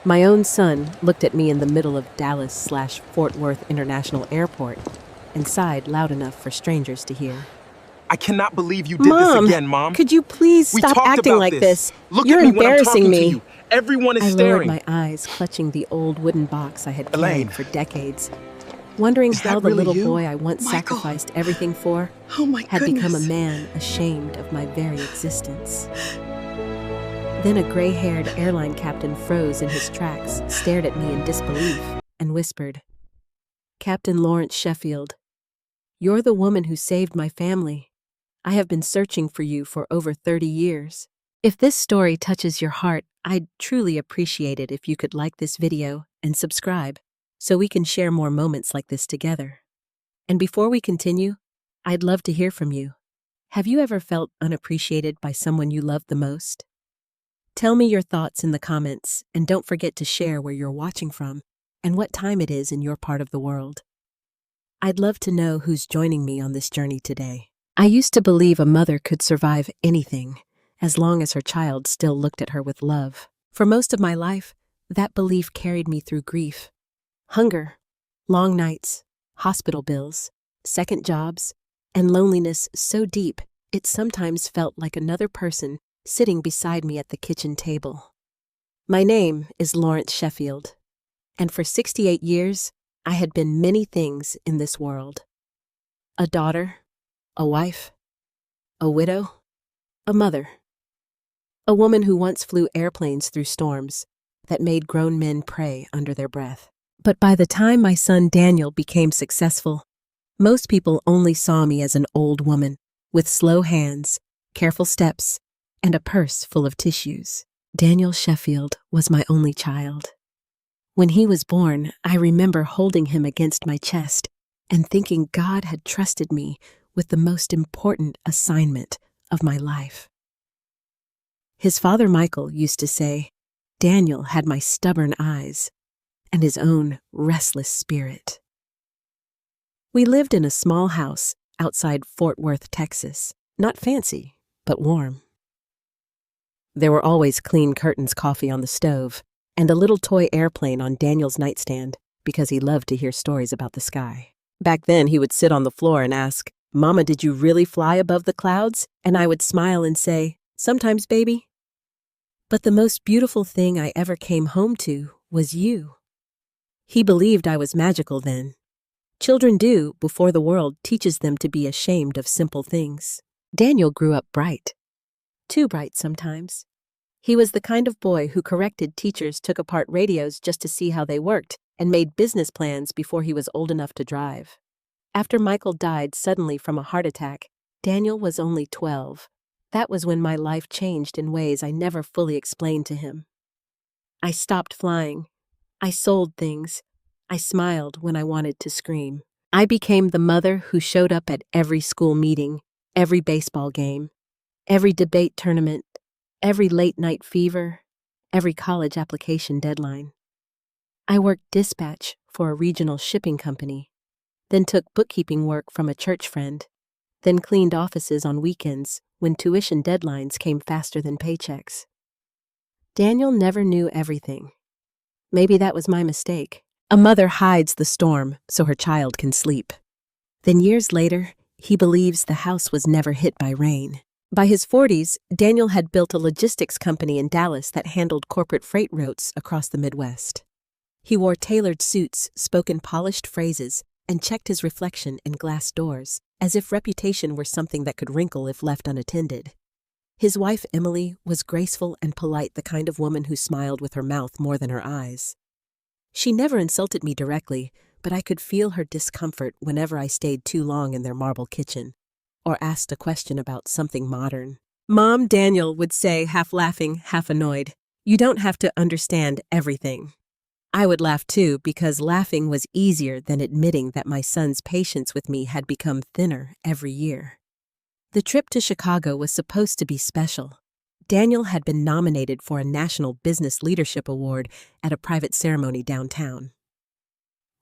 My own son looked at me in the middle of Dallas/Fort Worth International Airport and sighed loud enough for strangers to hear. I cannot believe you did this Mom, again, Mom. could you please We stop talked acting about like this? Look You're at me when I'm embarrassing talking me. to you. Everyone is I lowered staring. my eyes, clutching the old wooden box I had Elaine. carried for decades, wondering Is how that the really little you? boy I once Michael. sacrificed everything for Oh my had become a goodness. man ashamed of my very existence. Then a gray-haired airline captain froze in his tracks, stared at me in disbelief, and whispered, "Captain Lawrence Sheffield, you're the woman who saved my family. I have been searching for you for over 30 years. If this story touches your heart, I'd truly appreciate it if you could like this video and subscribe so we can share more moments like this together. And before we continue, I'd love to hear from you. Have you ever felt unappreciated by someone you loved the most? Tell me your thoughts in the comments, and don't forget to share where you're watching from and what time it is in your part of the world. I'd love to know who's joining me on this journey today. I used to believe a mother could survive anything as long as her child still looked at her with love. For most of my life, that belief carried me through grief, hunger, long nights, hospital bills, second jobs, and loneliness so deep it sometimes felt like another person sitting beside me at the kitchen table. My name is Lawrence Sheffield, and for 68 years, I had been many things in this world. A daughter, a wife, a widow, a mother. A woman who once flew airplanes through storms that made grown men pray under their breath. But by the time my son Daniel became successful, most people only saw me as an old woman with slow hands, careful steps, and a purse full of tissues. Daniel Sheffield was my only child. When he was born, I remember holding him against my chest and thinking God had trusted me with the most important assignment of my life. His father Michael used to say, Daniel had my stubborn eyes and his own restless spirit. We lived in a small house outside Fort Worth, Texas. Not fancy, but warm. There were always clean curtains, coffee on the stove, and a little toy airplane on Daniel's nightstand because he loved to hear stories about the sky. Back then, he would sit on the floor and ask, "Mama, did you really fly above the clouds?" And I would smile and say, "Sometimes, baby." But the most beautiful thing I ever came home to was you. He believed I was magical then. Children do before the world teaches them to be ashamed of simple things. Daniel grew up bright. Too bright sometimes. He was the kind of boy who corrected teachers, took apart radios just to see how they worked, and made business plans before he was old enough to drive. After Michael died suddenly from a heart attack, Daniel was only 12. That was when my life changed in ways I never fully explained to him. I stopped flying. I sold things. I smiled when I wanted to scream. I became the mother who showed up at every school meeting, every baseball game, every debate tournament, every late-night fever, every college application deadline. I worked dispatch for a regional shipping company, then took bookkeeping work from a church friend, then cleaned offices on weekends when tuition deadlines came faster than paychecks. Daniel never knew everything. Maybe that was my mistake. A mother hides the storm so her child can sleep. Then years later, he believes the house was never hit by rain. By his 40s, Daniel had built a logistics company in Dallas that handled corporate freight routes across the Midwest. He wore tailored suits, spoke in polished phrases, and checked his reflection in glass doors, as if reputation were something that could wrinkle if left unattended. His wife, Emily, was graceful and polite, the kind of woman who smiled with her mouth more than her eyes. She never insulted me directly, but I could feel her discomfort whenever I stayed too long in their marble kitchen, or asked a question about something modern. "Mom," Daniel would say, half laughing, half annoyed, "you don't have to understand everything." I would laugh too, because laughing was easier than admitting that my son's patience with me had become thinner every year. The trip to Chicago was supposed to be special. Daniel had been nominated for a National Business Leadership Award at a private ceremony downtown.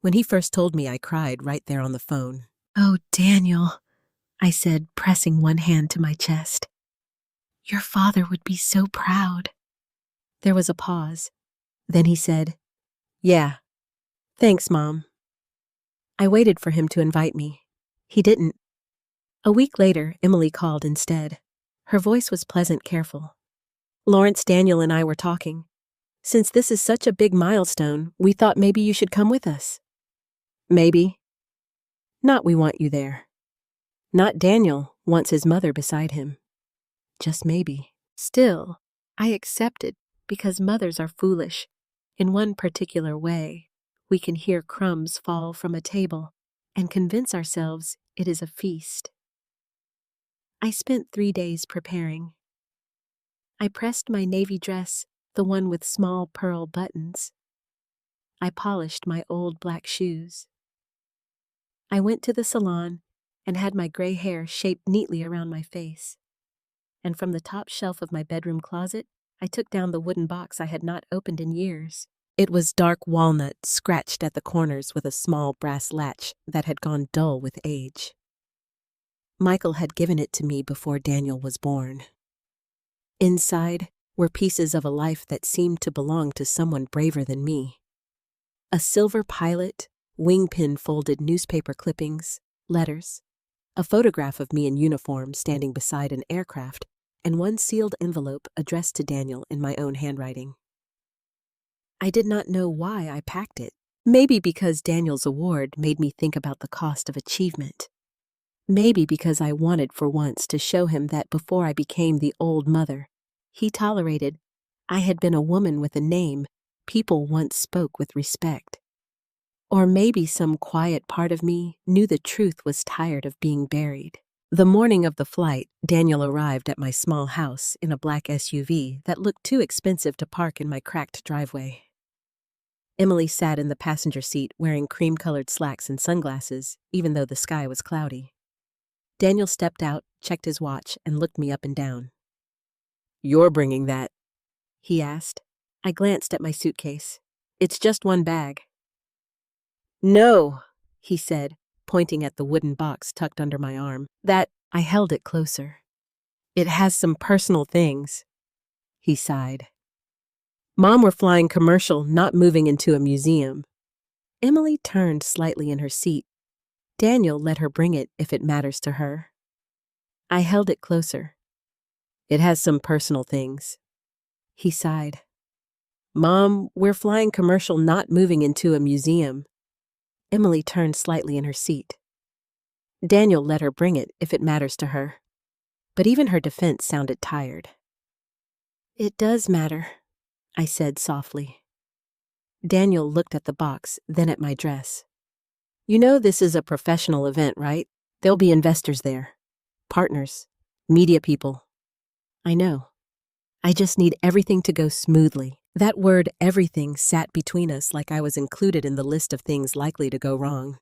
When he first told me, I cried right there on the phone. "Oh, Daniel," I said, pressing one hand to my chest. "Your father would be so proud." There was a pause. Then he said, "Yeah, thanks, Mom." I waited for him to invite me. He didn't. A week later, Emily called instead. Her voice was pleasant, careful. "Lawrence, Daniel, and I were talking. Since this is such a big milestone, we thought maybe you should come with us." "Maybe. Not we want you there. Not Daniel wants his mother beside him. Just maybe." Still, I accepted because mothers are foolish. In one particular way, we can hear crumbs fall from a table and convince ourselves it is a feast. I spent 3 days preparing. I pressed my navy dress, the one with small pearl buttons. I polished my old black shoes. I went to the salon and had my gray hair shaped neatly around my face. And from the top shelf of my bedroom closet, I took down the wooden box I had not opened in years. It was dark walnut, scratched at the corners with a small brass latch that had gone dull with age. Michael had given it to me before Daniel was born. Inside were pieces of a life that seemed to belong to someone braver than me. A silver pilot, wing-pin-folded newspaper clippings, letters, a photograph of me in uniform standing beside an aircraft, and one sealed envelope addressed to Daniel in my own handwriting. I did not know why I packed it. Maybe because Daniel's award made me think about the cost of achievement. Maybe because I wanted for once to show him that before I became the old mother he tolerated, I had been a woman with a name people once spoke with respect. Or maybe some quiet part of me knew the truth was tired of being buried. The morning of the flight, Daniel arrived at my small house in a black SUV that looked too expensive to park in my cracked driveway. Emily sat in the passenger seat wearing cream-colored slacks and sunglasses, even though the sky was cloudy. Daniel stepped out, checked his watch, and looked me up and down. "You're bringing that?" he asked. I glanced at my suitcase. "It's just one bag." "No," he said, pointing at the wooden box tucked under my arm. I held it closer. "It has some personal things." He sighed. "Mom, we're flying commercial, not moving into a museum." Emily turned slightly in her seat. "Daniel let her bring it if it matters to her." I held it closer. "It has some personal things." He sighed. "Mom, we're flying commercial, not moving into a museum." Emily turned slightly in her seat. "Daniel let her bring it if it matters to her." But even her defense sounded tired. "It does matter," I said softly. Daniel looked at the box, then at my dress. "You know this is a professional event, right? There'll be investors there. Partners. Media people." "I know. I just need everything to go smoothly." That word everything sat between us like I was included in the list of things likely to go wrong.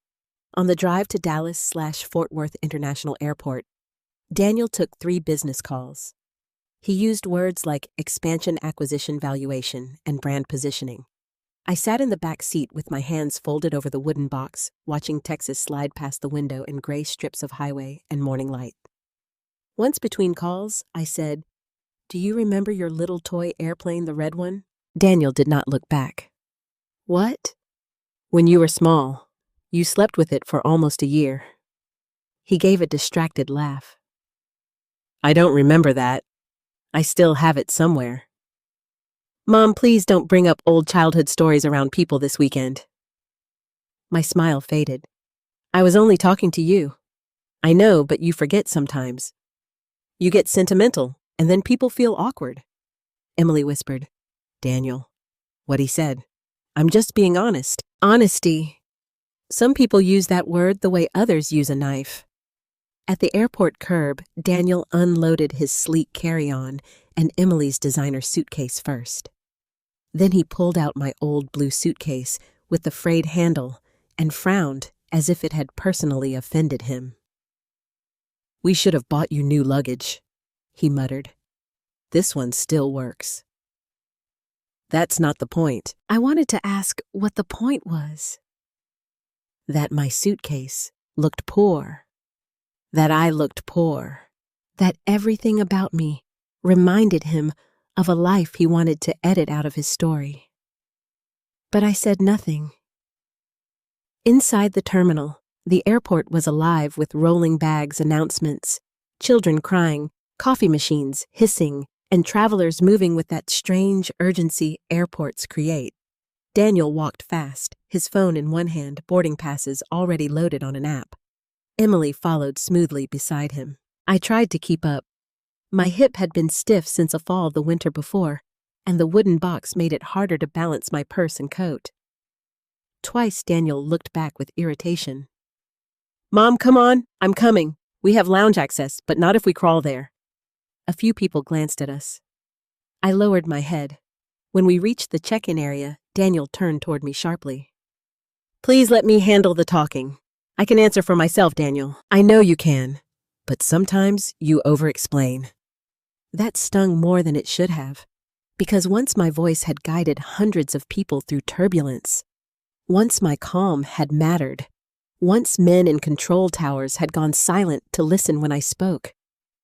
On the drive to Dallas/Fort Worth International Airport, Daniel took 3 business calls. He used words like expansion, acquisition, valuation, and brand positioning. I sat in the back seat with my hands folded over the wooden box, watching Texas slide past the window in gray strips of highway and morning light. Once between calls, I said, "Do you remember your little toy airplane, the red one?" Daniel did not look back. "What?" "When you were small, you slept with it for almost a year." He gave a distracted laugh. "I don't remember that. I still have it somewhere." "Mom, please don't bring up old childhood stories around people this weekend." My smile faded. "I was only talking to you." "I know, but you forget sometimes. You get sentimental, and then people feel awkward." Emily whispered, "Daniel, what he said. I'm just being honest." Honesty. Some people use that word the way others use a knife. At the airport curb, Daniel unloaded his sleek carry-on and Emily's designer suitcase first. Then he pulled out my old blue suitcase with the frayed handle and frowned as if it had personally offended him. "We should have bought you new luggage," he muttered. "This one still works." "That's not the point." I wanted to ask what the point was. That my suitcase looked poor. That I looked poor. That everything about me reminded him of a life he wanted to edit out of his story. But I said nothing. Inside the terminal, the airport was alive with rolling bags announcements, children crying, coffee machines hissing, and travelers moving with that strange urgency airports create. Daniel walked fast, his phone in one hand, boarding passes already loaded on an app. Emily followed smoothly beside him. I tried to keep up. My hip had been stiff since a fall the winter before, and the wooden box made it harder to balance my purse and coat. Twice Daniel looked back with irritation. "Mom, come on, I'm coming. We have lounge access, but not if we crawl there." A few people glanced at us. I lowered my head. When we reached the check-in area, Daniel turned toward me sharply. "Please let me handle the talking. I can answer for myself, Daniel. I know you can, but sometimes you over-explain." That stung more than it should have, because once my voice had guided hundreds of people through turbulence, once my calm had mattered, once men in control towers had gone silent to listen when I spoke,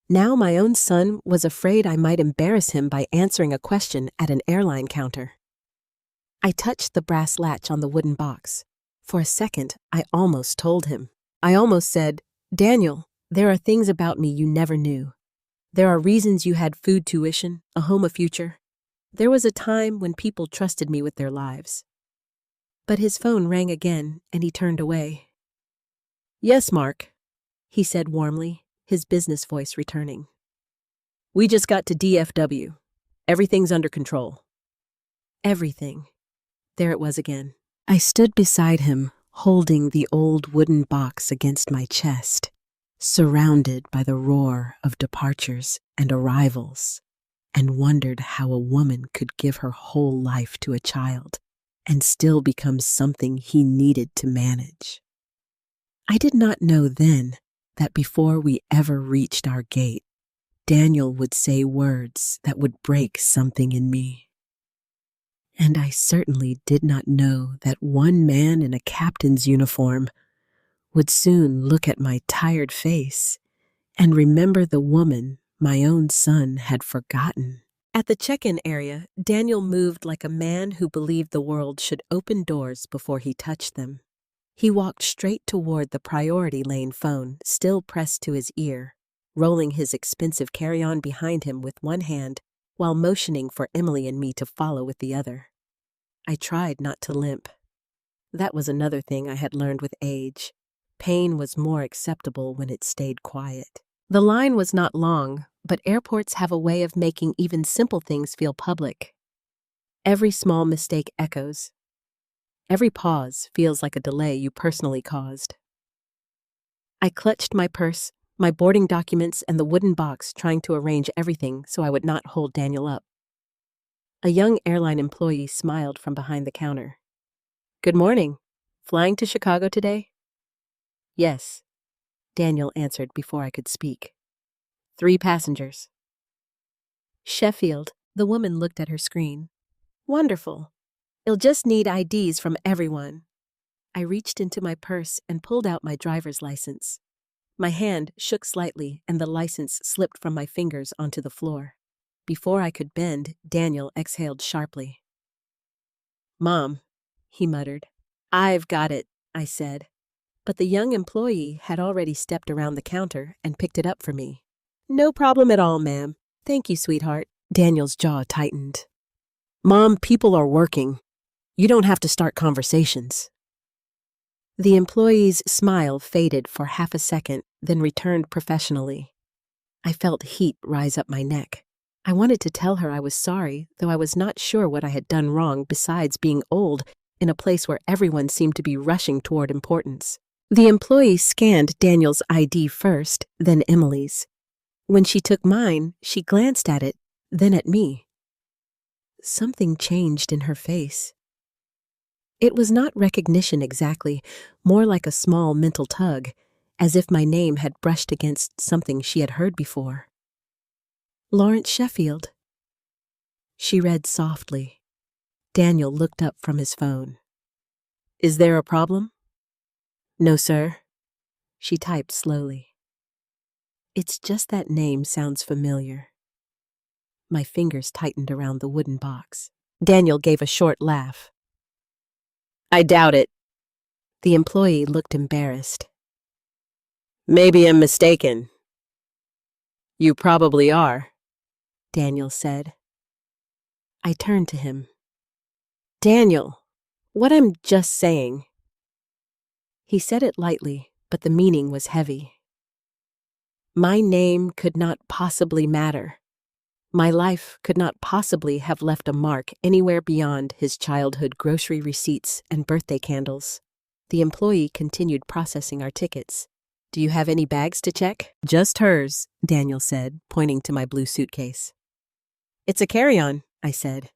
now my own son was afraid I might embarrass him by answering a question at an airline counter. I touched the brass latch on the wooden box. For a second, I almost told him. I almost said, "Daniel, there are things about me you never knew. There are reasons you had food, tuition, a home, a future. There was a time when people trusted me with their lives." But his phone rang again, and he turned away. "Yes, Mark," he said warmly, his business voice returning. "We just got to DFW. Everything's under control." Everything. There it was again. I stood beside him, holding the old wooden box against my chest, surrounded by the roar of departures and arrivals, and wondered how a woman could give her whole life to a child and still become something he needed to manage. I did not know then that before we ever reached our gate, Daniel would say words that would break something in me. And I certainly did not know that one man in a captain's uniform would soon look at my tired face and remember the woman my own son had forgotten. At the check-in area, Daniel moved like a man who believed the world should open doors before he touched them. He walked straight toward the priority lane phone, still pressed to his ear, rolling his expensive carry-on behind him with one hand while motioning for Emily and me to follow with the other. I tried not to limp. That was another thing I had learned with age. Pain was more acceptable when it stayed quiet. The line was not long, but airports have a way of making even simple things feel public. Every small mistake echoes. Every pause feels like a delay you personally caused. I clutched my purse, my boarding documents, and the wooden box, trying to arrange everything so I would not hold Daniel up. A young airline employee smiled from behind the counter. "Good morning. Flying to Chicago today?" "Yes," Daniel answered before I could speak. 3 passengers. "Sheffield," the woman looked at her screen. "Wonderful. You'll just need IDs from everyone." I reached into my purse and pulled out my driver's license. My hand shook slightly and the license slipped from my fingers onto the floor. Before I could bend, Daniel exhaled sharply. "Mom," he muttered. "I've got it," I said. But the young employee had already stepped around the counter and picked it up for me. "No problem at all, ma'am. Thank you, sweetheart." Daniel's jaw tightened. "Mom, people are working. You don't have to start conversations." The employee's smile faded for half a second, then returned professionally. I felt heat rise up my neck. I wanted to tell her I was sorry, though I was not sure what I had done wrong besides being old in a place where everyone seemed to be rushing toward importance. The employee scanned Daniel's ID first, then Emily's. When she took mine, she glanced at it, then at me. Something changed in her face. It was not recognition exactly, more like a small mental tug, as if my name had brushed against something she had heard before. "Lawrence Sheffield." She read softly. Daniel looked up from his phone. "Is there a problem?" "No, sir." She typed slowly. It's just that name sounds familiar. My fingers tightened around the wooden box. Daniel gave a short laugh. I doubt it. The employee looked embarrassed. Maybe I'm mistaken. You probably are, Daniel said. I turned to him. Daniel, what I'm just saying. He said it lightly, but the meaning was heavy. My name could not possibly matter. My life could not possibly have left a mark anywhere beyond his childhood grocery receipts and birthday candles. The employee continued processing our tickets. Do you have any bags to check? Just hers, Daniel said, pointing to my blue suitcase. It's a carry-on, I said.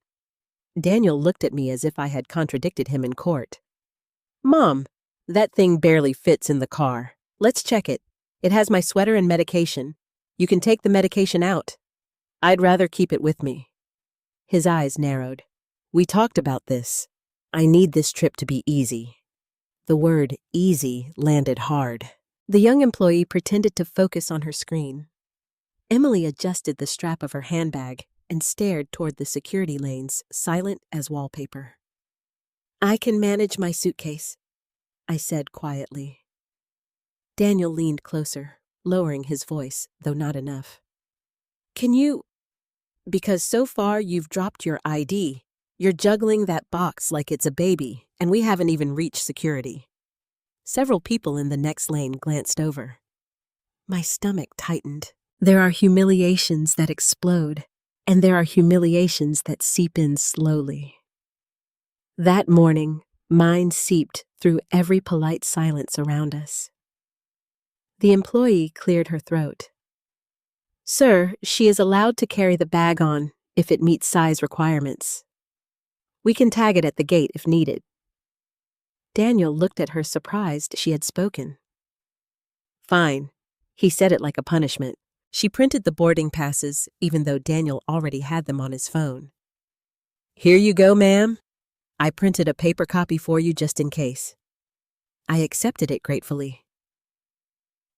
Daniel looked at me as if I had contradicted him in court. Mom, that thing barely fits in the car. Let's check it. It has my sweater and medication. You can take the medication out. I'd rather keep it with me. His eyes narrowed. We talked about this. I need this trip to be easy. The word easy landed hard. The young employee pretended to focus on her screen. Emily adjusted the strap of her handbag and stared toward the security lanes, silent as wallpaper. I can manage my suitcase, I said quietly. Daniel leaned closer, lowering his voice, though not enough. Can you... Because so far you've dropped your ID. You're juggling that box like it's a baby, and we haven't even reached security. Several people in the next lane glanced over. My stomach tightened. There are humiliations that explode, and there are humiliations that seep in slowly. That morning, mine seeped through every polite silence around us. The employee cleared her throat. Sir, she is allowed to carry the bag on if it meets size requirements. We can tag it at the gate if needed. Daniel looked at her surprised she had spoken. Fine. He said it like a punishment. She printed the boarding passes, even though Daniel already had them on his phone. Here you go, ma'am. I printed a paper copy for you just in case. I accepted it gratefully.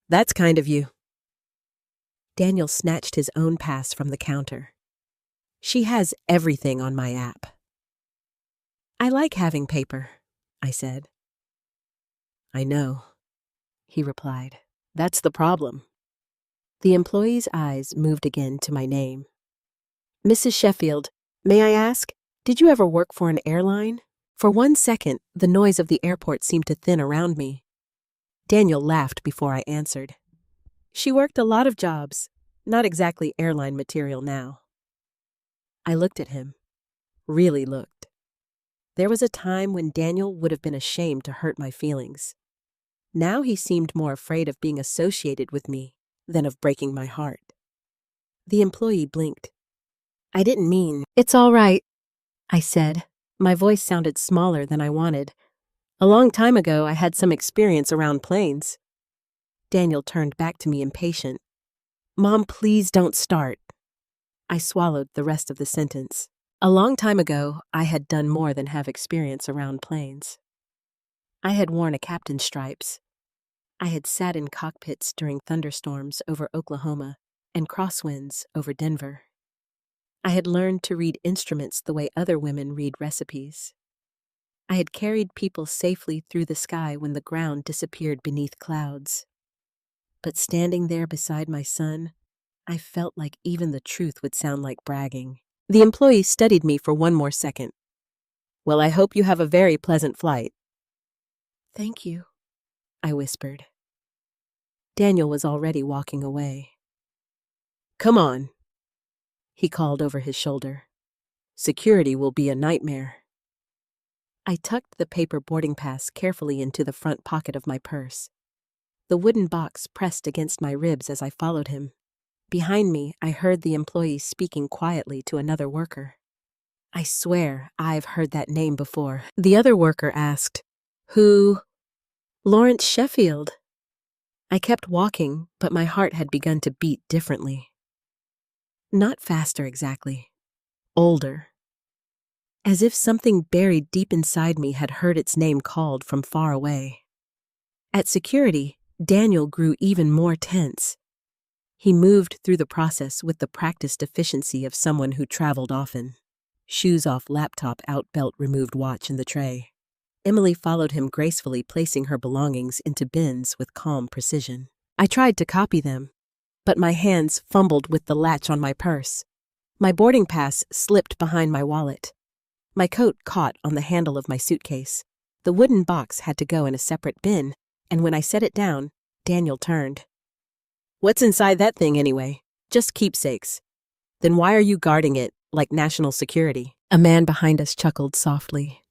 That's kind of you. Daniel snatched his own pass from the counter. She has everything on my app. I like having paper, I said. I know, he replied. That's the problem. The employee's eyes moved again to my name. Mrs. Sheffield, may I ask, did you ever work for an airline? For 1 second, the noise of the airport seemed to thin around me. Daniel laughed before I answered. She worked a lot of jobs, not exactly airline material now. I looked at him, really looked. There was a time when Daniel would have been ashamed to hurt my feelings. Now he seemed more afraid of being associated with me than of breaking my heart. The employee blinked. I didn't mean... It's all right, I said. My voice sounded smaller than I wanted. A long time ago, I had some experience around planes. Daniel turned back to me impatient. Mom, please don't start. I swallowed the rest of the sentence. A long time ago, I had done more than have experience around planes. I had worn a captain's stripes. I had sat in cockpits during thunderstorms over Oklahoma and crosswinds over Denver. I had learned to read instruments the way other women read recipes. I had carried people safely through the sky when the ground disappeared beneath clouds. But standing there beside my son, I felt like even the truth would sound like bragging. The employee studied me for 1 more second. Well, I hope you have a very pleasant flight. Thank you, I whispered. Daniel was already walking away. Come on, he called over his shoulder. Security will be a nightmare. I tucked the paper boarding pass carefully into the front pocket of my purse. The wooden box pressed against my ribs as I followed him. Behind me, I heard the employee speaking quietly to another worker. I swear I've heard that name before. The other worker asked, Who? Lawrence Sheffield. I kept walking, but my heart had begun to beat differently. Not faster exactly. Older. As if something buried deep inside me had heard its name called from far away. At security, Daniel grew even more tense. He moved through the process with the practiced efficiency of someone who traveled often. Shoes off, laptop out, belt removed, watch in the tray. Emily followed him gracefully, placing her belongings into bins with calm precision. I tried to copy them, but my hands fumbled with the latch on my purse. My boarding pass slipped behind my wallet. My coat caught on the handle of my suitcase. The wooden box had to go in a separate bin, and when I set it down, Daniel turned. "What's inside that thing anyway? Just keepsakes. Then why are you guarding it like national security?" A man behind us chuckled softly.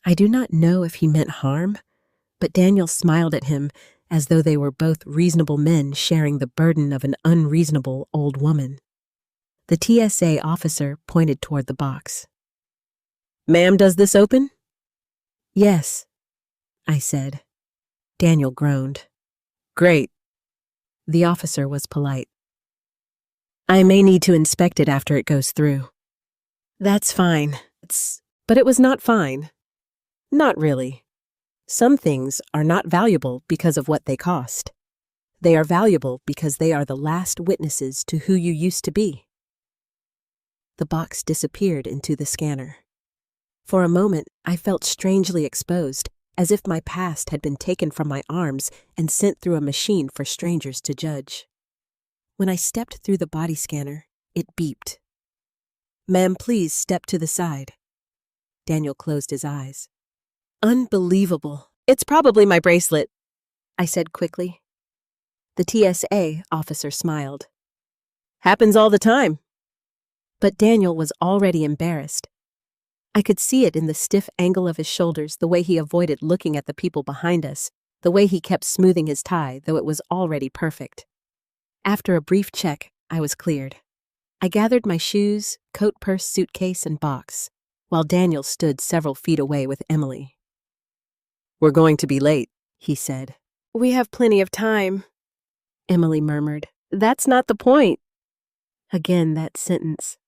I do not know if he meant harm, but Daniel smiled at him as though they were both reasonable men sharing the burden of an unreasonable old woman. The TSA officer pointed toward the box. "Ma'am, does this open?" "Yes," I said. Daniel groaned. "Great." The officer was polite. "I may need to inspect it after it goes through." "That's fine." But it was not fine. Not really. Some things are not valuable because of what they cost. They are valuable because they are the last witnesses to who you used to be. The box disappeared into the scanner. For a moment, I felt strangely exposed, as if my past had been taken from my arms and sent through a machine for strangers to judge. When I stepped through the body scanner, it beeped. "Ma'am, please step to the side." Daniel closed his eyes. "Unbelievable. It's probably my bracelet," I said quickly. The TSA officer smiled. "Happens all the time." But Daniel was already embarrassed. I could see it in the stiff angle of his shoulders, the way he avoided looking at the people behind us, the way he kept smoothing his tie, though it was already perfect. After a brief check, I was cleared. I gathered my shoes, coat, purse, suitcase, and box, while Daniel stood several feet away with Emily. "We're going to be late," he said. "We have plenty of time," Emily murmured. "That's not the point." Again, that sentence.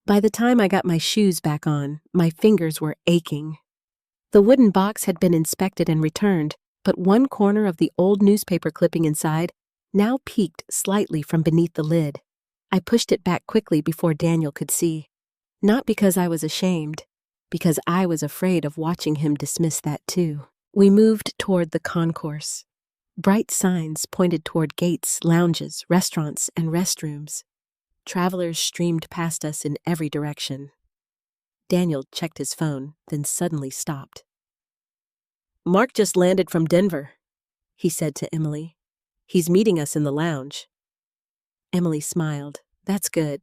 By the time I got my shoes back on, my fingers were aching. The wooden box had been inspected and returned, but one corner of the old newspaper clipping inside now peeked slightly from beneath the lid. I pushed it back quickly before Daniel could see. Not because I was ashamed, because I was afraid of watching him dismiss that too. We moved toward the concourse. Bright signs pointed toward gates, lounges, restaurants, and restrooms. Travelers streamed past us in every direction. Daniel checked his phone, then suddenly stopped. "Mark just landed from Denver," he said to Emily. "He's meeting us in the lounge." Emily smiled. "That's good."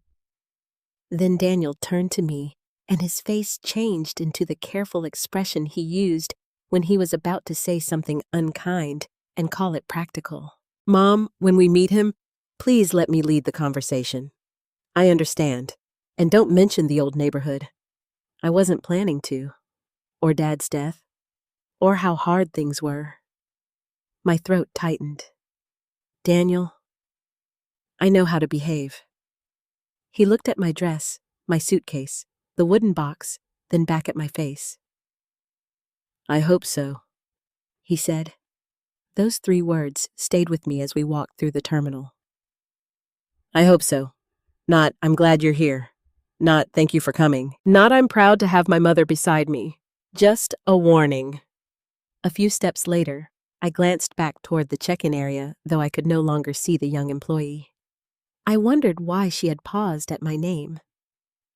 Then Daniel turned to me, and his face changed into the careful expression he used when he was about to say something unkind and call it practical. "Mom, when we meet him, please let me lead the conversation. I understand. And don't mention the old neighborhood. I wasn't planning to. Or Dad's death. Or how hard things were." My throat tightened. "Daniel, I know how to behave." He looked at my dress, my suitcase, the wooden box, then back at my face. "I hope so," he said. Those 3 words stayed with me as we walked through the terminal. "I hope so. Not, I'm glad you're here. Not, thank you for coming. Not, I'm proud to have my mother beside me. Just a warning." A few steps later, I glanced back toward the check-in area, though I could no longer see the young employee. I wondered why she had paused at my name.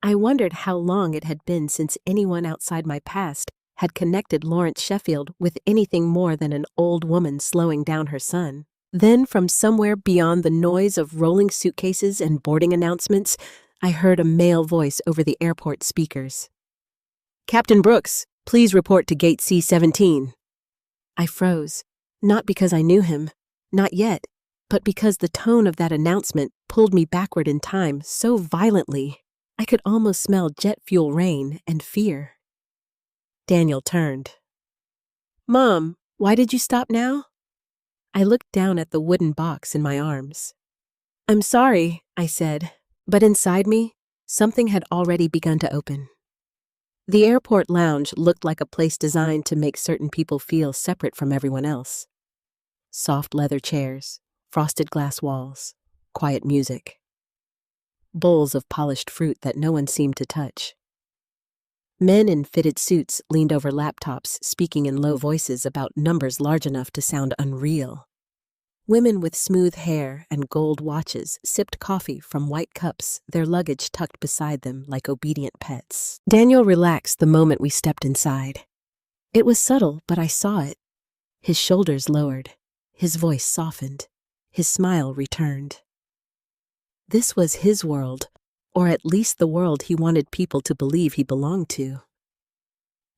I wondered how long it had been since anyone outside my past had connected Lawrence Sheffield with anything more than an old woman slowing down her son. Then, from somewhere beyond the noise of rolling suitcases and boarding announcements, I heard a male voice over the airport speakers. "Captain Brooks, please report to Gate C-17. I froze, not because I knew him, not yet, but because the tone of that announcement pulled me backward in time so violently. I could almost smell jet fuel rain and fear. Daniel turned. "Mom, why did you stop now?" I looked down at the wooden box in my arms. "I'm sorry," I said, but inside me, something had already begun to open. The airport lounge looked like a place designed to make certain people feel separate from everyone else. Soft leather chairs, frosted glass walls, quiet music. Bowls of polished fruit that no one seemed to touch. Men in fitted suits leaned over laptops, speaking in low voices about numbers large enough to sound unreal. Women with smooth hair and gold watches sipped coffee from white cups, their luggage tucked beside them like obedient pets. Daniel relaxed the moment we stepped inside. It was subtle, but I saw it. His shoulders lowered, his voice softened, his smile returned. This was his world, or at least the world he wanted people to believe he belonged to.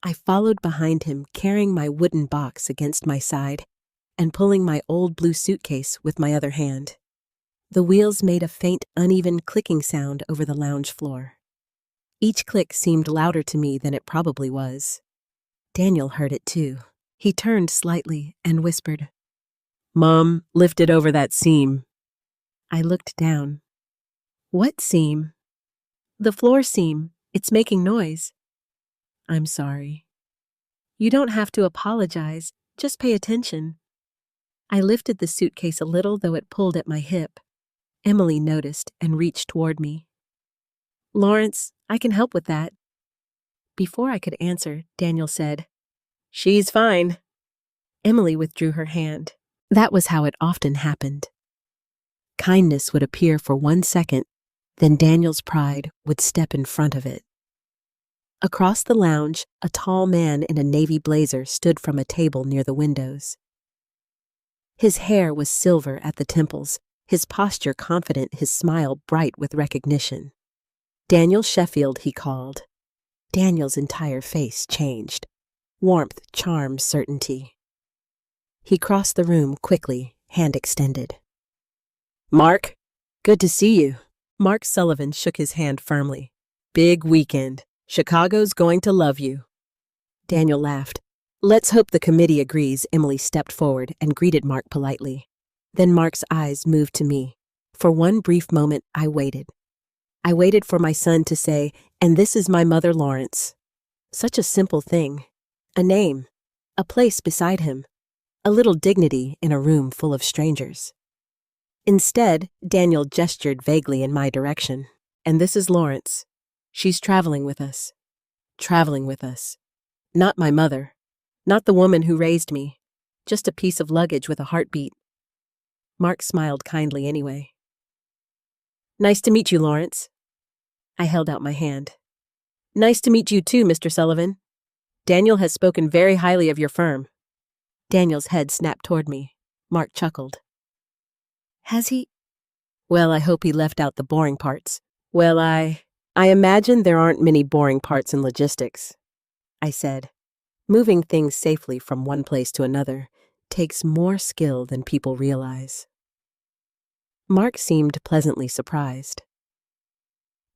I followed behind him, carrying my wooden box against my side and pulling my old blue suitcase with my other hand. The wheels made a faint, uneven clicking sound over the lounge floor. Each click seemed louder to me than it probably was. Daniel heard it too. He turned slightly and whispered, "Mom, lift it over that seam." I looked down. "What seam?" "The floor seam. It's making noise." "I'm sorry." "You don't have to apologize. Just pay attention." I lifted the suitcase a little, though it pulled at my hip. Emily noticed and reached toward me. "Lawrence, I can help with that." Before I could answer, Daniel said, "She's fine." Emily withdrew her hand. That was how it often happened. Kindness would appear for 1 second, then Daniel's pride would step in front of it. Across the lounge, a tall man in a navy blazer stood from a table near the windows. His hair was silver at the temples, his posture confident, his smile bright with recognition. "Daniel Sheffield," he called. Daniel's entire face changed. Warmth, charm, certainty. He crossed the room quickly, hand extended. "Mark, good to see you." Mark Sullivan shook his hand firmly. "Big weekend. Chicago's going to love you." Daniel laughed. "Let's hope the committee agrees." Emily stepped forward and greeted Mark politely. Then Mark's eyes moved to me. For one brief moment, I waited. I waited for my son to say, "And this is my mother, Lawrence." Such a simple thing. A name. A place beside him. A little dignity in a room full of strangers. Instead, Daniel gestured vaguely in my direction. "And this is Lawrence. She's traveling with us." Traveling with us. Not my mother. Not the woman who raised me. Just a piece of luggage with a heartbeat. Mark smiled kindly anyway. "Nice to meet you, Lawrence." I held out my hand. "Nice to meet you too, Mr. Sullivan. Daniel has spoken very highly of your firm." Daniel's head snapped toward me. Mark chuckled. "Has he?" "Well, I hope he left out the boring parts." "Well, I imagine there aren't many boring parts in logistics," I said. Moving things safely from one place to another takes more skill than people realize. Mark seemed pleasantly surprised.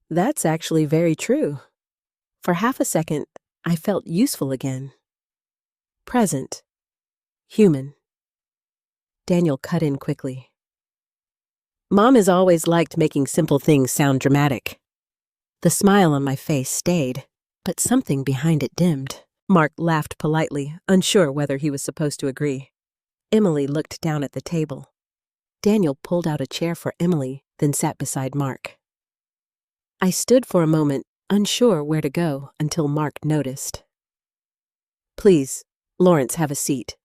"That's actually very true." For half a second, I felt useful again. Present. Human. Daniel cut in quickly. "Mom has always liked making simple things sound dramatic." The smile on my face stayed, but something behind it dimmed. Mark laughed politely, unsure whether he was supposed to agree. Emily looked down at the table. Daniel pulled out a chair for Emily, then sat beside Mark. I stood for a moment, unsure where to go, until Mark noticed. "Please, Lawrence, have a seat."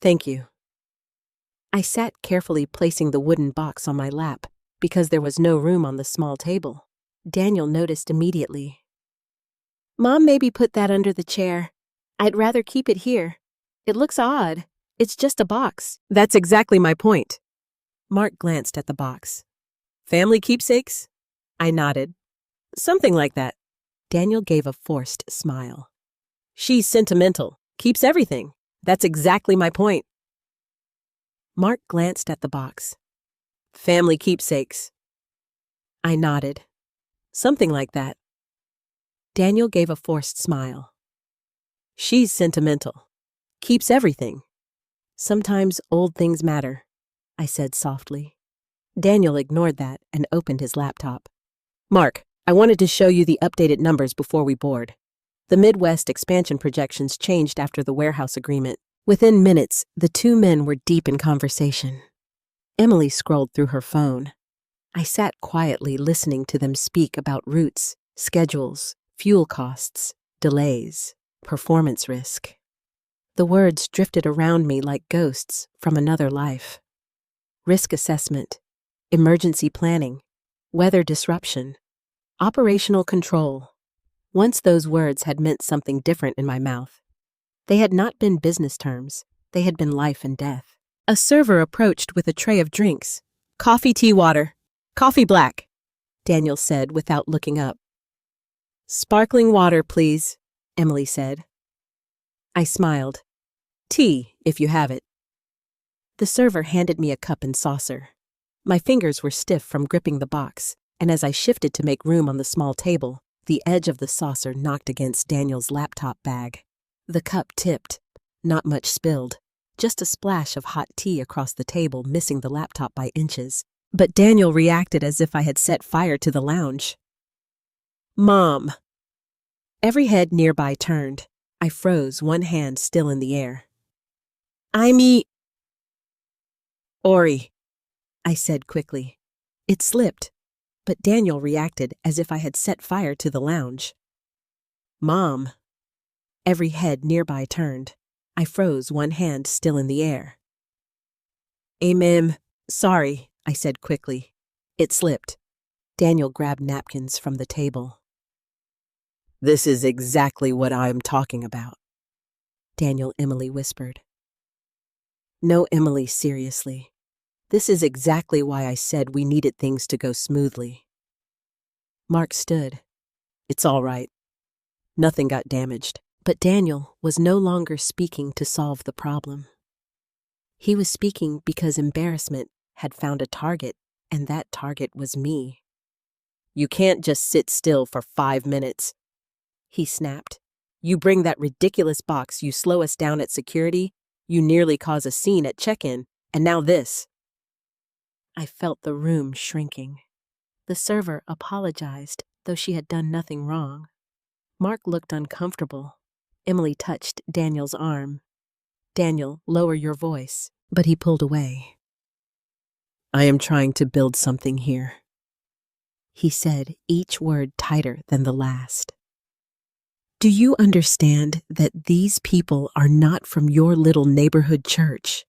"Thank you." I sat carefully, placing the wooden box on my lap, because there was no room on the small table. Daniel noticed immediately. "Mom maybe put that under the chair. I'd rather keep it here. It looks odd. It's just a box." "That's exactly my point." Mark glanced at the box. "Family keepsakes?" I nodded. "Something like that." Daniel gave a forced smile. "She's sentimental. Keeps everything. That's exactly my point." Mark glanced at the box. "Family keepsakes." I nodded. "Something like that." Daniel gave a forced smile. "She's sentimental. Keeps everything. Sometimes old things matter," I said softly. Daniel ignored that and opened his laptop. "Mark, I wanted to show you the updated numbers before we board. The Midwest expansion projections changed after the warehouse agreement. Within minutes, the two men were deep in conversation. Emily scrolled through her phone. I sat quietly listening to them speak about routes, schedules, fuel costs, delays, performance risk. The words drifted around me like ghosts from another life. Risk assessment, emergency planning, weather disruption, operational control. Once those words had meant something different in my mouth. They had not been business terms, they had been life and death. A server approached with a tray of drinks. "Coffee, tea, water. Coffee black," Daniel said without looking up. "Sparkling water, please," Emily said. I smiled. "Tea, if you have it." The server handed me a cup and saucer. My fingers were stiff from gripping the box, and as I shifted to make room on the small table, the edge of the saucer knocked against Daniel's laptop bag. The cup tipped, not much spilled, just a splash of hot tea across the table missing the laptop by inches. But Daniel reacted as if I had set fire to the lounge. "Mom." Every head nearby turned. I froze, one hand still in the air. "Ori," I said quickly. It slipped, but Daniel reacted as if I had set fire to the lounge. "Mom." Every head nearby turned. I froze, one hand still in the air. Sorry," I said quickly. It slipped. Daniel grabbed napkins from the table. "This is exactly what I'm talking about," Emily whispered. "No, Emily, seriously. This is exactly why I said we needed things to go smoothly." Mark stood. "It's all right. Nothing got damaged." But Daniel was no longer speaking to solve the problem. He was speaking because embarrassment had found a target, and that target was me. "You can't just sit still for 5 minutes," he snapped. "You bring that ridiculous box, you slow us down at security, you nearly cause a scene at check-in, and now this." I felt the room shrinking. The server apologized, though she had done nothing wrong. Mark looked uncomfortable. Emily touched Daniel's arm. "Daniel, lower your voice," but he pulled away. "I am trying to build something here," he said, each word tighter than the last. "Do you understand that these people are not from your little neighborhood church?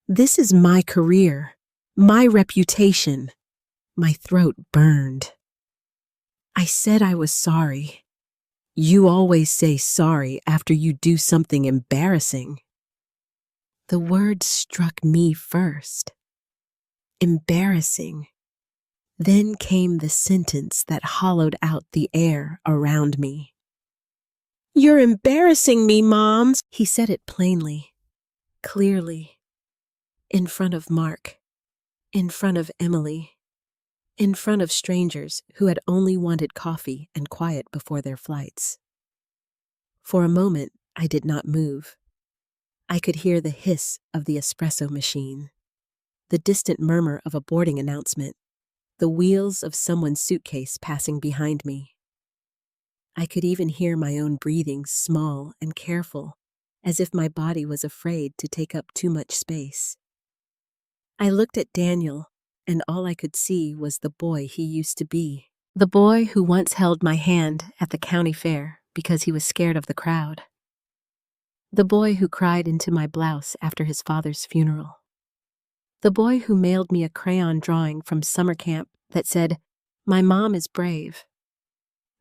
This is my career, my reputation." My throat burned. I said I was sorry. You always say sorry after you do something embarrassing. The word struck me first. Embarrassing. Then came the sentence that hollowed out the air around me. "You're embarrassing me, Mom," he said it plainly, clearly, in front of Mark, in front of Emily, in front of strangers who had only wanted coffee and quiet before their flights. For a moment, I did not move. I could hear the hiss of the espresso machine, the distant murmur of a boarding announcement, the wheels of someone's suitcase passing behind me. I could even hear my own breathing, small and careful, as if my body was afraid to take up too much space. I looked at Daniel, and all I could see was the boy he used to be. The boy who once held my hand at the county fair because he was scared of the crowd. The boy who cried into my blouse after his father's funeral. The boy who mailed me a crayon drawing from summer camp that said, "My mom is brave."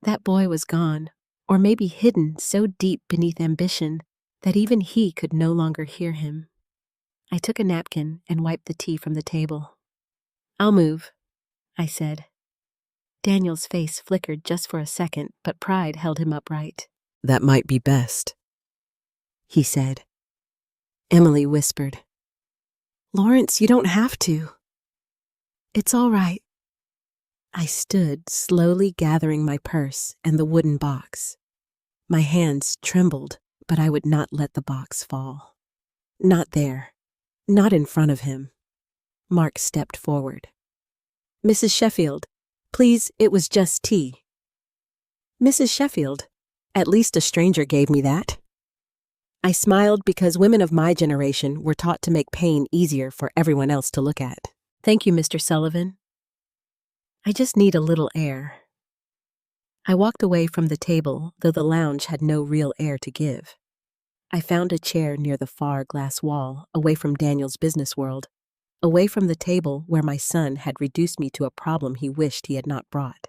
That boy was gone, or maybe hidden so deep beneath ambition that even he could no longer hear him. I took a napkin and wiped the tea from the table. "I'll move," I said. Daniel's face flickered just for a second, but pride held him upright. "That might be best," he said. Emily whispered, "Lawrence, you don't have to." "It's all right." I stood, slowly gathering my purse and the wooden box. My hands trembled, but I would not let the box fall. Not there. Not in front of him. Mark stepped forward. "Mrs. Sheffield, please, it was just tea." "Mrs. Sheffield, at least a stranger gave me that." I smiled because women of my generation were taught to make pain easier for everyone else to look at. "Thank you, Mr. Sullivan. I just need a little air." I walked away from the table, though the lounge had no real air to give. I found a chair near the far glass wall, away from Daniel's business world, away from the table where my son had reduced me to a problem he wished he had not brought.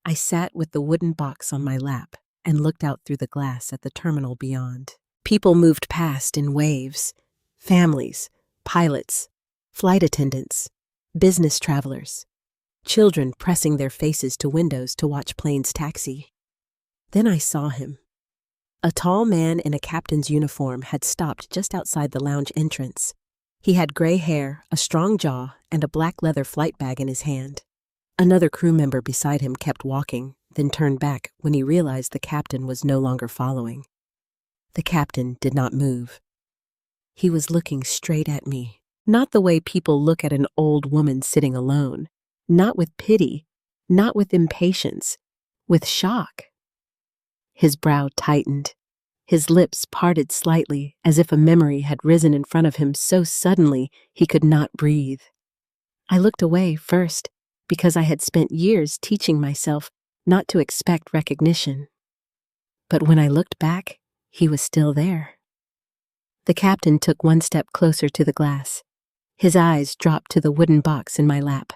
I sat with the wooden box on my lap and looked out through the glass at the terminal beyond. People moved past in waves. Families, pilots, flight attendants, business travelers, children pressing their faces to windows to watch planes taxi. Then I saw him. A tall man in a captain's uniform had stopped just outside the lounge entrance. He had gray hair, a strong jaw, and a black leather flight bag in his hand. Another crew member beside him kept walking, then turned back when he realized the captain was no longer following. The captain did not move. He was looking straight at me, not the way people look at an old woman sitting alone, not with pity, not with impatience, with shock. His brow tightened. His lips parted slightly, as if a memory had risen in front of him so suddenly he could not breathe. I looked away first, because I had spent years teaching myself not to expect recognition. But when I looked back, he was still there. The captain took one step closer to the glass. His eyes dropped to the wooden box in my lap,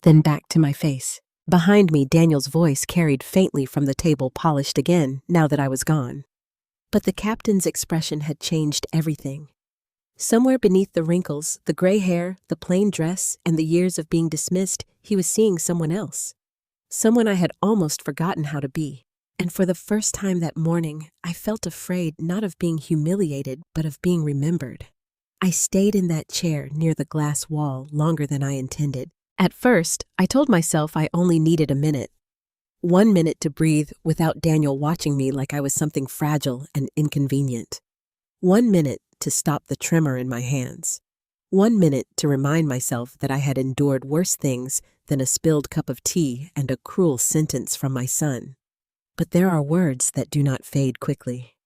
then back to my face. Behind me, Daniel's voice carried faintly from the table, polished again, now that I was gone. But the captain's expression had changed everything. Somewhere beneath the wrinkles, the gray hair, the plain dress, and the years of being dismissed, he was seeing someone else. Someone I had almost forgotten how to be. And for the first time that morning, I felt afraid not of being humiliated, but of being remembered. I stayed in that chair near the glass wall longer than I intended. At first, I told myself I only needed a minute. 1 minute to breathe without Daniel watching me like I was something fragile and inconvenient. 1 minute to stop the tremor in my hands. 1 minute to remind myself that I had endured worse things than a spilled cup of tea and a cruel sentence from my son. But there are words that do not fade quickly.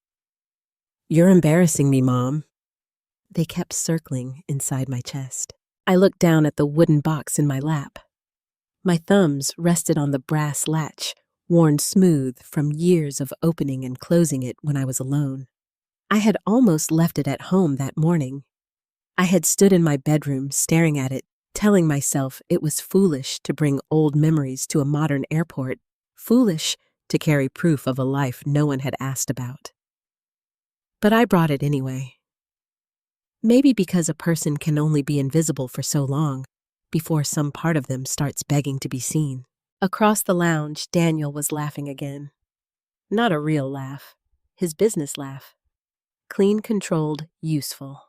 "You're embarrassing me, Mom." They kept circling inside my chest. I looked down at the wooden box in my lap. My thumbs rested on the brass latch, worn smooth from years of opening and closing it when I was alone. I had almost left it at home that morning. I had stood in my bedroom staring at it, telling myself it was foolish to bring old memories to a modern airport, foolish to carry proof of a life no one had asked about. But I brought it anyway. Maybe because a person can only be invisible for so long before some part of them starts begging to be seen. Across the lounge, Daniel was laughing again. Not a real laugh, his business laugh. Clean, controlled, useful.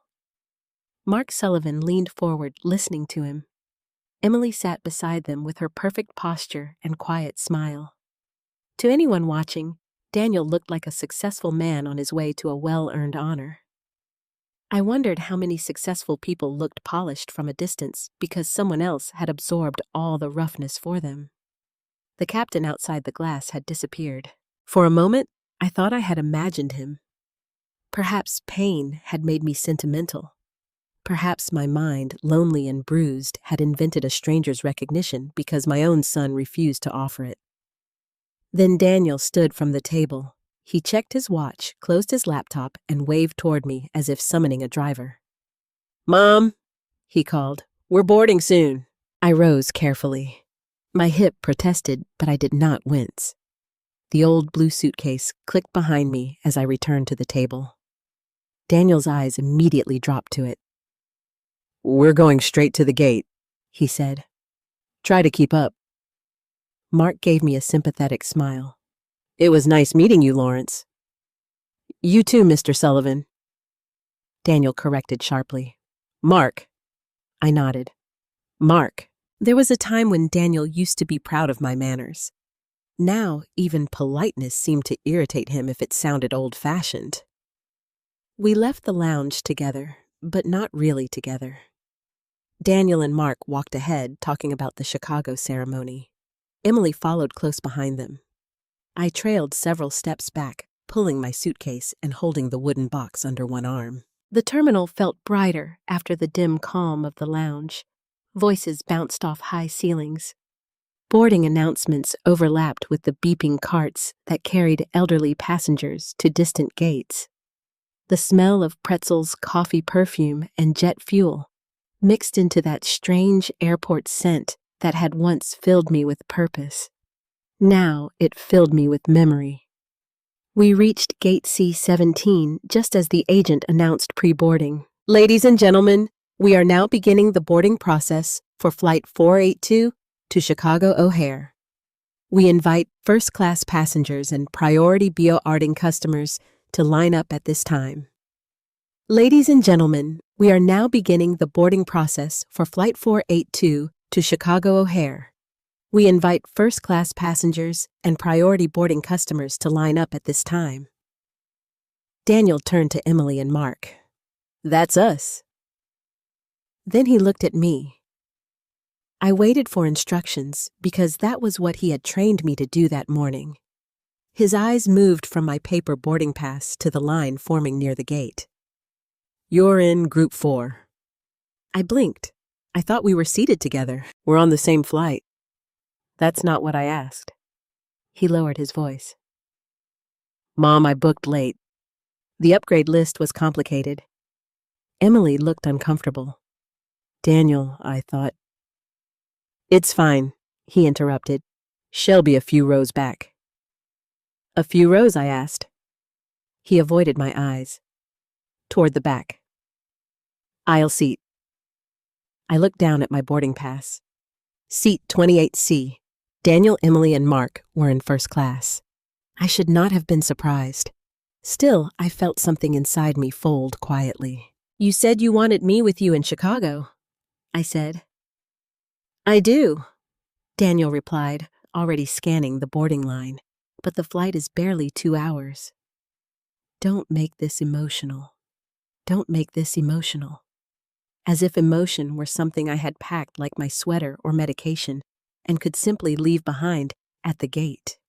Mark Sullivan leaned forward, listening to him. Emily sat beside them with her perfect posture and quiet smile. To anyone watching, Daniel looked like a successful man on his way to a well-earned honor. I wondered how many successful people looked polished from a distance because someone else had absorbed all the roughness for them. The captain outside the glass had disappeared. For a moment, I thought I had imagined him. Perhaps pain had made me sentimental. Perhaps my mind, lonely and bruised, had invented a stranger's recognition because my own son refused to offer it. Then Daniel stood from the table. He checked his watch, closed his laptop, and waved toward me as if summoning a driver. "Mom," he called, "we're boarding soon." I rose carefully. My hip protested, but I did not wince. The old blue suitcase clicked behind me as I returned to the table. Daniel's eyes immediately dropped to it. "We're going straight to the gate," he said. "Try to keep up." Mark gave me a sympathetic smile. "It was nice meeting you, Lawrence." "You too, Mr. Sullivan." Daniel corrected sharply. "Mark." I nodded. "Mark." There was a time when Daniel used to be proud of my manners. Now, even politeness seemed to irritate him if it sounded old-fashioned. We left the lounge together, but not really together. Daniel and Mark walked ahead, talking about the Chicago ceremony. Emily followed close behind them. I trailed several steps back, pulling my suitcase and holding the wooden box under one arm. The terminal felt brighter after the dim calm of the lounge. Voices bounced off high ceilings. Boarding announcements overlapped with the beeping carts that carried elderly passengers to distant gates. The smell of pretzels, coffee perfume, and jet fuel mixed into that strange airport scent that had once filled me with purpose. Now it filled me with memory. We reached Gate C-17 just as the agent announced pre-boarding. Ladies and gentlemen, we are now beginning the boarding process for Flight 482 to Chicago O'Hare. We invite first-class passengers and priority boarding customers to line up at this time. Ladies and gentlemen, we are now beginning the boarding process for Flight 482 to Chicago O'Hare. We invite first-class passengers and priority boarding customers to line up at this time. Daniel turned to Emily and Mark. That's us. Then he looked at me. I waited for instructions because that was what he had trained me to do that morning. His eyes moved from my paper boarding pass to the line forming near the gate. You're in Group 4. I blinked. I thought we were seated together. We're on the same flight. That's not what I asked. He lowered his voice. Mom, I booked late. The upgrade list was complicated. Emily looked uncomfortable. Daniel, I thought. It's fine, he interrupted. She'll be a few rows back. A few rows, I asked. He avoided my eyes. Toward the back. Aisle seat. I looked down at my boarding pass. Seat 28C. Daniel, Emily, and Mark were in first class. I should not have been surprised. Still, I felt something inside me fold quietly. You said you wanted me with you in Chicago, I said. I do, Daniel replied, already scanning the boarding line. But the flight is barely 2 hours. Don't make this emotional. Don't make this emotional. As if emotion were something I had packed like my sweater or medication and could simply leave behind at the gate.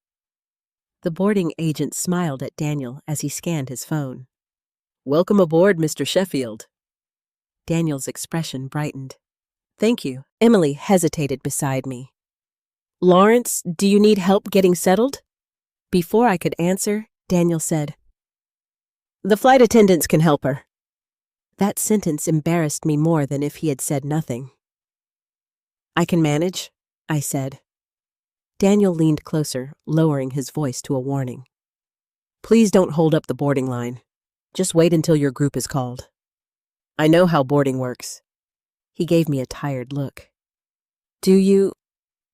The boarding agent smiled at Daniel as he scanned his phone. Welcome aboard, Mr. Sheffield. Daniel's expression brightened. Thank you. Emily hesitated beside me. Lawrence, do you need help getting settled? Before I could answer, Daniel said, The flight attendants can help her. That sentence embarrassed me more than if he had said nothing. I can manage, I said. Daniel leaned closer, lowering his voice to a warning. Please don't hold up the boarding line. Just wait until your group is called. I know how boarding works. He gave me a tired look. Do you?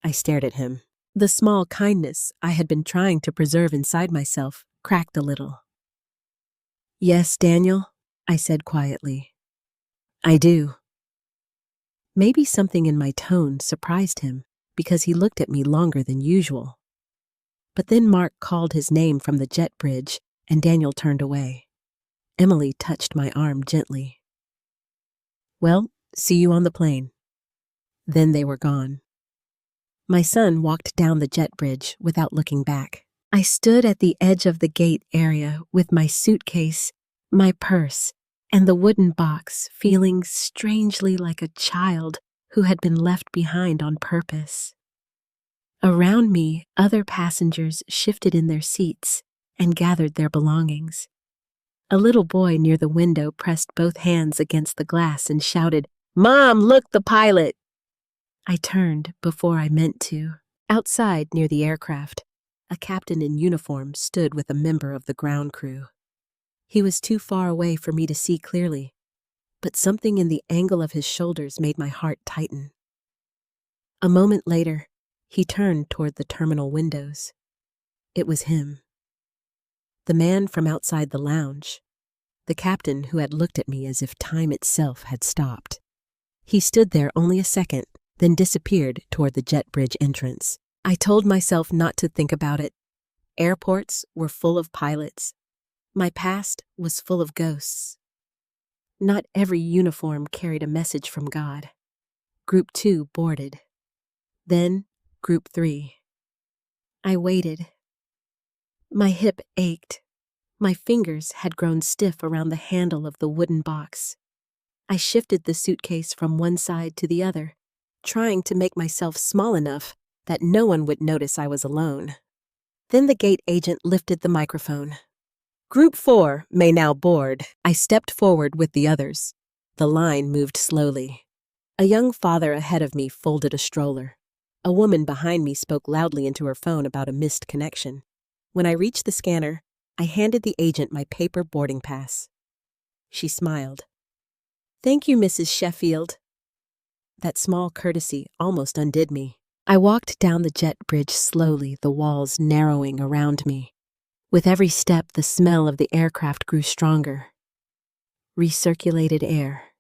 I stared at him. The small kindness I had been trying to preserve inside myself cracked a little. Yes, Daniel, I said quietly. I do. Maybe something in my tone surprised him because he looked at me longer than usual. But then Mark called his name from the jet bridge and Daniel turned away. Emily touched my arm gently. Well, see you on the plane. Then they were gone. My son walked down the jet bridge without looking back. I stood at the edge of the gate area with my suitcase, my purse, and the wooden box, feeling strangely like a child who had been left behind on purpose. Around me, other passengers shifted in their seats and gathered their belongings. A little boy near the window pressed both hands against the glass and shouted, Mom, look, the pilot! I turned before I meant to. Outside, near the aircraft, a captain in uniform stood with a member of the ground crew. He was too far away for me to see clearly, but something in the angle of his shoulders made my heart tighten. A moment later, he turned toward the terminal windows. It was him. The man from outside the lounge. The captain who had looked at me as if time itself had stopped. He stood there only a second, then disappeared toward the jet bridge entrance. I told myself not to think about it. Airports were full of pilots. My past was full of ghosts. Not every uniform carried a message from God. Group 2 boarded. Then Group 3. I waited. My hip ached. My fingers had grown stiff around the handle of the wooden box. I shifted the suitcase from one side to the other, trying to make myself small enough that no one would notice I was alone. Then the gate agent lifted the microphone. "Group 4 may now board." I stepped forward with the others. The line moved slowly. A young father ahead of me folded a stroller. A woman behind me spoke loudly into her phone about a missed connection. When I reached the scanner, I handed the agent my paper boarding pass. She smiled. "Thank you, Mrs. Sheffield." That small courtesy almost undid me. I walked down the jet bridge slowly, the walls narrowing around me. With every step, the smell of the aircraft grew stronger. Recirculated air.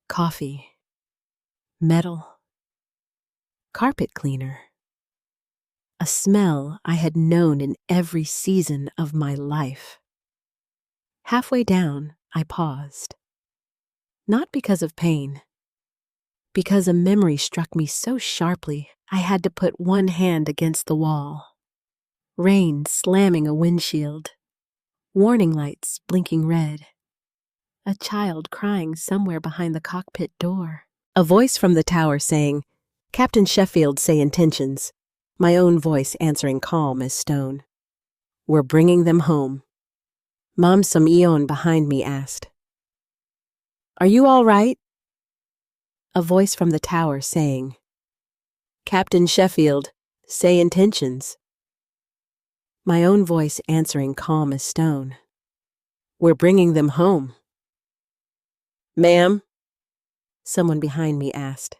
Coffee. Metal. Carpet cleaner. A smell I had known in every season of my life. Halfway down, I paused. Not because of pain. Because a memory struck me so sharply, I had to put one hand against the wall. Rain slamming a windshield. Warning lights blinking red. A child crying somewhere behind the cockpit door. A voice from the tower saying, "Captain Sheffield, say intentions." My own voice answering calm as stone. "We're bringing them home." Mom some eon behind me asked, "Are you all right?" A voice from the tower saying, "Captain Sheffield, say intentions." My own voice answering calm as stone. "We're bringing them home." "Ma'am?" Someone behind me asked.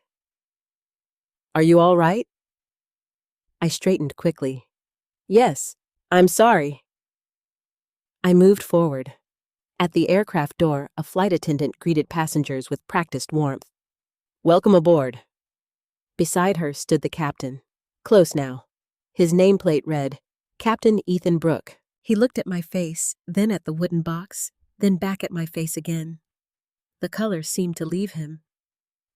"Are you all right?" I straightened quickly. "Yes, I'm sorry." I moved forward. At the aircraft door, a flight attendant greeted passengers with practiced warmth. "Welcome aboard." Beside her stood the captain. Close now. His nameplate read, "Captain Ethan Brooke." He looked at my face, then at the wooden box, then back at my face again. The color seemed to leave him.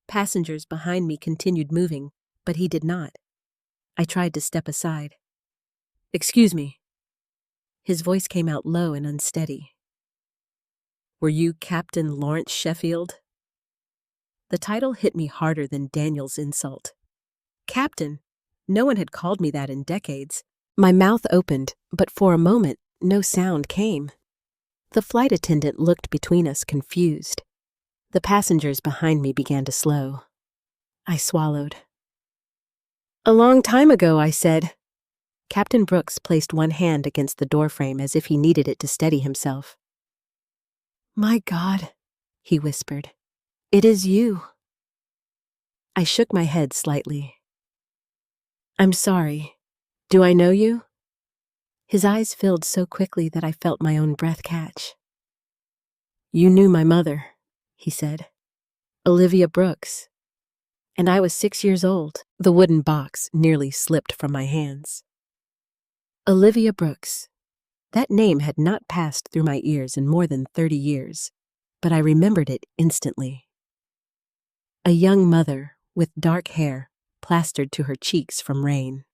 Passengers behind me continued moving, but he did not. I tried to step aside. "Excuse me." His voice came out low and unsteady. "Were you Captain Lawrence Sheffield?" The title hit me harder than Daniel's insult. Captain? No one had called me that in decades. My mouth opened, but for a moment, no sound came. The flight attendant looked between us, confused. The passengers behind me began to slow. I swallowed. "A long time ago," I said. Captain Brooks placed one hand against the doorframe as if he needed it to steady himself. "My God," he whispered. "It is you." I shook my head slightly. "I'm sorry. Do I know you?" His eyes filled so quickly that I felt my own breath catch. "You knew my mother," he said. "Olivia Brooks. And I was 6 years old." The wooden box nearly slipped from my hands. Olivia Brooks. That name had not passed through my ears in more than 30 years, but I remembered it instantly. A young mother with dark hair plastered to her cheeks from rain.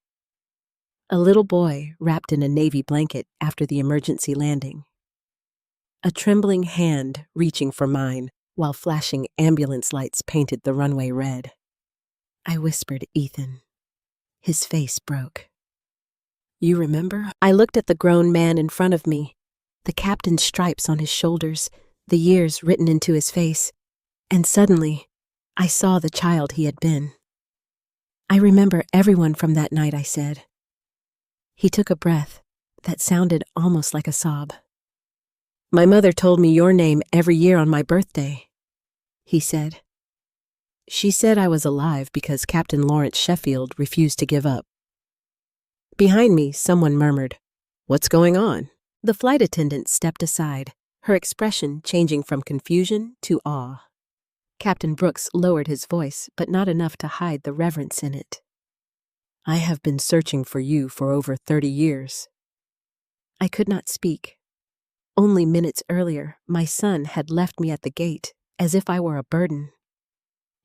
A little boy wrapped in a navy blanket after the emergency landing. A trembling hand reaching for mine while flashing ambulance lights painted the runway red. I whispered, "Ethan." His face broke. "You remember?" I looked at the grown man in front of me, the captain's stripes on his shoulders, the years written into his face, and suddenly, I saw the child he had been. "I remember everyone from that night," I said. He took a breath that sounded almost like a sob. "My mother told me your name every year on my birthday," he said. "She said I was alive because Captain Lawrence Sheffield refused to give up." Behind me, someone murmured, "What's going on?" The flight attendant stepped aside, her expression changing from confusion to awe. Captain Brooks lowered his voice, but not enough to hide the reverence in it. "I have been searching for you for over 30 years. I could not speak. Only minutes earlier, my son had left me at the gate, as if I were a burden.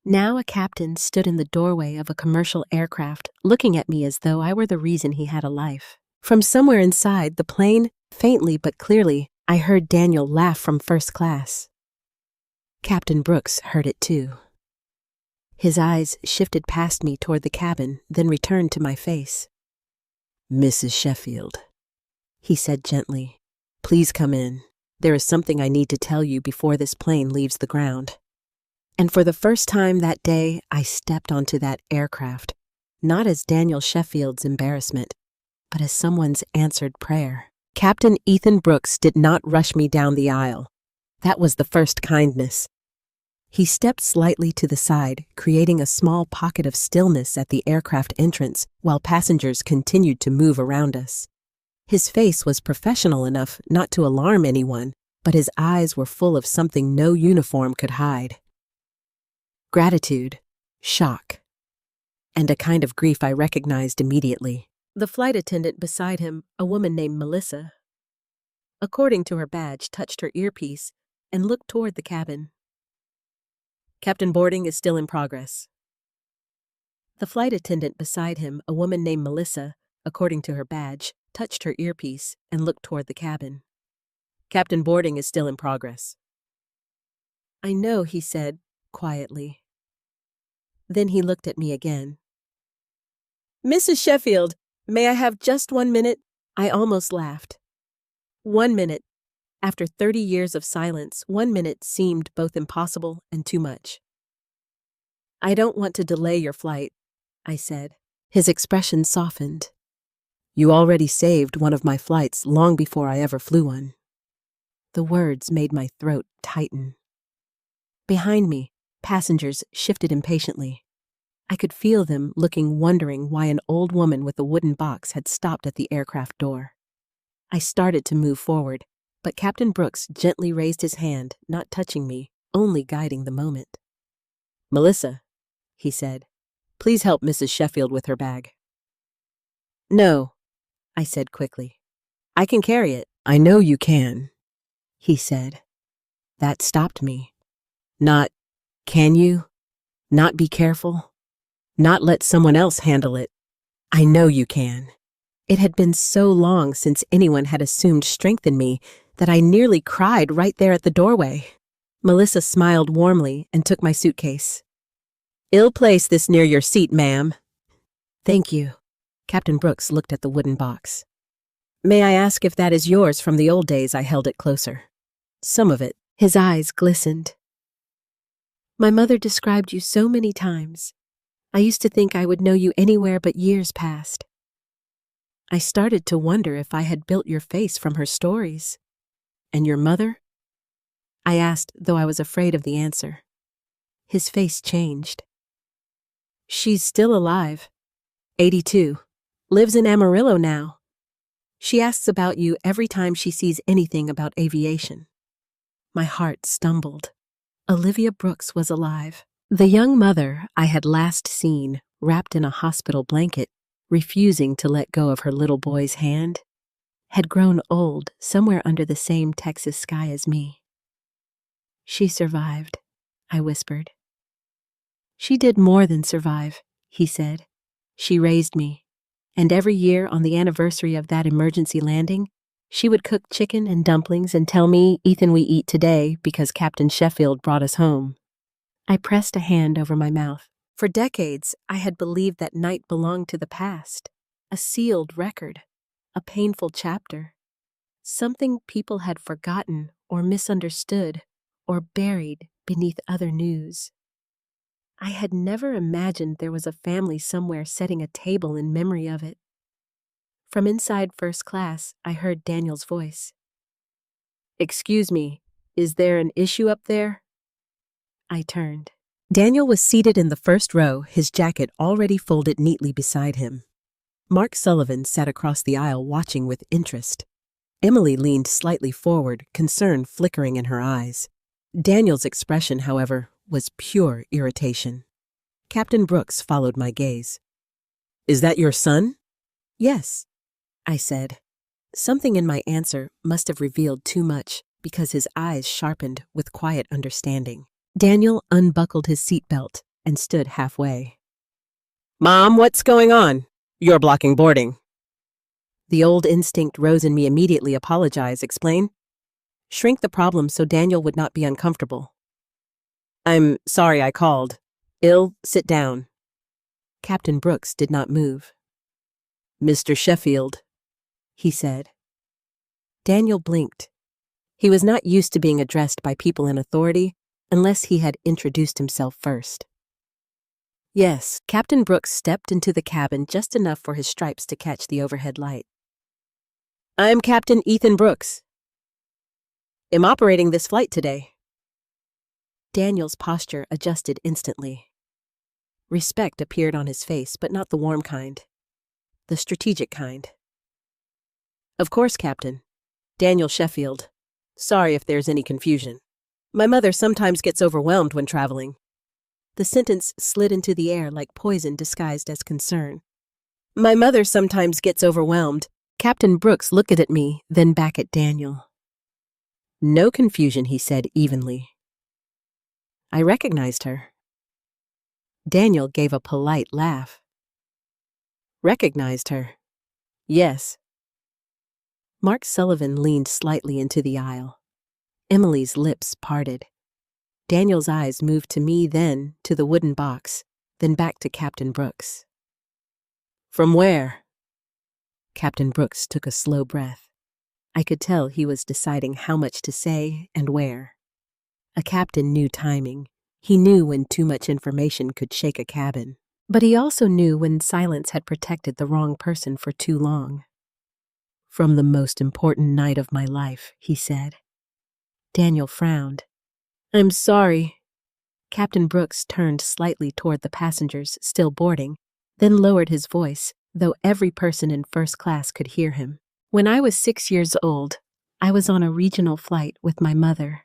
Now a captain stood in the doorway of a commercial aircraft, looking at me as though I were the reason he had a life. From somewhere inside the plane, faintly but clearly, I heard Daniel laugh from first class. Captain Brooks heard it too. His eyes shifted past me toward the cabin, then returned to my face. "Mrs. Sheffield," he said gently, "please come in. There is something I need to tell you before this plane leaves the ground." And for the first time that day, I stepped onto that aircraft, not as Daniel Sheffield's embarrassment, but as someone's answered prayer. Captain Ethan Brooks did not rush me down the aisle. That was the first kindness. He stepped slightly to the side, creating a small pocket of stillness at the aircraft entrance while passengers continued to move around us. His face was professional enough not to alarm anyone, but his eyes were full of something no uniform could hide. Gratitude, shock, and a kind of grief I recognized immediately. The flight attendant beside him, a woman named Melissa, according to her badge, touched her earpiece and looked toward the cabin. "Captain, boarding is still in progress." The flight attendant beside him, a woman named Melissa, according to her badge, touched her earpiece and looked toward the cabin. "Captain, boarding is still in progress." "I know," he said, quietly. Then he looked at me again. "Mrs. Sheffield, may I have just 1 minute?" I almost laughed. 1 minute. After 30 years of silence, 1 minute seemed both impossible and too much. "I don't want to delay your flight," I said. His expression softened. "You already saved one of my flights long before I ever flew one." The words made my throat tighten. Behind me, passengers shifted impatiently. I could feel them looking, wondering why an old woman with a wooden box had stopped at the aircraft door. I started to move forward, but Captain Brooks gently raised his hand, not touching me, only guiding the moment. "Melissa," he said, "please help Mrs. Sheffield with her bag." "No," I said quickly. "I can carry it." "I know you can," he said. That stopped me. Not, "Can you?" Not, "Be careful." Not, "Let someone else handle it." "I know you can." It had been so long since anyone had assumed strength in me that I nearly cried right there at the doorway. Melissa smiled warmly and took my suitcase. "I'll place this near your seat, ma'am." "Thank you." Captain Brooks looked at the wooden box. "May I ask if that is yours from the old days?" I held it closer. "Some of it." His eyes glistened. "My mother described you so many times. I used to think I would know you anywhere but years past. I started to wonder if I had built your face from her stories." "And your mother?" I asked, though I was afraid of the answer. His face changed. "She's still alive. 82. Lives in Amarillo now. She asks about you every time she sees anything about aviation." My heart stumbled. Olivia Brooks was alive. The young mother I had last seen, wrapped in a hospital blanket, refusing to let go of her little boy's hand, had grown old somewhere under the same Texas sky as me. "She survived," I whispered. "She did more than survive," he said. "She raised me, and every year on the anniversary of that emergency landing, she would cook chicken and dumplings and tell me, 'Ethan, we eat today because Captain Sheffield brought us home.'" I pressed a hand over my mouth. For decades, I had believed that night belonged to the past, a sealed record, a painful chapter, something people had forgotten or misunderstood or buried beneath other news. I had never imagined there was a family somewhere setting a table in memory of it. From inside first class, I heard Daniel's voice. "Excuse me, is there an issue up there?" I turned. Daniel was seated in the first row, his jacket already folded neatly beside him. Mark Sullivan sat across the aisle watching with interest. Emily leaned slightly forward, concern flickering in her eyes. Daniel's expression, however, was pure irritation. Captain Brooks followed my gaze. "Is that your son?" "Yes," I said. Something in my answer must have revealed too much because his eyes sharpened with quiet understanding. Daniel unbuckled his seatbelt and stood halfway. "Mom, what's going on? You're blocking boarding." The old instinct rose in me immediately. Apologize, explain. Shrink the problem so Daniel would not be uncomfortable. "I'm sorry I called." Sit down. Captain Brooks did not move. Mr. Sheffield, he said. Daniel blinked. He was not used to being addressed by people in authority unless he had introduced himself first. Yes, Captain Brooks stepped into the cabin just enough for his stripes to catch the overhead light. I'm Captain Ethan Brooks. I'm operating this flight today. Daniel's posture adjusted instantly. Respect appeared on his face, but not the warm kind. The strategic kind. Of course, Captain. Daniel Sheffield. Sorry if there's any confusion. My mother sometimes gets overwhelmed when traveling. The sentence slid into the air like poison disguised as concern. My mother sometimes gets overwhelmed. Captain Brooks looked at me, then back at Daniel. No confusion, he said evenly. I recognized her. Daniel gave a polite laugh. Recognized her? Yes. Mark Sullivan leaned slightly into the aisle. Emily's lips parted. Daniel's eyes moved to me, then to the wooden box, then back to Captain Brooks. From where? Captain Brooks took a slow breath. I could tell he was deciding how much to say and where. A captain knew timing. He knew when too much information could shake a cabin. But he also knew when silence had protected the wrong person for too long. From the most important night of my life, he said. Daniel frowned. I'm sorry. Captain Brooks turned slightly toward the passengers still boarding, then lowered his voice, though every person in first class could hear him. When I was 6 years old, I was on a regional flight with my mother.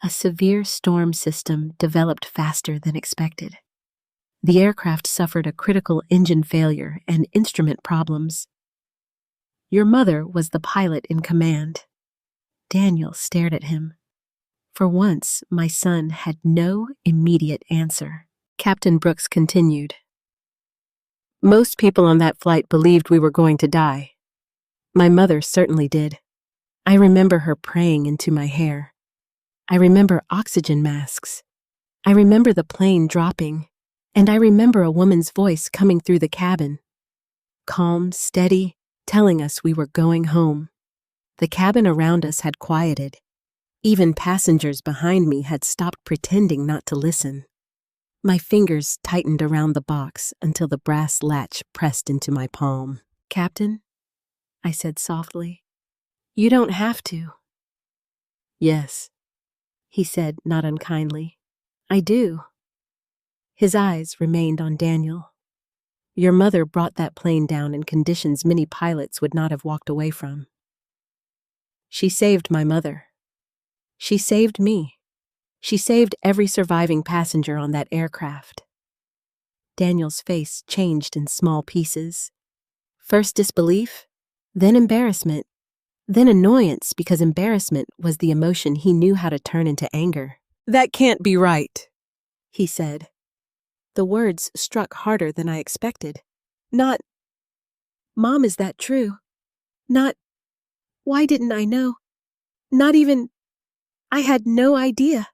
A severe storm system developed faster than expected. The aircraft suffered a critical engine failure and instrument problems. Your mother was the pilot in command. Daniel stared at him. For once, my son had no immediate answer. Captain Brooks continued. Most people on that flight believed we were going to die. My mother certainly did. I remember her praying into my hair. I remember oxygen masks. I remember the plane dropping. And I remember a woman's voice coming through the cabin. Calm, steady, telling us we were going home. The cabin around us had quieted. Even passengers behind me had stopped pretending not to listen. My fingers tightened around the box until the brass latch pressed into my palm. Captain, I said softly, you don't have to. Yes, he said not unkindly. I do. His eyes remained on Daniel. Your mother brought that plane down in conditions many pilots would not have walked away from. She saved my mother. She saved me. She saved every surviving passenger on that aircraft. Daniel's face changed in small pieces. First disbelief, then embarrassment, then annoyance because embarrassment was the emotion he knew how to turn into anger. That can't be right, he said. The words struck harder than I expected. Not, Mom, is that true? Not, why didn't I know? Not even, I had no idea.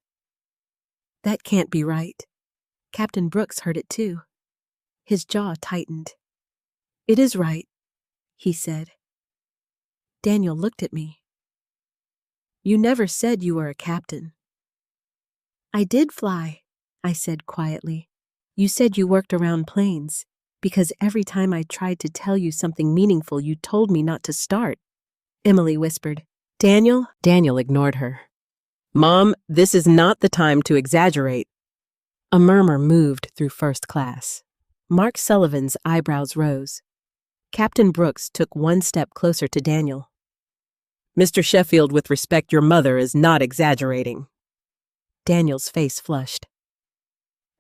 That can't be right. Captain Brooks heard it too. His jaw tightened. It is right, he said. Daniel looked at me. You never said you were a captain. I did fly, I said quietly. You said you worked around planes, because every time I tried to tell you something meaningful, you told me not to start. Emily whispered. Daniel ignored her. Mom, this is not the time to exaggerate. A murmur moved through first class. Mark Sullivan's eyebrows rose. Captain Brooks took one step closer to Daniel. Mr. Sheffield, with respect, your mother is not exaggerating. Daniel's face flushed.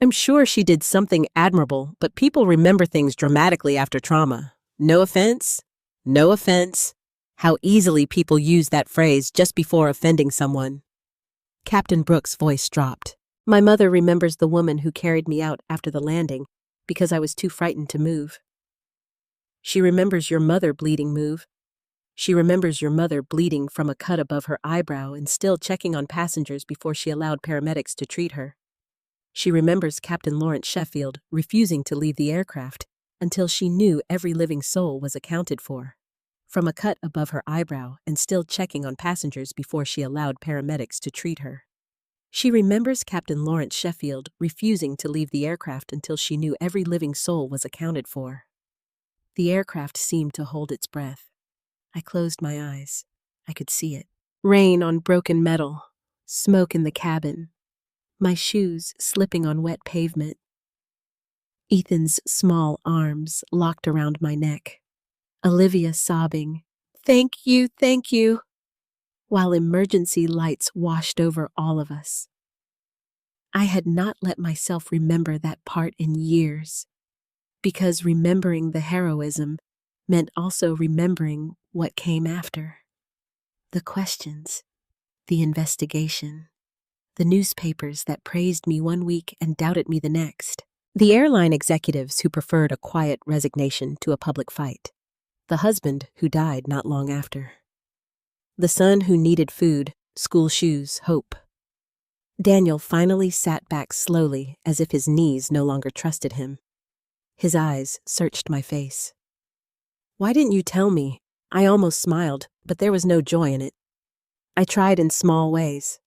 I'm sure she did something admirable, but people remember things dramatically after trauma. No offense. No offense. How easily people use that phrase just before offending someone. Captain Brooks' voice dropped. My mother remembers the woman who carried me out after the landing because I was too frightened to move. She remembers your mother bleeding move. She remembers your mother bleeding from a cut above her eyebrow and still checking on passengers before she allowed paramedics to treat her. She remembers Captain Lawrence Sheffield refusing to leave the aircraft until she knew every living soul was accounted for. From a cut above her eyebrow and still checking on passengers before she allowed paramedics to treat her. She remembers Captain Lawrence Sheffield refusing to leave the aircraft until she knew every living soul was accounted for. The aircraft seemed to hold its breath. I closed my eyes. I could see it. Rain on broken metal, smoke in the cabin, my shoes slipping on wet pavement. Ethan's small arms locked around my neck. Olivia sobbing, "Thank you," while emergency lights washed over all of us. I had not let myself remember that part in years, because remembering the heroism meant also remembering what came after. The questions, the investigation, the newspapers that praised me one week and doubted me the next, the airline executives who preferred a quiet resignation to a public fight, the husband who died not long after, the son who needed food, school shoes, hope. Daniel finally sat back slowly as if his knees no longer trusted him. His eyes searched my face. "Why didn't you tell me?" I almost smiled, but there was no joy in it. I tried in small ways.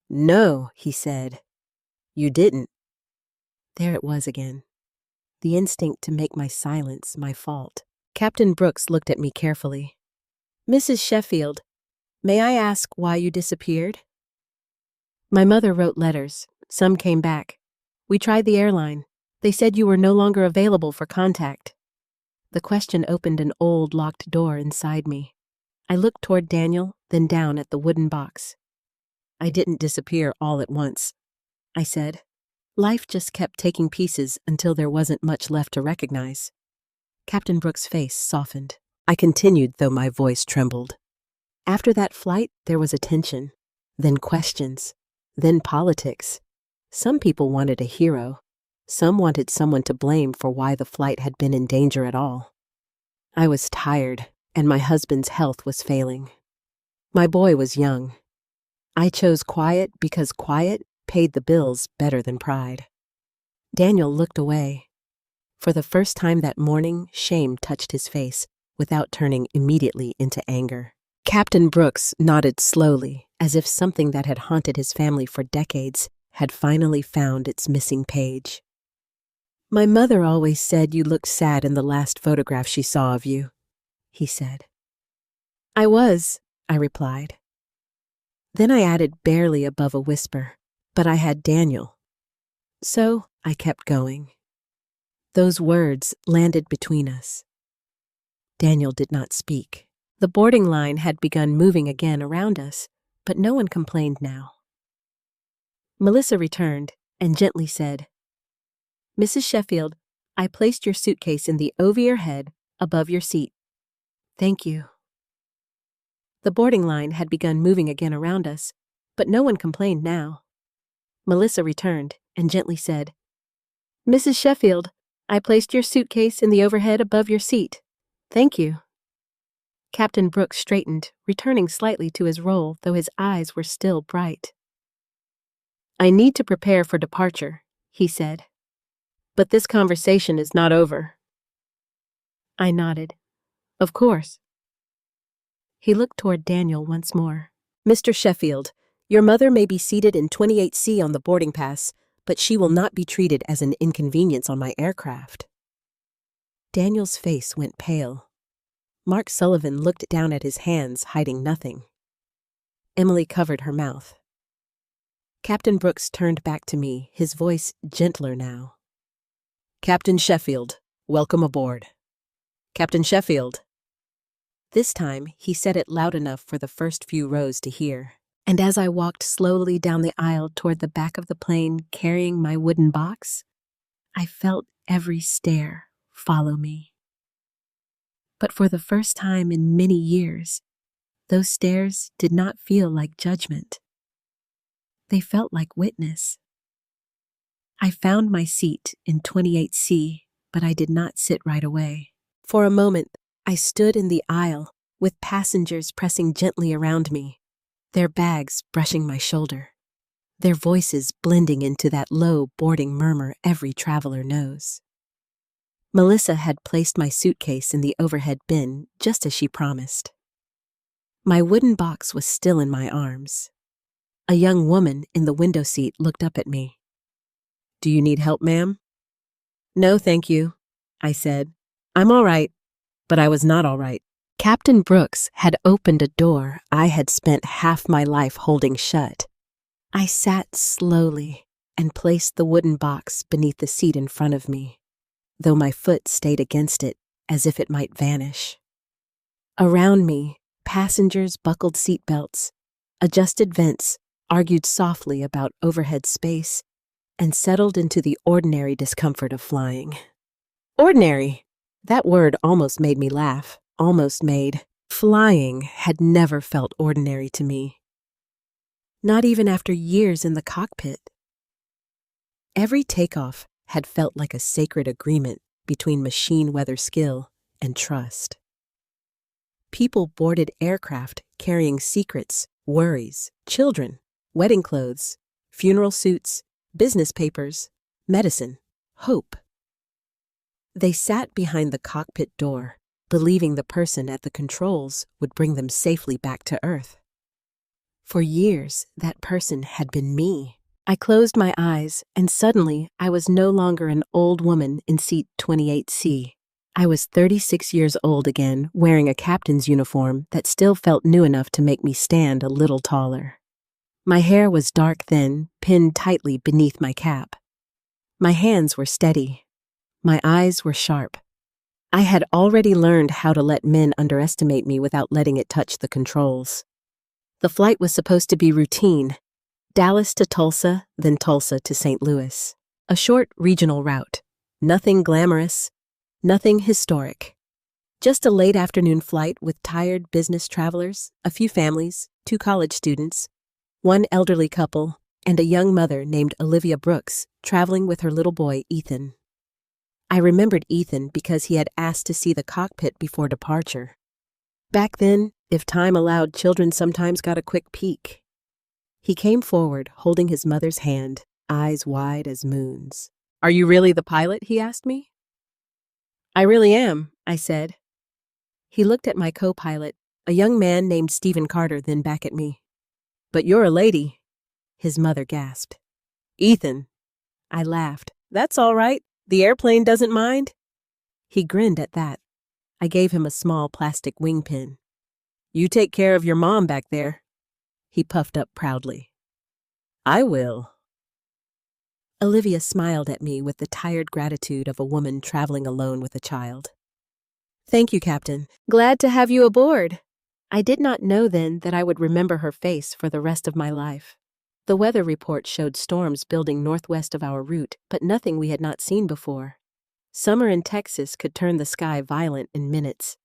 "No," he said. "You didn't." There it was again. The instinct to make my silence my fault. Captain Brooks looked at me carefully. "Mrs. Sheffield, may I ask why you disappeared?" "My mother wrote letters. Some came back. We tried the airline. They said you were no longer available for contact." The question opened an old locked door inside me. I looked toward Daniel, then down at the wooden box. "I didn't disappear all at once," I said. "Life just kept taking pieces until there wasn't much left to recognize." Captain Brooks' face softened. I continued, though my voice trembled. "After that flight, there was attention, then questions, then politics. Some people wanted a hero. Some wanted someone to blame for why the flight had been in danger at all. I was tired, and my husband's health was failing. My boy was young. I chose quiet because quiet paid the bills better than pride." Daniel looked away. For the first time that morning, shame touched his face without turning immediately into anger. Captain Brooks nodded slowly, as if something that had haunted his family for decades had finally found its missing page. "My mother always said you looked sad in the last photograph she saw of you," he said. "I was," I replied. Then I added barely above a whisper, "But I had Daniel." So I kept going. Those words landed between us. Daniel did not speak. The boarding line had begun moving again around us, but no one complained now. Melissa returned and gently said, "Mrs. Sheffield, I placed your suitcase in the over your head above your seat." "Thank you." The boarding line had begun moving again around us, but no one complained now. Melissa returned and gently said, "Mrs. Sheffield, I placed your suitcase in the overhead above your seat. Thank you." Captain Brooks straightened, returning slightly to his role, though his eyes were still bright. "I need to prepare for departure," he said. "But this conversation is not over." I nodded. "Of course." He looked toward Daniel once more. "Mr. Sheffield, your mother may be seated in 28C on the boarding pass, but she will not be treated as an inconvenience on my aircraft." Daniel's face went pale. Mark Sullivan looked down at his hands, hiding nothing. Emily covered her mouth. Captain Brooks turned back to me, his voice gentler now. "Captain Sheffield, welcome aboard." "Captain Sheffield." This time, he said it loud enough for the first few rows to hear. And as I walked slowly down the aisle toward the back of the plane carrying my wooden box, I felt every stare follow me. But for the first time in many years, those stares did not feel like judgment. They felt like witness. I found my seat in 28C, but I did not sit right away. For a moment, I stood in the aisle with passengers pressing gently around me, their bags brushing my shoulder. their voices blending into that low, boarding murmur every traveler knows. Melissa had placed my suitcase in the overhead bin just as she promised. My wooden box was still in my arms. A young woman in the window seat looked up at me. "Do you need help, ma'am?" "No, thank you," I said. "I'm all right." But I was not all right. Captain Brooks had opened a door I had spent half my life holding shut. I sat slowly and placed the wooden box beneath the seat in front of me, though my foot stayed against it as if it might vanish. Around me, passengers buckled seatbelts, adjusted vents, argued softly about overhead space, and settled into the ordinary discomfort of flying. Ordinary! That word almost made me laugh, almost made. Flying had never felt ordinary to me. Not even after years in the cockpit. Every takeoff had felt like a sacred agreement between machine weather skill and trust. People boarded aircraft carrying secrets, worries, children, wedding clothes, funeral suits, business papers, medicine, hope. They sat behind the cockpit door, believing the person at the controls would bring them safely back to Earth. For years, that person had been me. I closed my eyes, and suddenly I was no longer an old woman in seat 28C. I was 36 years old again, wearing a captain's uniform that still felt new enough to make me stand a little taller. My hair was dark thin, pinned tightly beneath my cap. My hands were steady. My eyes were sharp. I had already learned how to let men underestimate me without letting it touch the controls. The flight was supposed to be routine. Dallas to Tulsa, then Tulsa to St. Louis. A short regional route. Nothing glamorous, nothing historic. Just a late afternoon flight with tired business travelers, a few families, 2 college students, 1 elderly couple, and a young mother named Olivia Brooks traveling with her little boy, Ethan. I remembered Ethan because he had asked to see the cockpit before departure. Back then, if time allowed, children sometimes got a quick peek. He came forward, holding his mother's hand, eyes wide as moons. "Are you really the pilot?" he asked me. "I really am," I said. He looked at my co-pilot, a young man named Stephen Carter, then back at me. "But you're a lady," his mother gasped. "Ethan." I laughed. "That's all right. The airplane doesn't mind." He grinned at that. I gave him a small plastic wing pin. "You take care of your mom back there." He puffed up proudly. "I will." Olivia smiled at me with the tired gratitude of a woman traveling alone with a child. "Thank you, Captain. Glad to have you aboard." I did not know then that I would remember her face for the rest of my life. The weather report showed storms building northwest of our route, but nothing we had not seen before. Summer in Texas could turn the sky violent in minutes.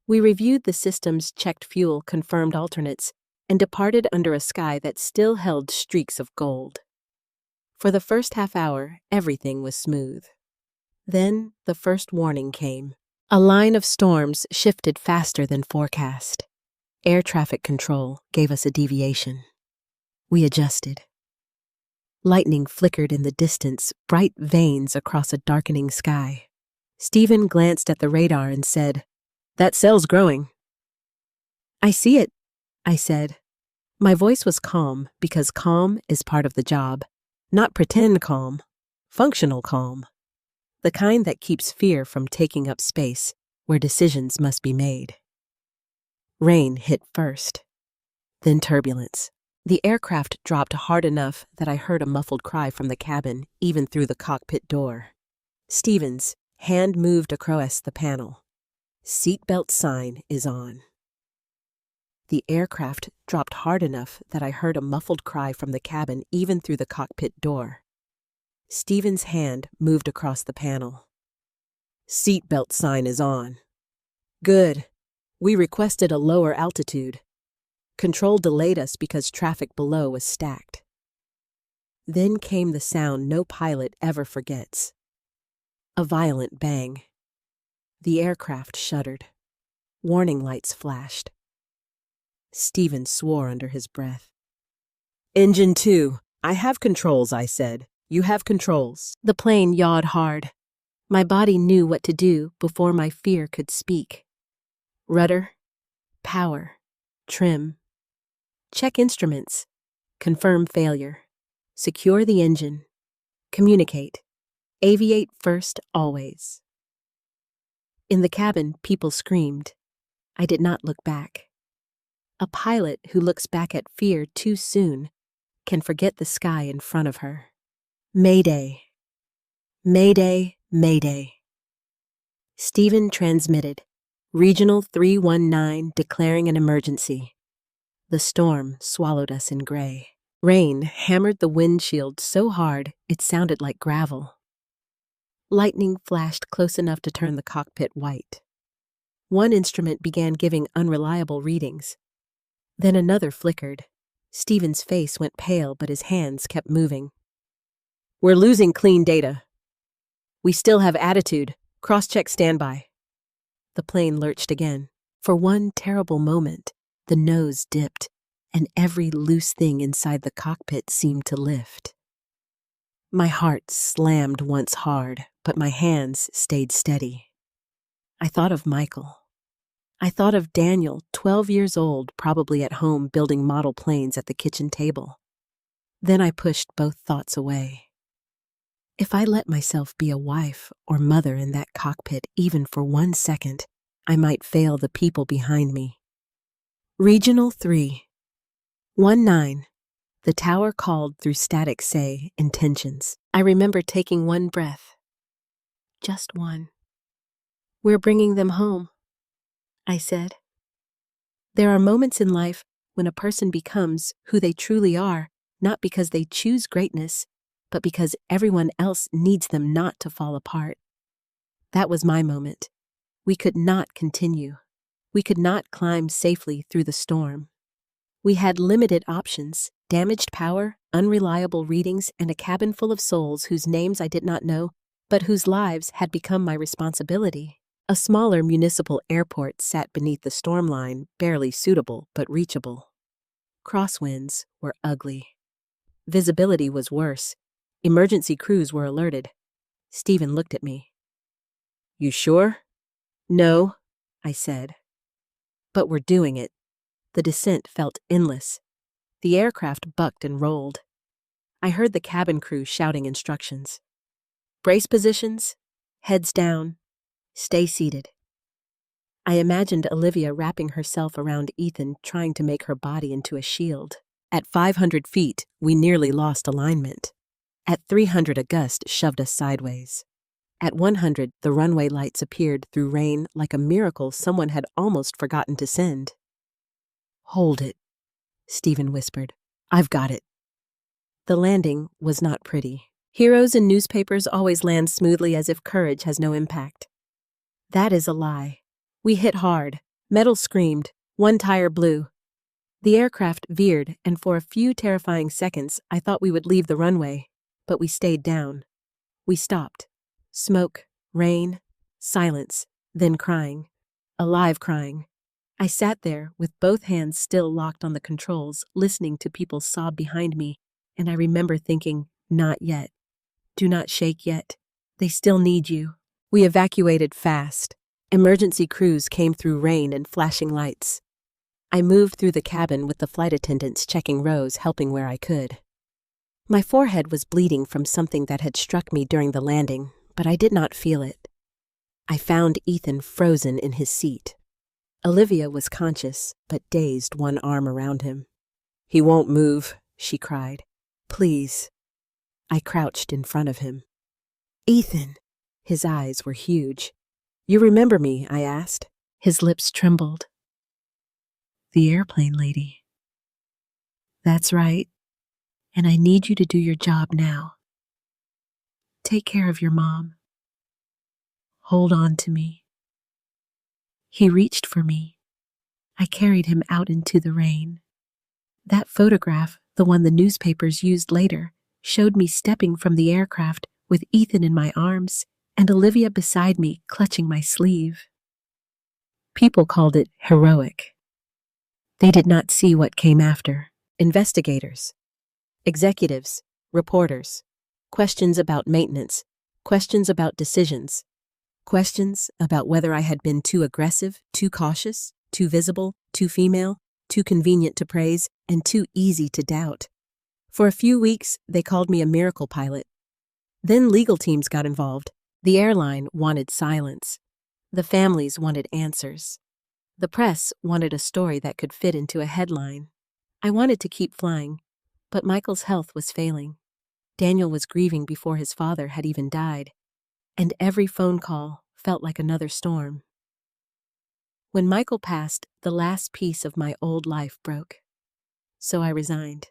We reviewed the systems, checked fuel, confirmed alternates, and departed under a sky that still held streaks of gold. For the first half hour, everything was smooth. Then the first warning came. A line of storms shifted faster than forecast. Air traffic control gave us a deviation. We adjusted. Lightning flickered in the distance, bright veins across a darkening sky. Stephen glanced at the radar and said, "That cell's growing." "I see it," I said. My voice was calm because calm is part of the job. Not pretend calm, functional calm. The kind that keeps fear from taking up space where decisions must be made. Rain hit first, then turbulence. The aircraft dropped hard enough that I heard a muffled cry from the cabin, even through the cockpit door. Stephen's hand moved across the panel. "Seatbelt sign is on." The aircraft dropped hard enough that I heard a muffled cry from the cabin, even through the cockpit door. Stephen's hand moved across the panel. "Seatbelt sign is on." "Good. We requested a lower altitude. Control delayed us because traffic below was stacked." Then came the sound no pilot ever forgets. A violent bang. The aircraft shuddered. Warning lights flashed. Stephen swore under his breath. Engine 2. I have controls, I said. You have controls. The plane yawed hard. My body knew what to do before my fear could speak. Rudder, power, trim. Check instruments. Confirm failure. Secure the engine. Communicate. Aviate first, always. In the cabin, people screamed. I did not look back. A pilot who looks back at fear too soon can forget the sky in front of her. Mayday. Mayday, Mayday. Stephen transmitted. Regional 319 declaring an emergency. The storm swallowed us in gray. Rain hammered the windshield so hard it sounded like gravel. Lightning flashed close enough to turn the cockpit white. One instrument began giving unreliable readings. Then another flickered. Stephen's face went pale, but his hands kept moving. We're losing clean data. We still have attitude. Cross-check standby. The plane lurched again. For one terrible moment, the nose dipped, and every loose thing inside the cockpit seemed to lift. My heart slammed once hard, but my hands stayed steady. I thought of Michael. I thought of Daniel, 12 years old, probably at home building model planes at the kitchen table. Then I pushed both thoughts away. If I let myself be a wife or mother in that cockpit even for 1 second, I might fail the people behind me. Regional 3. 19. The tower called through static say, intentions. I remember taking one breath. Just one. We're bringing them home, I said. There are moments in life when a person becomes who they truly are, not because they choose greatness, but because everyone else needs them not to fall apart. That was my moment. We could not continue. We could not climb safely through the storm. We had limited options, damaged power, unreliable readings, and a cabin full of souls whose names I did not know, but whose lives had become my responsibility. A smaller municipal airport sat beneath the storm line, barely suitable but reachable. Crosswinds were ugly. Visibility was worse. Emergency crews were alerted. Stephen looked at me. You sure? No, I said. But we're doing it. The descent felt endless. The aircraft bucked and rolled. I heard the cabin crew shouting instructions. Brace positions, heads down, stay seated. I imagined Olivia wrapping herself around Ethan, trying to make her body into a shield. At 500 feet, we nearly lost alignment. At 300, a gust shoved us sideways. At 100, the runway lights appeared through rain like a miracle someone had almost forgotten to send. Hold it, Stephen whispered. I've got it. The landing was not pretty. Heroes in newspapers always land smoothly as if courage has no impact. That is a lie. We hit hard. Metal screamed. One tire blew. The aircraft veered, and for a few terrifying seconds, I thought we would leave the runway, but we stayed down. We stopped. Smoke, rain, silence, then crying. Alive crying. I sat there with both hands still locked on the controls, listening to people sob behind me, and I remember thinking, not yet. Do not shake yet. They still need you. We evacuated fast. Emergency crews came through rain and flashing lights. I moved through the cabin with the flight attendants checking rows, helping where I could. My forehead was bleeding from something that had struck me during the landing, but I did not feel it. I found Ethan frozen in his seat. Olivia was conscious, but dazed, one arm around him. He won't move, she cried. Please. I crouched in front of him. Ethan. His eyes were huge. You remember me? I asked. His lips trembled. The airplane lady. That's right. And I need you to do your job now. Take care of your mom. Hold on to me. He reached for me. I carried him out into the rain. That photograph, the one the newspapers used later, showed me stepping from the aircraft with Ethan in my arms and Olivia beside me clutching my sleeve. People called it heroic. They did not see what came after. Investigators, Executives, reporters, questions about maintenance, questions about decisions, questions about whether I had been too aggressive, too cautious, too visible, too female, too convenient to praise, and too easy to doubt. For a few weeks, they called me a miracle pilot. Then legal teams got involved. The airline wanted silence. The families wanted answers. The press wanted a story that could fit into a headline. I wanted to keep flying, but Michael's health was failing. Daniel was grieving before his father had even died, and every phone call felt like another storm. When Michael passed, the last piece of my old life broke. So I resigned.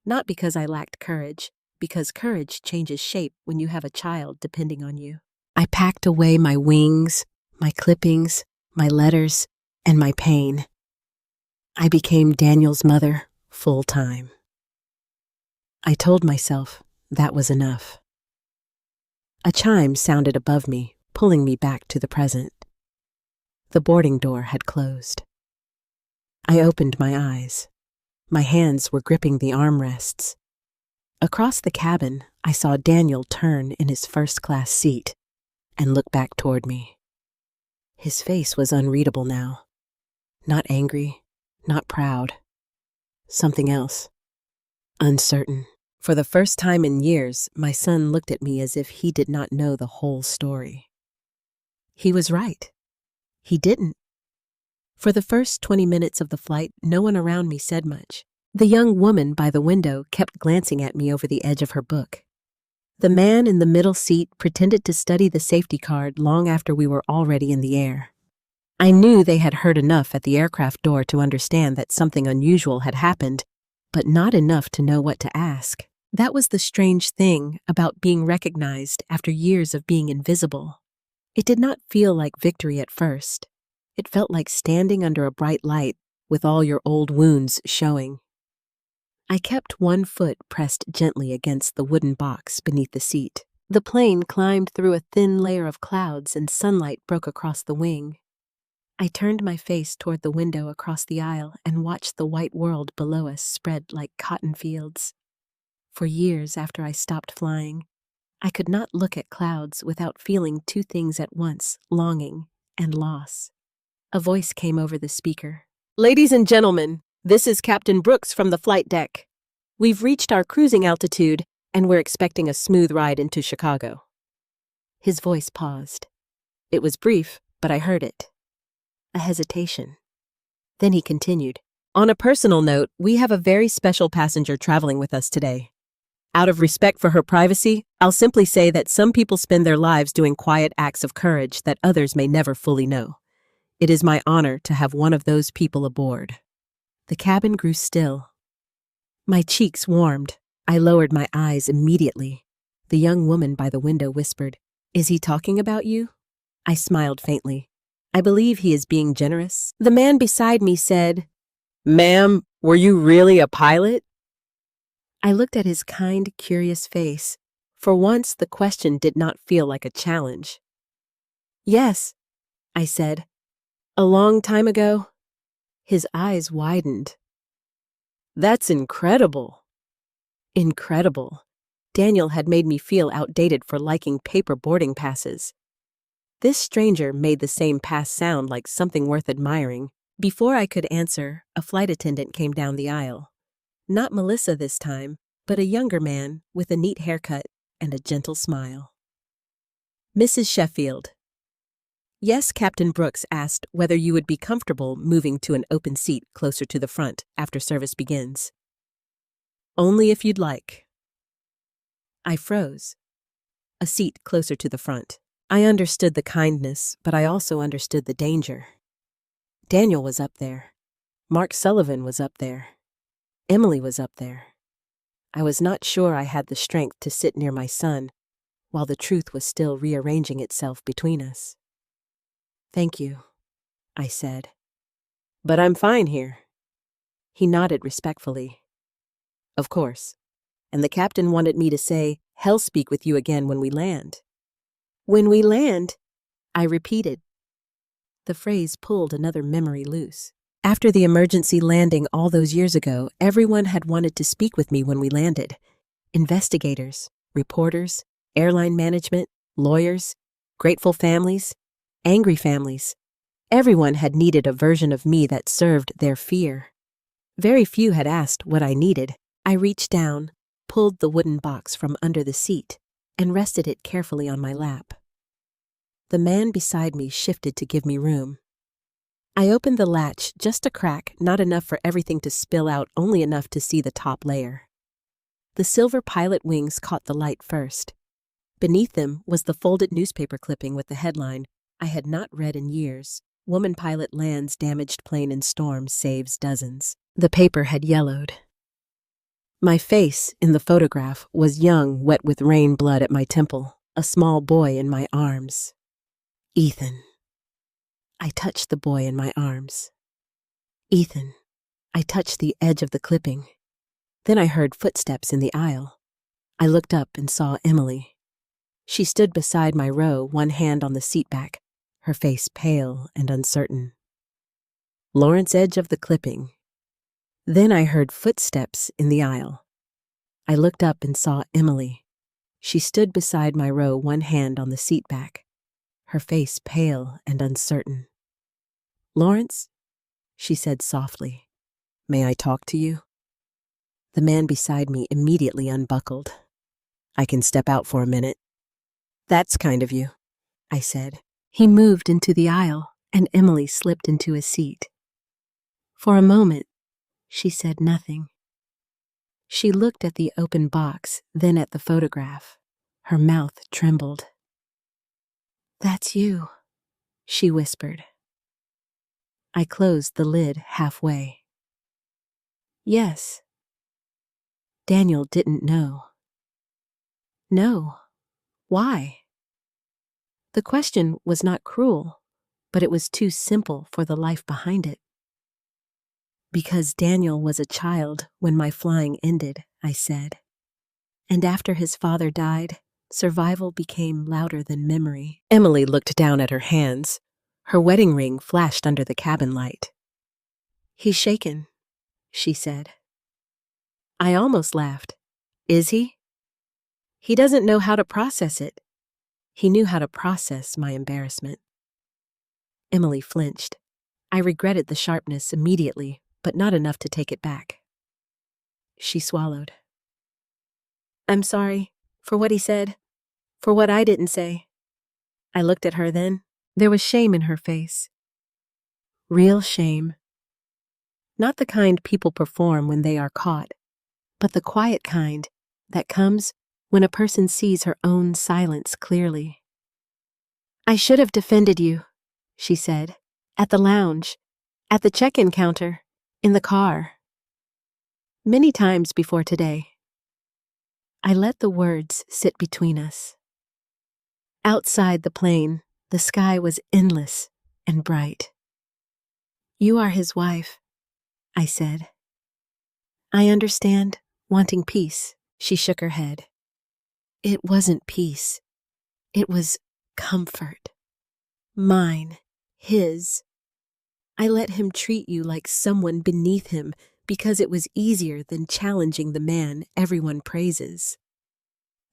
Not because I lacked courage, because courage changes shape when you have a child depending on you. I packed away my wings, my clippings, my letters, and my pain. I became Daniel's mother full-time. I told myself that was enough. A chime sounded above me, pulling me back to the present. The boarding door had closed. I opened my eyes. My hands were gripping the armrests. Across the cabin, I saw Daniel turn in his first-class seat and look back toward me. His face was unreadable now. Not angry, not proud. Something else. Uncertain. For the first time in years, my son looked at me as if he did not know the whole story. He was right. He didn't. For the first 20 minutes of the flight, no one around me said much. The young woman by the window kept glancing at me over the edge of her book. The man in the middle seat pretended to study the safety card long after we were already in the air. I knew they had heard enough at the aircraft door to understand that something unusual had happened, but not enough to know what to ask. That was the strange thing about being recognized after years of being invisible. It did not feel like victory at first. It felt like standing under a bright light with all your old wounds showing. I kept one foot pressed gently against the wooden box beneath the seat. The plane climbed through a thin layer of clouds and sunlight broke across the wing. I turned my face toward the window across the aisle and watched the white world below us spread like cotton fields. For years after I stopped flying, I could not look at clouds without feeling two things at once, longing and loss. A voice came over the speaker. "Ladies and gentlemen, this is Captain Brooks from the flight deck. We've reached our cruising altitude, and we're expecting a smooth ride into Chicago." His voice paused. It was brief, but I heard it. A hesitation. Then he continued. "On a personal note, we have a very special passenger traveling with us today. Out of respect for her privacy, I'll simply say that some people spend their lives doing quiet acts of courage that others may never fully know. It is my honor to have one of those people aboard." The cabin grew still. My cheeks warmed. I lowered my eyes immediately. The young woman by the window whispered, "Is he talking about you?" I smiled faintly. "I believe he is being generous." The man beside me said, "Ma'am, were you really a pilot?" I looked at his kind, curious face. For once, the question did not feel like a challenge. "Yes," I said. "A long time ago." His eyes widened. "That's incredible." Incredible. Daniel had made me feel outdated for liking paper boarding passes. This stranger made the same pass sound like something worth admiring. Before I could answer, a flight attendant came down the aisle. Not Melissa this time, but a younger man with a neat haircut and a gentle smile. "Mrs. Sheffield." "Yes," Captain Brooks asked whether you would be comfortable moving to an open seat closer to the front after service begins. "Only if you'd like." I froze. A seat closer to the front. I understood the kindness, but I also understood the danger. Daniel was up there. Mark Sullivan was up there. Emily was up there. I was not sure I had the strength to sit near my son while the truth was still rearranging itself between us. "Thank you," I said. "But I'm fine here." He nodded respectfully. "Of course. And the captain wanted me to say, he'll speak with you again when we land." "When we land?" I repeated. The phrase pulled another memory loose. After the emergency landing all those years ago, everyone had wanted to speak with me when we landed. Investigators, reporters, airline management, lawyers, grateful families, angry families. Everyone had needed a version of me that served their fear. Very few had asked what I needed. I reached down, pulled the wooden box from under the seat, and rested it carefully on my lap. The man beside me shifted to give me room. I opened the latch just a crack, not enough for everything to spill out, only enough to see the top layer. The silver pilot wings caught the light first. Beneath them was the folded newspaper clipping with the headline I had not read in years: "Woman pilot lands damaged plane in storm, saves dozens." The paper had yellowed. My face in the photograph was young, wet with rain blood at my temple, a small boy in my arms. Ethan. I touched the boy in my arms. Ethan. I touched the edge of the clipping. Then I heard footsteps in the aisle. I looked up and saw Emily. She stood beside my row, one hand on the seat back, her face pale and uncertain. Lawrence edge of the clipping. Then I heard footsteps in the aisle. I looked up and saw Emily. She stood beside my row, one hand on the seat back, her face pale and uncertain. "Lawrence," she said softly, "may I talk to you?" The man beside me immediately unbuckled. "I can step out for a minute." "That's kind of you," I said. He moved into the aisle, and Emily slipped into a seat. For a moment, she said nothing. She looked at the open box, then at the photograph. Her mouth trembled. "That's you," she whispered. I closed the lid halfway. "Yes." Daniel didn't know. No. Why? The question was not cruel, but it was too simple for the life behind it. "Because Daniel was a child when my flying ended," I said. "And after his father died, survival became louder than memory." Emily looked down at her hands. Her wedding ring flashed under the cabin light. "He's shaken," she said. I almost laughed. "Is he?" "He doesn't know how to process it." He knew how to process my embarrassment. Emily flinched. I regretted the sharpness immediately, but not enough to take it back. She swallowed. "I'm sorry for what he said, for what I didn't say." I looked at her then. There was shame in her face. Real shame. Not the kind people perform when they are caught, but the quiet kind that comes when a person sees her own silence clearly. "I should have defended you," she said, "at the lounge, at the check-in counter, in the car. Many times before today." I let the words sit between us. Outside the plane, the sky was endless and bright. "You are his wife," I said. "I understand wanting peace." She shook her head. "It wasn't peace. It was comfort. Mine, his. I let him treat you like someone beneath him because it was easier than challenging the man everyone praises."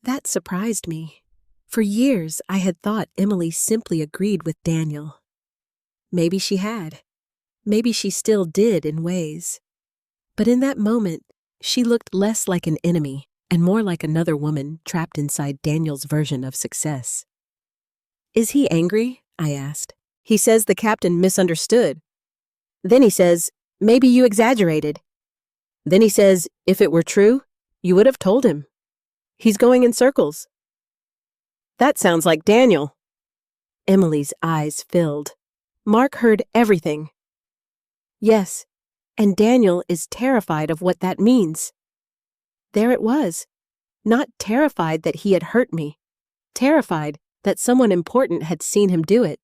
That surprised me. For years, I had thought Emily simply agreed with Daniel. Maybe she had. Maybe she still did in ways. But in that moment, she looked less like an enemy and more like another woman trapped inside Daniel's version of success. "Is he angry?" I asked. "He says the captain misunderstood. Then he says, maybe you exaggerated. Then he says, if it were true, you would have told him. He's going in circles." "That sounds like Daniel." Emily's eyes filled. "Mark heard everything." "Yes, and Daniel is terrified of what that means." There it was. Not terrified that he had hurt me. Terrified that someone important had seen him do it.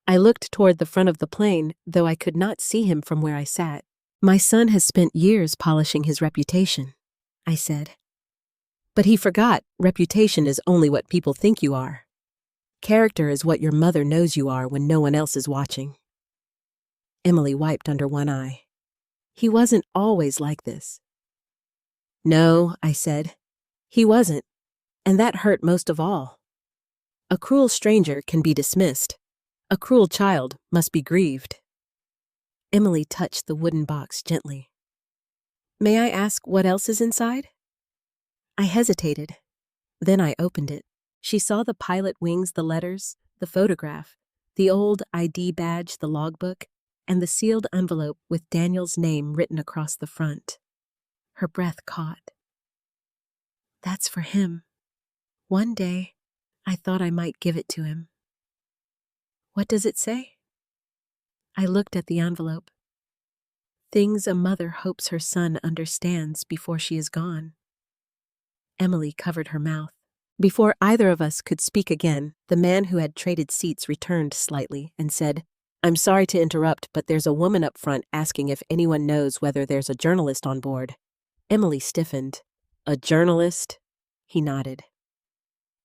I looked toward the front of the plane, though I could not see him from where I sat. "My son has spent years polishing his reputation," I said. "But he forgot reputation is only what people think you are. Character is what your mother knows you are when no one else is watching." Emily wiped under one eye. He wasn't always like this. No, I said. He wasn't, and that hurt most of all. A cruel stranger can be dismissed. A cruel child must be grieved. Emily touched the wooden box gently. May I ask what else is inside? I hesitated. Then I opened it. She saw the pilot wings, the letters, the photograph, the old ID badge, the logbook, and the sealed envelope with Daniel's name written across the front. Her breath caught. That's for him. One day, I thought I might give it to him. What does it say? I looked at the envelope. Things a mother hopes her son understands before she is gone. Emily covered her mouth. Before either of us could speak again, the man who had traded seats returned slightly and said, I'm sorry to interrupt, but there's a woman up front asking if anyone knows whether there's a journalist on board. Emily stiffened. A journalist? He nodded.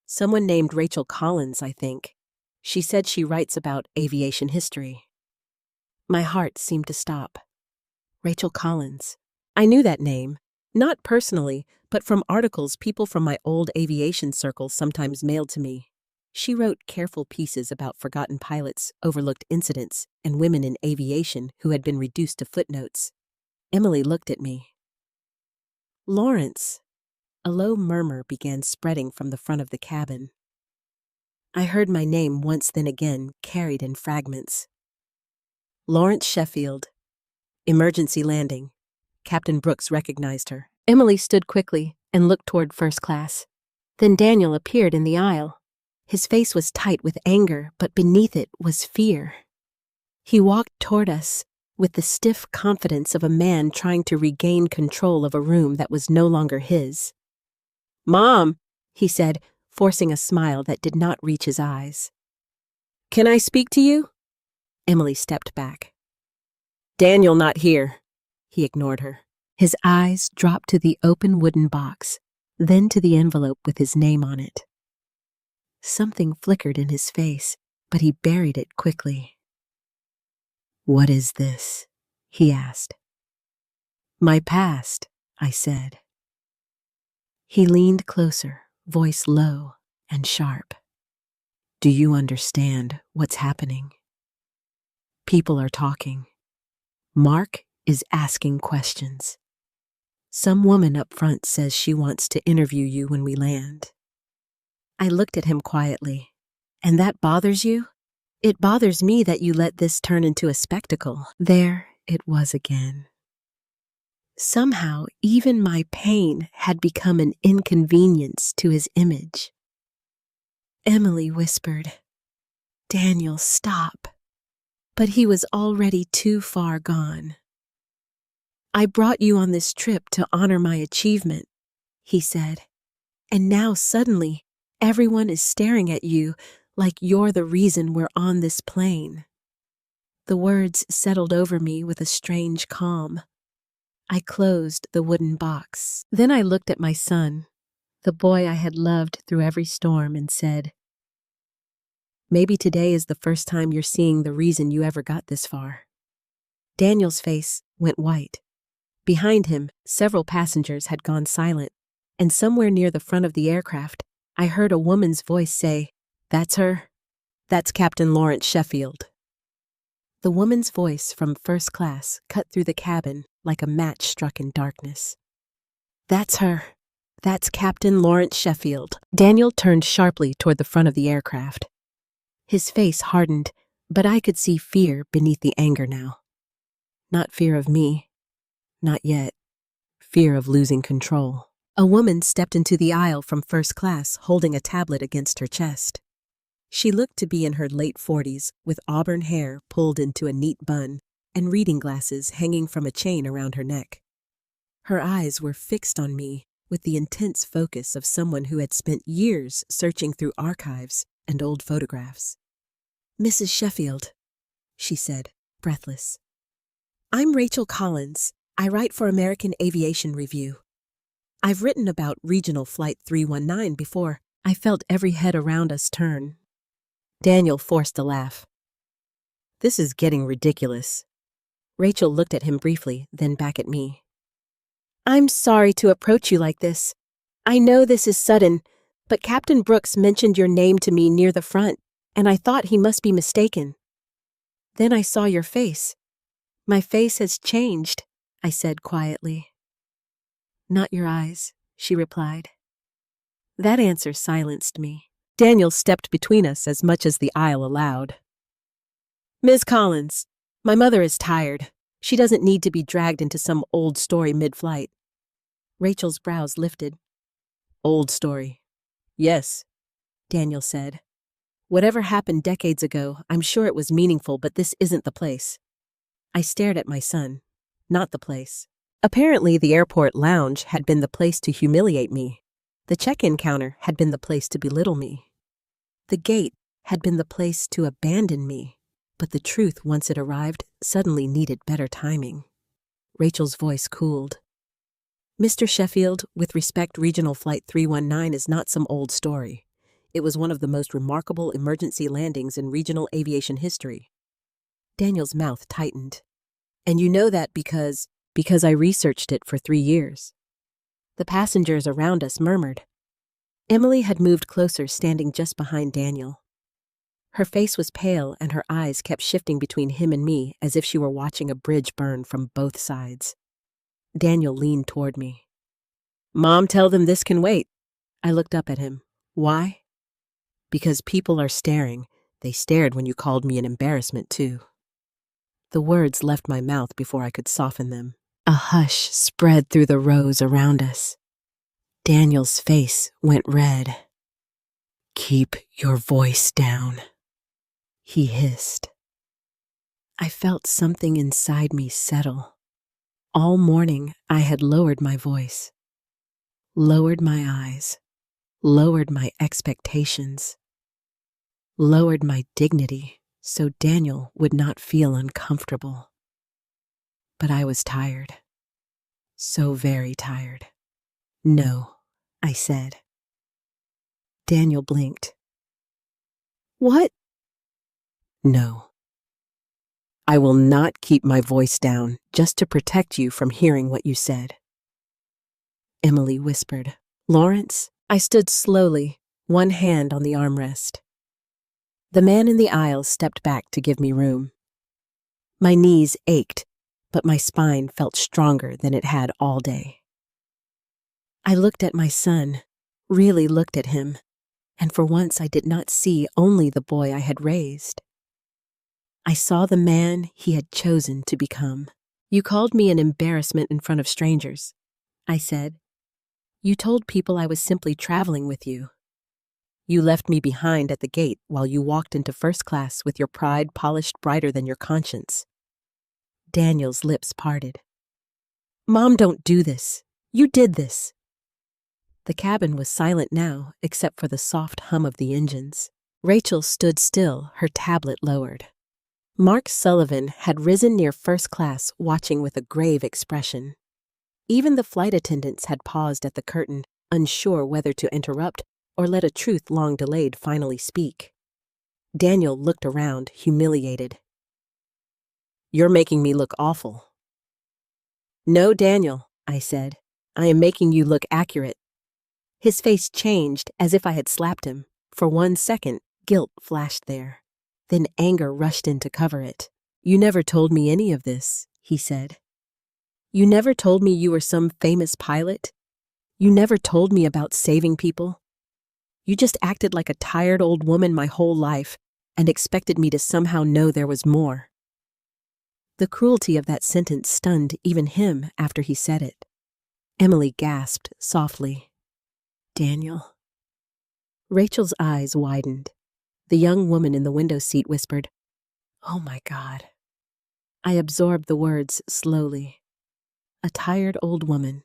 Someone named Rachel Collins, I think. She said she writes about aviation history. My heart seemed to stop. Rachel Collins. I knew that name, not personally, but from articles people from my old aviation circle sometimes mailed to me. She wrote careful pieces about forgotten pilots, overlooked incidents, and women in aviation who had been reduced to footnotes. Emily looked at me. Lawrence. A low murmur began spreading from the front of the cabin. I heard my name once then again, carried in fragments. Lawrence Sheffield. Emergency landing. Captain Brooks recognized her. Emily stood quickly and looked toward first class. Then Daniel appeared in the aisle. His face was tight with anger, but beneath it was fear. He walked toward us with the stiff confidence of a man trying to regain control of a room that was no longer his. Mom, he said, forcing a smile that did not reach his eyes. Can I speak to you? Emily stepped back. Daniel not here. He ignored her. His eyes dropped to the open wooden box, then to the envelope with his name on it. Something flickered in his face, but he buried it quickly. What is this? He asked. My past, I said. He leaned closer, voice low and sharp. Do you understand what's happening? People are talking. Mark is asking questions. Some woman up front says she wants to interview you when we land. I looked at him quietly. And that bothers you? It bothers me that you let this turn into a spectacle. There it was again. Somehow, even my pain had become an inconvenience to his image. Emily whispered, Daniel, stop. But he was already too far gone. I brought you on this trip to honor my achievement, he said. And now suddenly, everyone is staring at you like you're the reason we're on this plane. The words settled over me with a strange calm. I closed the wooden box. Then I looked at my son, the boy I had loved through every storm, and said, maybe today is the first time you're seeing the reason you ever got this far. Daniel's face went white. Behind him, several passengers had gone silent, and somewhere near the front of the aircraft, I heard a woman's voice say, That's her. That's Captain Lawrence Sheffield. The woman's voice from first class cut through the cabin like a match struck in darkness. That's her. That's Captain Lawrence Sheffield. Daniel turned sharply toward the front of the aircraft. His face hardened, but I could see fear beneath the anger now. Not fear of me. Not yet. Fear of losing control. A woman stepped into the aisle from first class, holding a tablet against her chest. She looked to be in her late 40s, with auburn hair pulled into a neat bun and reading glasses hanging from a chain around her neck. Her eyes were fixed on me with the intense focus of someone who had spent years searching through archives and old photographs. Mrs. Sheffield, she said, breathless. I'm Rachel Collins. I write for American Aviation Review. I've written about Regional Flight 319 before. I felt every head around us turn. Daniel forced a laugh. This is getting ridiculous. Rachel looked at him briefly, then back at me. I'm sorry to approach you like this. I know this is sudden, but Captain Brooks mentioned your name to me near the front, and I thought he must be mistaken. Then I saw your face. My face has changed, I said quietly. Not your eyes, she replied. That answer silenced me. Daniel stepped between us as much as the aisle allowed. Ms. Collins, my mother is tired. She doesn't need to be dragged into some old story mid-flight. Rachel's brows lifted. Old story. Yes, Daniel said. Whatever happened decades ago, I'm sure it was meaningful, but this isn't the place. I stared at my son. Not the place. Apparently, the airport lounge had been the place to humiliate me. The check-in counter had been the place to belittle me. The gate had been the place to abandon me. But the truth, once it arrived, suddenly needed better timing. Rachel's voice cooled. Mr. Sheffield, with respect, Regional Flight 319 is not some old story. It was one of the most remarkable emergency landings in regional aviation history. Daniel's mouth tightened. And you know that because I researched it for 3 years. The passengers around us murmured. Emily had moved closer, standing just behind Daniel. Her face was pale and her eyes kept shifting between him and me as if she were watching a bridge burn from both sides. Daniel leaned toward me. Mom, tell them this can wait. I looked up at him. Why? Because people are staring. They stared when you called me an embarrassment, too. The words left my mouth before I could soften them. A hush spread through the rows around us. Daniel's face went red. Keep your voice down, he hissed. I felt something inside me settle. All morning, I had lowered my voice, lowered my eyes, lowered my expectations, lowered my dignity so Daniel would not feel uncomfortable. But I was tired, so very tired. No, I said. Daniel blinked. What? No. I will not keep my voice down just to protect you from hearing what you said. Emily whispered. Lawrence? I stood slowly, one hand on the armrest. The man in the aisle stepped back to give me room. My knees ached, but my spine felt stronger than it had all day. I looked at my son, really looked at him, and for once I did not see only the boy I had raised. I saw the man he had chosen to become. You called me an embarrassment in front of strangers, I said. You told people I was simply traveling with you. You left me behind at the gate while you walked into first class with your pride polished brighter than your conscience. Daniel's lips parted. Mom, don't do this. You did this. The cabin was silent now, except for the soft hum of the engines. Rachel stood still, her tablet lowered. Mark Sullivan had risen near first class, watching with a grave expression. Even the flight attendants had paused at the curtain, unsure whether to interrupt or let a truth long delayed finally speak. Daniel looked around, humiliated. You're making me look awful. No, Daniel, I said. I am making you look accurate. His face changed as if I had slapped him. For 1 second, guilt flashed there. Then anger rushed in to cover it. You never told me any of this, he said. You never told me you were some famous pilot. You never told me about saving people. You just acted like a tired old woman my whole life and expected me to somehow know there was more. The cruelty of that sentence stunned even him after he said it. Emily gasped softly. Daniel. Rachel's eyes widened. The young woman in the window seat whispered, Oh my God. I absorbed the words slowly. A tired old woman,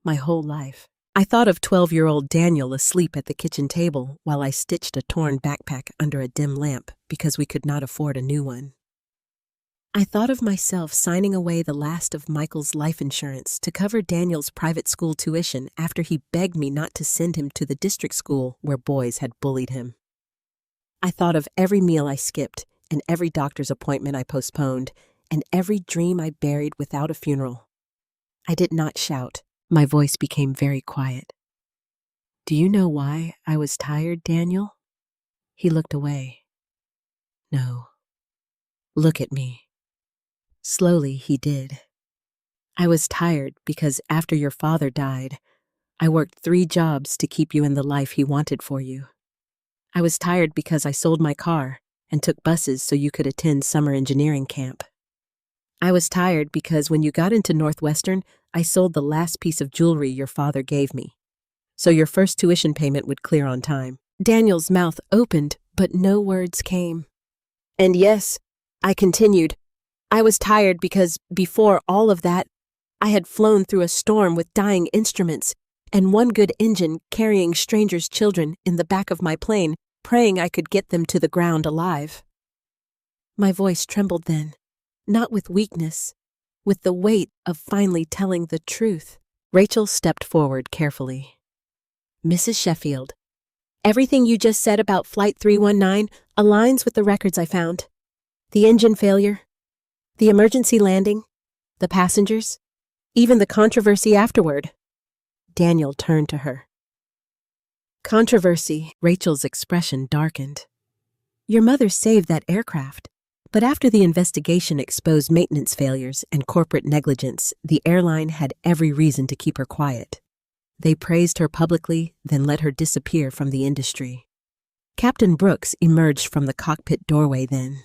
my whole life. I thought of 12-year-old Daniel asleep at the kitchen table while I stitched a torn backpack under a dim lamp because we could not afford a new one. I thought of myself signing away the last of Michael's life insurance to cover Daniel's private school tuition after he begged me not to send him to the district school where boys had bullied him. I thought of every meal I skipped and every doctor's appointment I postponed and every dream I buried without a funeral. I did not shout. My voice became very quiet. Do you know why I was tired, Daniel? He looked away. No. Look at me. Slowly, he did. I was tired because after your father died, I worked 3 jobs to keep you in the life he wanted for you. I was tired because I sold my car and took buses so you could attend summer engineering camp. I was tired because when you got into Northwestern, I sold the last piece of jewelry your father gave me, so your first tuition payment would clear on time. Daniel's mouth opened, but no words came. And yes, I continued, I was tired because before all of that, I had flown through a storm with dying instruments and one good engine carrying strangers' children in the back of my plane, praying I could get them to the ground alive. My voice trembled then, not with weakness, with the weight of finally telling the truth. Rachel stepped forward carefully. Mrs. Sheffield, everything you just said about Flight 319 aligns with the records I found. The engine failure, the emergency landing, the passengers, even the controversy afterward. Daniel turned to her. Controversy, Rachel's expression darkened. Your mother saved that aircraft, but after the investigation exposed maintenance failures and corporate negligence, the airline had every reason to keep her quiet. They praised her publicly, then let her disappear from the industry. Captain Brooks emerged from the cockpit doorway then.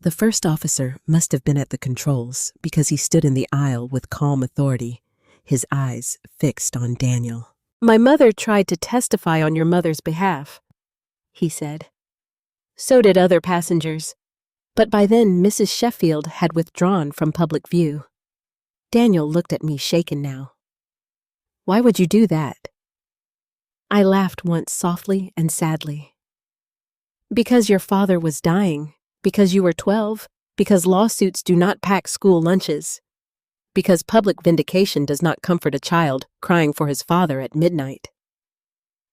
The first officer must have been at the controls because he stood in the aisle with calm authority, his eyes fixed on Daniel. My mother tried to testify on your mother's behalf, he said. So did other passengers, but by then Mrs. Sheffield had withdrawn from public view. Daniel looked at me shaken now. Why would you do that? I laughed once softly and sadly. Because your father was dying, because you were 12, because lawsuits do not pack school lunches, because public vindication does not comfort a child crying for his father at midnight.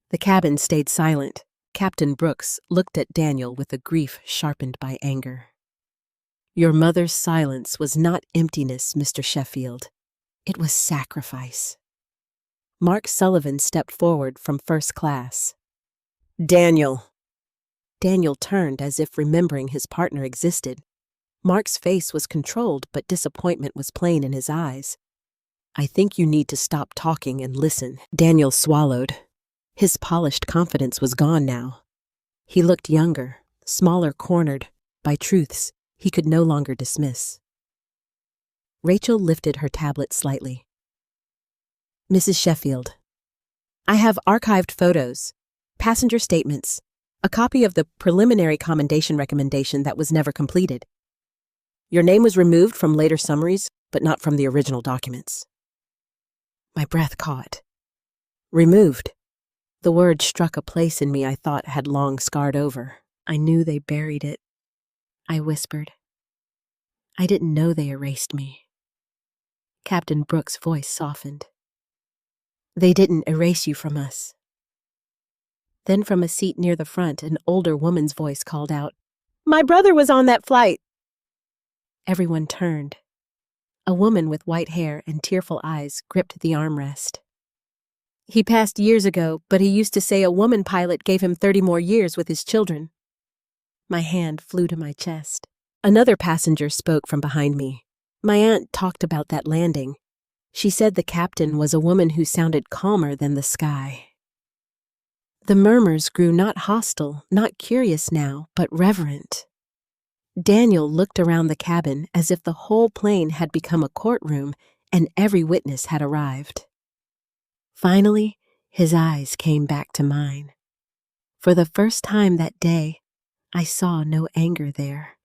The cabin stayed silent. Captain Brooks looked at Daniel with a grief sharpened by anger. Your mother's silence was not emptiness, Mr. Sheffield. It was sacrifice. Mark Sullivan stepped forward from first class. Daniel. Daniel turned as if remembering his partner existed. Mark's face was controlled, but disappointment was plain in his eyes. I think you need to stop talking and listen. Daniel swallowed. His polished confidence was gone now. He looked younger, smaller, cornered by truths he could no longer dismiss. Rachel lifted her tablet slightly. Mrs. Sheffield, I have archived photos, passenger statements, a copy of the preliminary commendation recommendation that was never completed. Your name was removed from later summaries, but not from the original documents. My breath caught. Removed. The word struck a place in me I thought had long scarred over. I knew they buried it. I whispered. I didn't know they erased me. Captain Brooks' voice softened. They didn't erase you from us. Then from a seat near the front, an older woman's voice called out, My brother was on that flight. Everyone turned. A woman with white hair and tearful eyes gripped the armrest. He passed years ago, but he used to say a woman pilot gave him 30 more years with his children. My hand flew to my chest. Another passenger spoke from behind me. My aunt talked about that landing. She said the captain was a woman who sounded calmer than the sky. The murmurs grew not hostile, not curious now, but reverent. Daniel looked around the cabin as if the whole plane had become a courtroom and every witness had arrived. Finally, his eyes came back to mine. For the first time that day, I saw no anger there,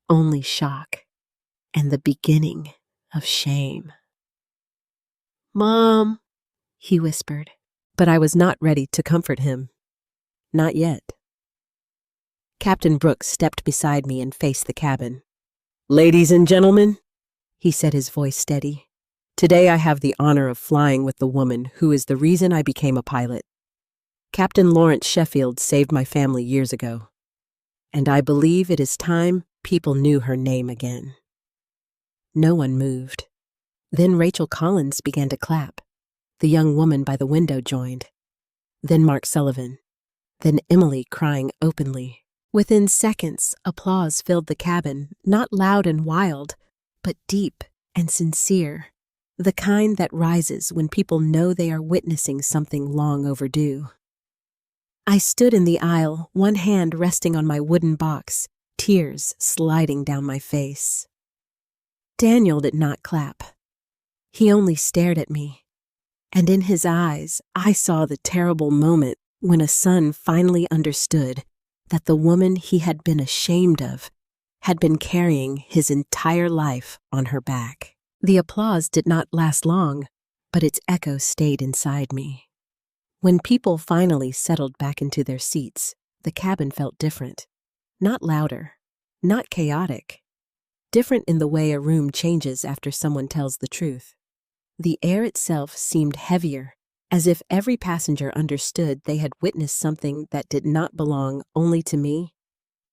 only shock and the beginning of shame. Mom, he whispered, but I was not ready to comfort him. Not yet. Captain Brooks stepped beside me and faced the cabin. Ladies and gentlemen, he said, his voice steady. Today I have the honor of flying with the woman who is the reason I became a pilot. Captain Lawrence Sheffield saved my family years ago, and I believe it is time people knew her name again. No one moved. Then Rachel Collins began to clap. The young woman by the window joined. Then Mark Sullivan. Then Emily crying openly. Within seconds, applause filled the cabin, not loud and wild, but deep and sincere. The kind that rises when people know they are witnessing something long overdue. I stood in the aisle, one hand resting on my wooden box, tears sliding down my face. Daniel did not clap. He only stared at me. And in his eyes, I saw the terrible moment when a son finally understood that the woman he had been ashamed of had been carrying his entire life on her back. The applause did not last long, but its echo stayed inside me. When people finally settled back into their seats, the cabin felt different. Not louder, not chaotic. Different in the way a room changes after someone tells the truth. The air itself seemed heavier, as if every passenger understood they had witnessed something that did not belong only to me,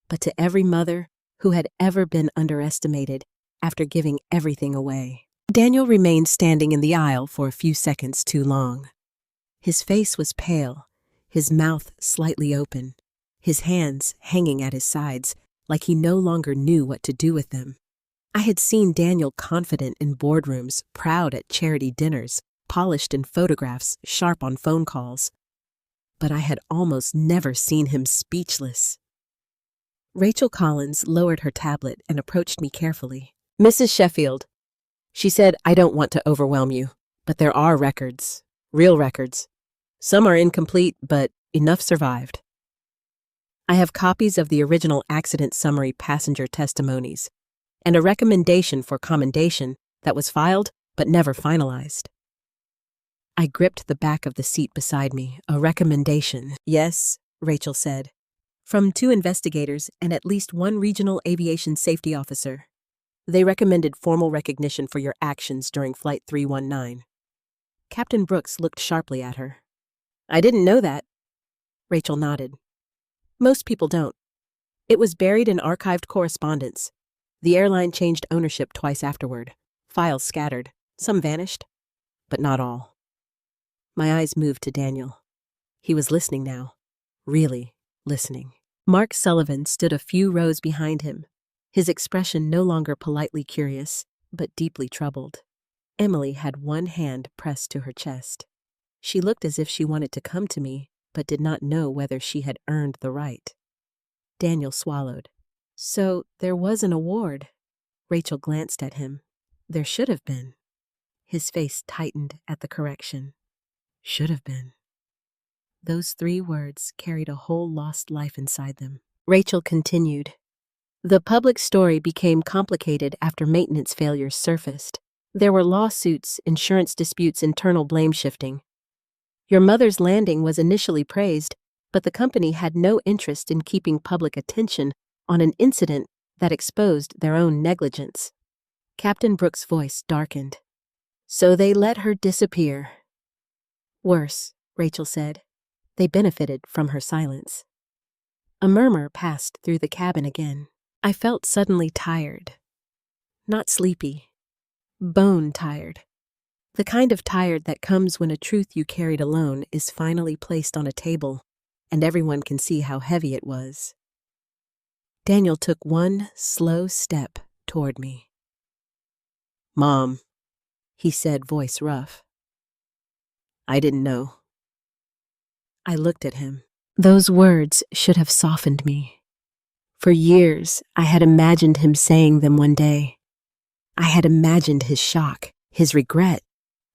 but to every mother who had ever been underestimated after giving everything away. Daniel remained standing in the aisle for a few seconds too long. His face was pale, his mouth slightly open, his hands hanging at his sides like he no longer knew what to do with them. I had seen Daniel confident in boardrooms, proud at charity dinners, polished in photographs, sharp on phone calls. But I had almost never seen him speechless. Rachel Collins lowered her tablet and approached me carefully. "Mrs. Sheffield," she said, "I don't want to overwhelm you, but there are records, real records. Some are incomplete, but enough survived. I have copies of the original accident summary passenger testimonies and a recommendation for commendation that was filed but never finalized." I gripped the back of the seat beside me. "A recommendation?" "Yes," Rachel said. "From 2 investigators and at least 1 regional aviation safety officer. They recommended formal recognition for your actions during Flight 319. Captain Brooks looked sharply at her. "I didn't know that." Rachel nodded. "Most people don't. It was buried in archived correspondence. The airline changed ownership twice afterward. Files scattered. Some vanished, but not all." My eyes moved to Daniel. He was listening now. Really listening. Mark Sullivan stood a few rows behind him, his expression no longer politely curious, but deeply troubled. Emily had one hand pressed to her chest. She looked as if she wanted to come to me, but did not know whether she had earned the right. Daniel swallowed. "So there was an award." Rachel glanced at him. "There should have been." His face tightened at the correction. Should have been. Those 3 words carried a whole lost life inside them. Rachel continued. "The public story became complicated after maintenance failures surfaced. There were lawsuits, insurance disputes, internal blame shifting. Your mother's landing was initially praised, but the company had no interest in keeping public attention on an incident that exposed their own negligence." Captain Brooks' voice darkened. "So they let her disappear." "Worse," Rachel said. "They benefited from her silence." A murmur passed through the cabin again. I felt suddenly tired. Not sleepy. Bone tired. The kind of tired that comes when a truth you carried alone is finally placed on a table, and everyone can see how heavy it was. Daniel took one slow step toward me. "Mom," he said, voice rough. "I didn't know." I looked at him. Those words should have softened me. For years, I had imagined him saying them one day. I had imagined his shock, his regret,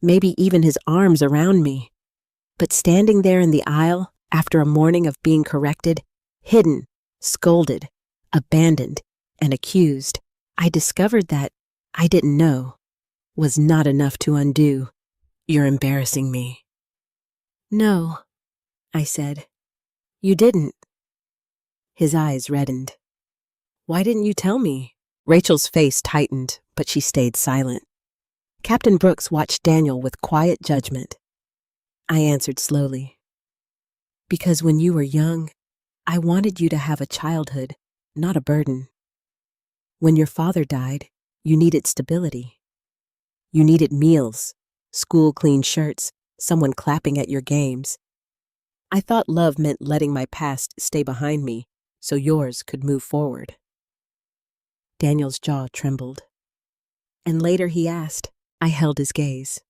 maybe even his arms around me. But standing there in the aisle, after a morning of being corrected, hidden, scolded, abandoned, and accused, I discovered that I didn't know was not enough to undo. "You're embarrassing me." "No," I said. "You didn't." His eyes reddened. "Why didn't you tell me?" Rachel's face tightened, but she stayed silent. Captain Brooks watched Daniel with quiet judgment. I answered slowly. "Because when you were young, I wanted you to have a childhood, not a burden. When your father died, You needed stability. You needed meals, school-clean shirts, someone clapping at your games. I thought love meant letting my past stay behind me so yours could move forward. Daniel's jaw trembled. And later he asked. I held his gaze.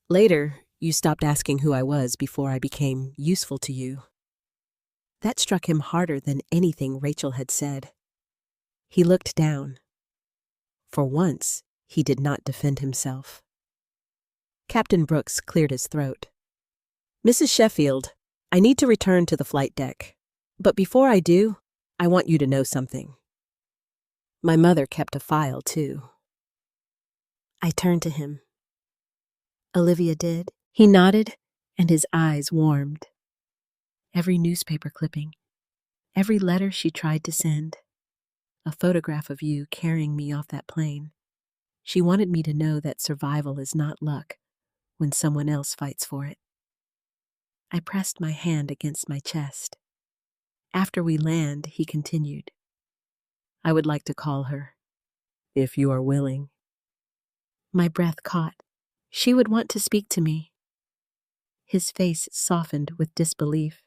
Later, you stopped asking who I was before I became useful to you. That struck him harder than anything Rachel had said. He looked down. For once, he did not defend himself. Captain Brooks cleared his throat. Mrs. Sheffield, I need to return to the flight deck. But before I do, I want you to know something. My mother kept a file, too. I turned to him. Olivia did. He nodded, and his eyes warmed. Every newspaper clipping, every letter she tried to send, a photograph of you carrying me off that plane. She wanted me to know that survival is not luck when someone else fights for it. I pressed my hand against my chest. After we land, he continued. I would like to call her, if you are willing. My breath caught. She would want to speak to me. His face softened with disbelief.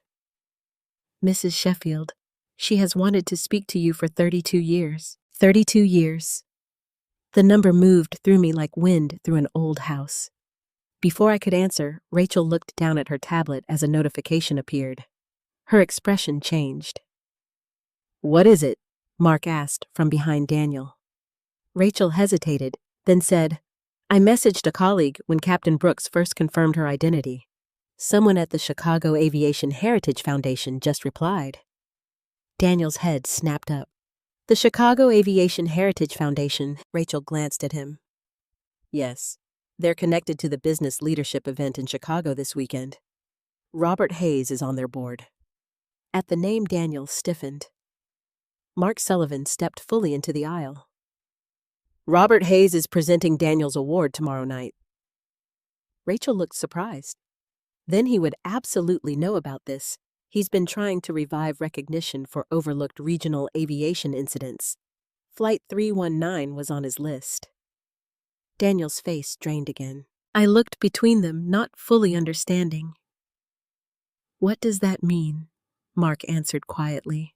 Mrs. Sheffield, she has wanted to speak to you for 32 years. 32 years. The number moved through me like wind through an old house. Before I could answer, Rachel looked down at her tablet as a notification appeared. Her expression changed. What is it? Mark asked from behind Daniel. Rachel hesitated, then said, I messaged a colleague when Captain Brooks first confirmed her identity. Someone at the Chicago Aviation Heritage Foundation just replied. Daniel's head snapped up. The Chicago Aviation Heritage Foundation, Rachel glanced at him. Yes, they're connected to the business leadership event in Chicago this weekend. Robert Hayes is on their board. At the name, Daniel stiffened. Mark Sullivan stepped fully into the aisle. Robert Hayes is presenting Daniel's award tomorrow night. Rachel looked surprised. Then he would absolutely know about this. He's been trying to revive recognition for overlooked regional aviation incidents. Flight 319 was on his list. Daniel's face drained again. I looked between them, not fully understanding. What does that mean? Mark answered quietly.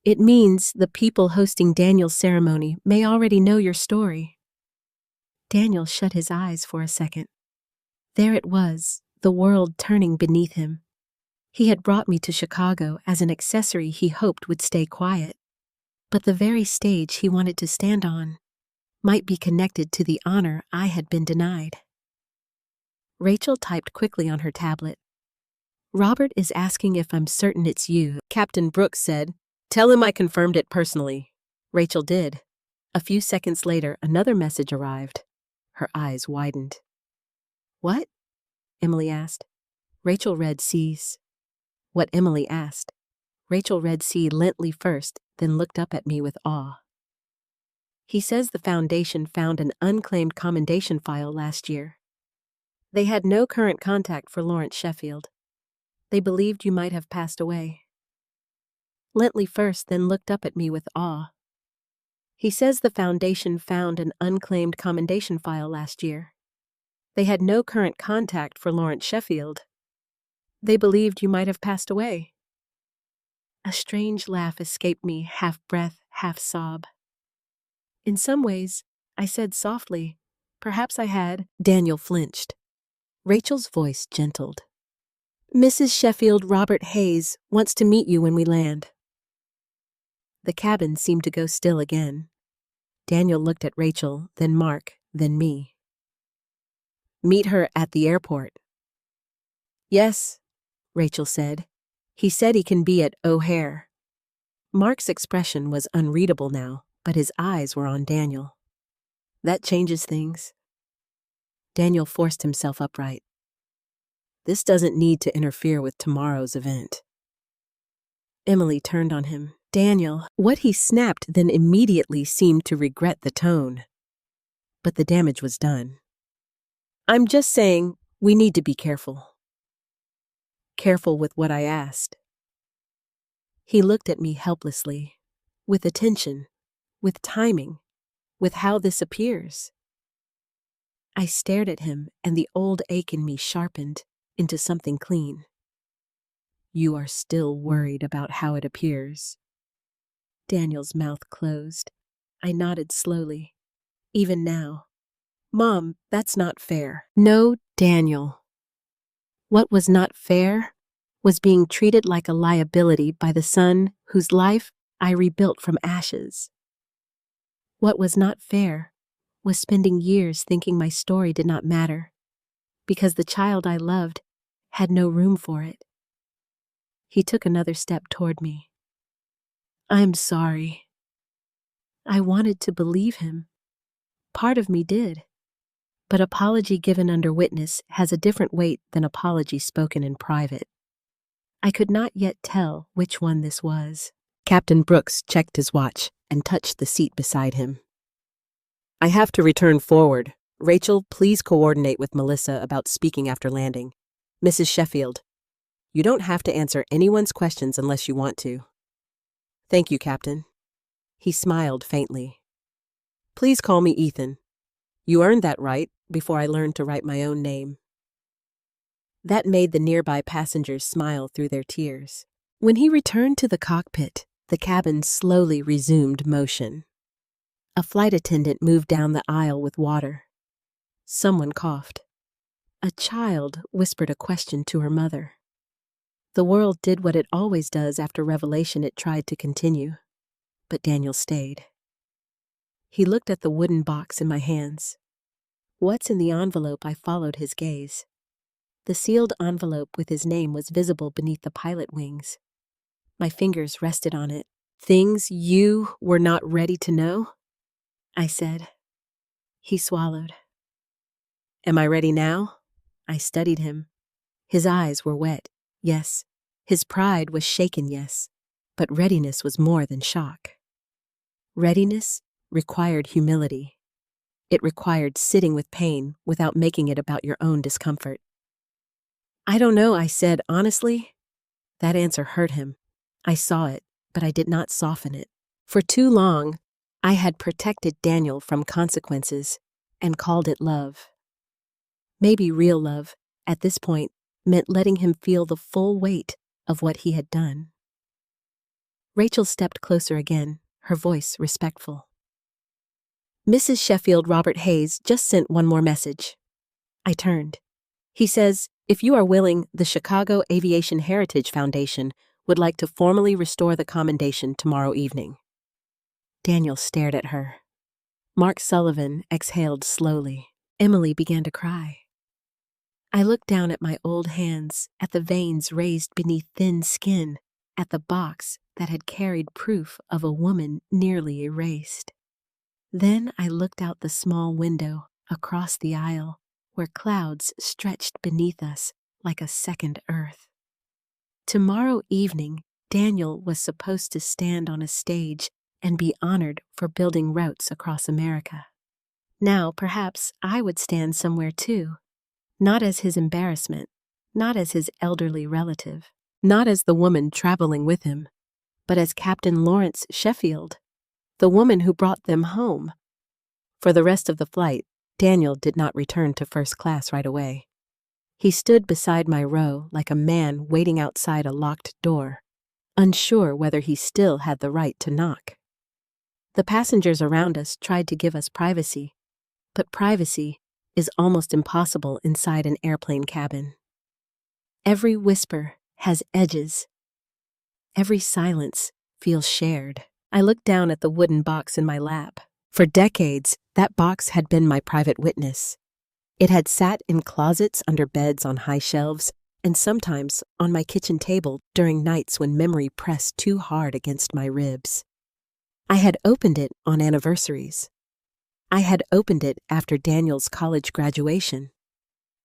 It means the people hosting Daniel's ceremony may already know your story. Daniel shut his eyes for a second. There it was, the world turning beneath him. He had brought me to Chicago as an accessory he hoped would stay quiet. But the very stage he wanted to stand on might be connected to the honor I had been denied. Rachel typed quickly on her tablet. Robert is asking if I'm certain it's you. Captain Brooks said, Tell him I confirmed it personally. Rachel did. A few seconds later, another message arrived. Her eyes widened. What? Emily asked. Rachel read C's. What Emily asked. Rachel read C lently first, then looked up at me with awe. He says the foundation found an unclaimed commendation file last year. They had no current contact for Lawrence Sheffield. They believed you might have passed away. Lently first, then looked up at me with awe. He says the foundation found an unclaimed commendation file last year. They had no current contact for Lawrence Sheffield. They believed you might have passed away. A strange laugh escaped me, half breath, half sob. In some ways, I said softly, perhaps I had. Daniel flinched. Rachel's voice gentled. Mrs. Sheffield, Robert Hayes wants to meet you when we land. The cabin seemed to go still again. Daniel looked at Rachel, then Mark, then me. Meet her at the airport. Yes, Rachel said. He said he can be at O'Hare. Mark's expression was unreadable now, but his eyes were on Daniel. That changes things. Daniel forced himself upright. This doesn't need to interfere with tomorrow's event. Emily turned on him. Daniel, what he snapped then immediately seemed to regret the tone. But the damage was done. I'm just saying, we need to be careful. Careful with what I asked. He looked at me helplessly, with attention, with timing, with how this appears. I stared at him, and the old ache in me sharpened into something clean. You are still worried about how it appears. Daniel's mouth closed. I nodded slowly. Even now. Mom, that's not fair. No, Daniel. What was not fair was being treated like a liability by the son whose life I rebuilt from ashes. What was not fair was spending years thinking my story did not matter because the child I loved had no room for it. He took another step toward me. I'm sorry. I wanted to believe him. Part of me did. But apology given under witness has a different weight than apology spoken in private. I could not yet tell which one this was. Captain Brooks checked his watch and touched the seat beside him. I have to return forward. Rachel, please coordinate with Melissa about speaking after landing. Mrs. Sheffield, you don't have to answer anyone's questions unless you want to. Thank you, Captain. He smiled faintly. Please call me Ethan. You earned that right before I learned to write my own name. That made the nearby passengers smile through their tears. When he returned to the cockpit, the cabin slowly resumed motion. A flight attendant moved down the aisle with water. Someone coughed. A child whispered a question to her mother. The world did what it always does after revelation. It tried to continue, but Daniel stayed. He looked at the wooden box in my hands. What's in the envelope? I followed his gaze. The sealed envelope with his name was visible beneath the pilot wings. My fingers rested on it. Things you were not ready to know? I said. He swallowed. Am I ready now? I studied him. His eyes were wet, yes. His pride was shaken, yes. But readiness was more than shock. Readiness required humility. It required sitting with pain without making it about your own discomfort. I don't know, I said honestly. That answer hurt him. I saw it, but I did not soften it. For too long, I had protected Daniel from consequences and called it love. Maybe real love, at this point, meant letting him feel the full weight of what he had done. Rachel stepped closer again, her voice respectful. Mrs. Sheffield, Robert Hayes just sent one more message. I turned. He says, if you are willing, the Chicago Aviation Heritage Foundation would like to formally restore the commendation tomorrow evening. Daniel stared at her. Mark Sullivan exhaled slowly. Emily began to cry. I looked down at my old hands, at the veins raised beneath thin skin, at the box that had carried proof of a woman nearly erased. Then I looked out the small window across the aisle, where clouds stretched beneath us like a second earth. Tomorrow evening, Daniel was supposed to stand on a stage and be honored for building routes across America. Now, perhaps I would stand somewhere too, not as his embarrassment, not as his elderly relative, not as the woman traveling with him, but as Captain Lawrence Sheffield, the woman who brought them home. For the rest of the flight, Daniel did not return to first class right away. He stood beside my row like a man waiting outside a locked door, unsure whether he still had the right to knock. The passengers around us tried to give us privacy, but privacy is almost impossible inside an airplane cabin. Every whisper has edges. Every silence feels shared. I looked down at the wooden box in my lap. For decades, that box had been my private witness. It had sat in closets under beds on high shelves, and sometimes on my kitchen table during nights when memory pressed too hard against my ribs. I had opened it on anniversaries. I had opened it after Daniel's college graduation.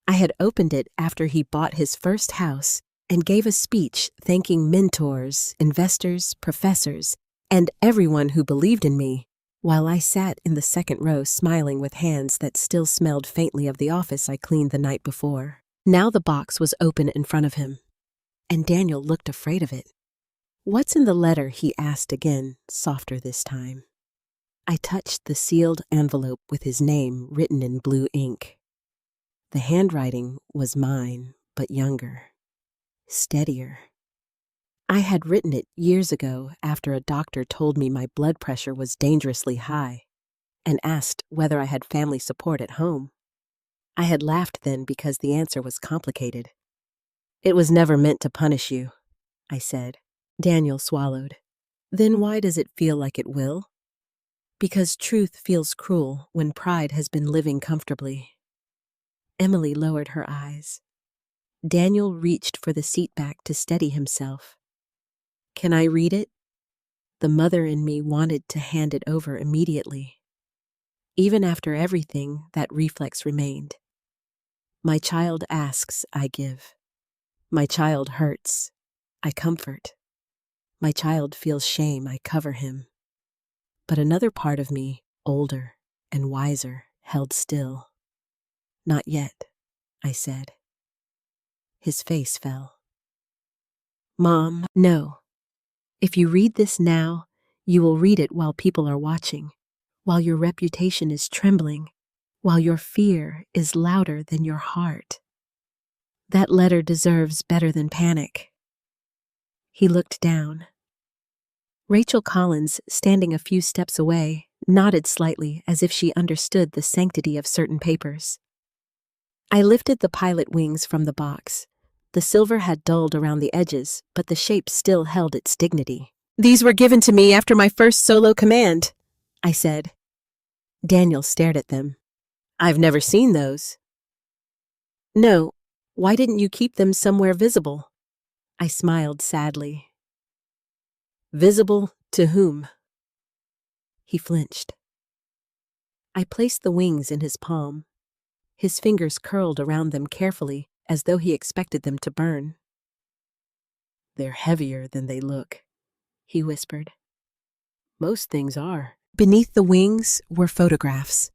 I had opened it after he bought his first house and gave a speech thanking mentors, investors, professors, and everyone who believed in me, while I sat in the second row smiling with hands that still smelled faintly of the office I cleaned the night before. Now the box was open in front of him, and Daniel looked afraid of it. What's in the letter? He asked again, softer this time. I touched the sealed envelope with his name written in blue ink. The handwriting was mine, but younger, steadier. I had written it years ago after a doctor told me my blood pressure was dangerously high and asked whether I had family support at home. I had laughed then because the answer was complicated. "It was never meant to punish you," I said. Daniel swallowed. "Then why does it feel like it will?" "Because truth feels cruel when pride has been living comfortably." Emily lowered her eyes. Daniel reached for the seat back to steady himself. "Can I read it?" The mother in me wanted to hand it over immediately. Even after everything, that reflex remained. My child asks, I give. My child hurts, I comfort. My child feels shame, I cover him. But another part of me, older and wiser, held still. "Not yet," I said. His face fell. "Mom, no. If you read this now, you will read it while people are watching, while your reputation is trembling, while your fear is louder than your heart. That letter deserves better than panic." He looked down. Rachel Collins, standing a few steps away, nodded slightly as if she understood the sanctity of certain papers. I lifted the pilot wings from the box. The silver had dulled around the edges, but the shape still held its dignity. "These were given to me after my first solo command," I said. Daniel stared at them. "I've never seen those." "No, why didn't you keep them somewhere visible?" I smiled sadly. "Visible to whom?" He flinched. I placed the wings in his palm. His fingers curled around them carefully, as though he expected them to burn. "They're heavier than they look," he whispered. "Most things are." Beneath the wings were photographs.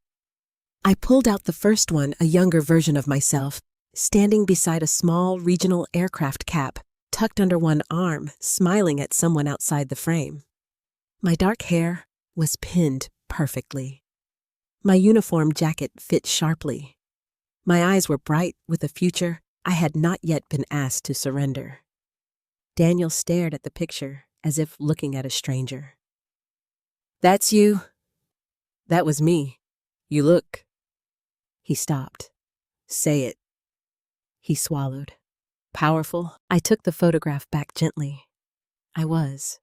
I pulled out the first one, a younger version of myself, standing beside a small regional aircraft cap, tucked under one arm, smiling at someone outside the frame. My dark hair was pinned perfectly. My uniform jacket fit sharply. My eyes were bright with a future I had not yet been asked to surrender. Daniel stared at the picture as if looking at a stranger. "That's you?" "That was me. You look." He stopped. "Say it." He swallowed. "Powerful?" I took the photograph back gently. I was.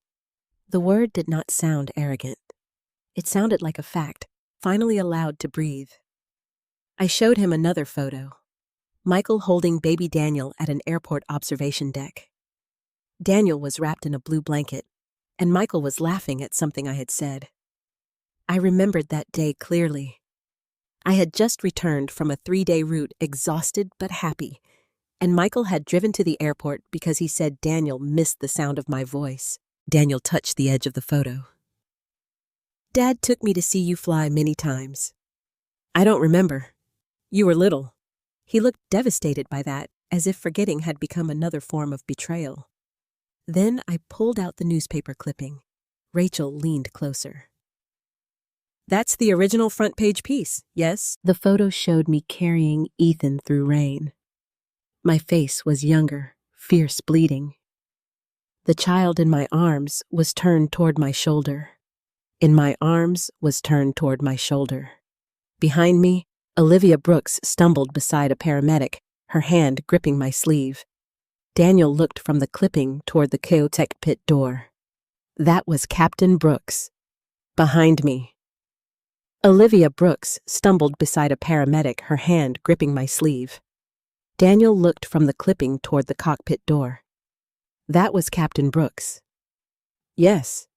The word did not sound arrogant. It sounded like a fact, finally allowed to breathe. I showed him another photo. Michael holding baby Daniel at an airport observation deck. Daniel was wrapped in a blue blanket, and Michael was laughing at something I had said. I remembered that day clearly. I had just returned from a 3-day route, exhausted but happy, and Michael had driven to the airport because he said Daniel missed the sound of my voice. Daniel touched the edge of the photo. "Dad took me to see you fly many times." "I don't remember. You were little." He looked devastated by that, as if forgetting had become another form of betrayal. Then I pulled out the newspaper clipping. Rachel leaned closer. "That's the original front page piece, yes?" The photo showed me carrying Ethan through rain. My face was younger, fierce bleeding. The child in my arms was turned toward my shoulder. In my arms was turned toward my shoulder. Behind me, Olivia Brooks stumbled beside a paramedic, her hand gripping my sleeve. Daniel looked from the clipping toward the Cockpit pit door. That was Captain Brooks. Behind me. Olivia Brooks stumbled beside a paramedic, her hand gripping my sleeve. Daniel looked from the clipping toward the cockpit door. That was Captain Brooks. Yes.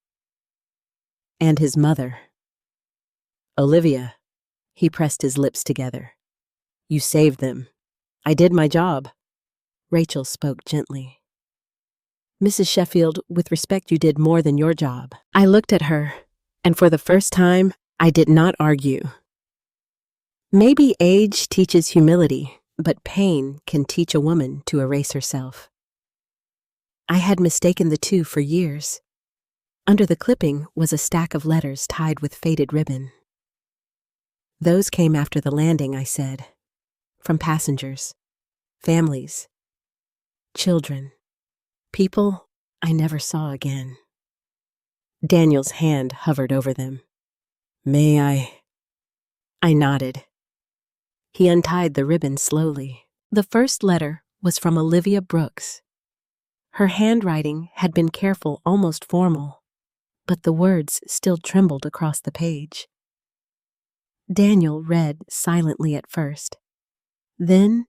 And his mother. "Olivia," he pressed his lips together. "You saved them. I did my job." Rachel spoke gently. "Mrs. Sheffield, with respect, you did more than your job." I looked at her, and for the first time, I did not argue. Maybe age teaches humility, but pain can teach a woman to erase herself. I had mistaken the two for years. Under the clipping was a stack of letters tied with faded ribbon. Those came after the landing, I said. From passengers, families, children, people I never saw again. Daniel's hand hovered over them. May I nodded. He untied the ribbon slowly. The first letter was from Olivia Brooks. Her handwriting had been careful, almost formal, but the words still trembled across the page. Daniel read silently at first. Then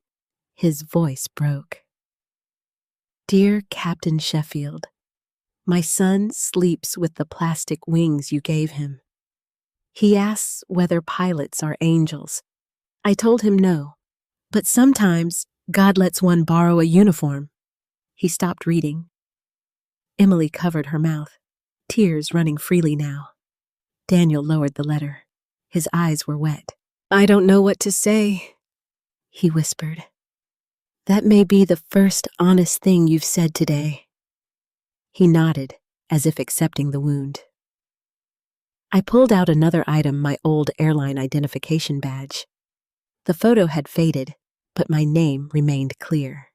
his voice broke. Dear Captain Sheffield, my son sleeps with the plastic wings you gave him. He asks whether pilots are angels. I told him no, but sometimes God lets one borrow a uniform. He stopped reading. Emily covered her mouth, tears running freely now. Daniel lowered the letter. His eyes were wet. I don't know what to say, he whispered. That may be the first honest thing you've said today. He nodded, as if accepting the wound. I pulled out another item, my old airline identification badge. The photo had faded, but my name remained clear.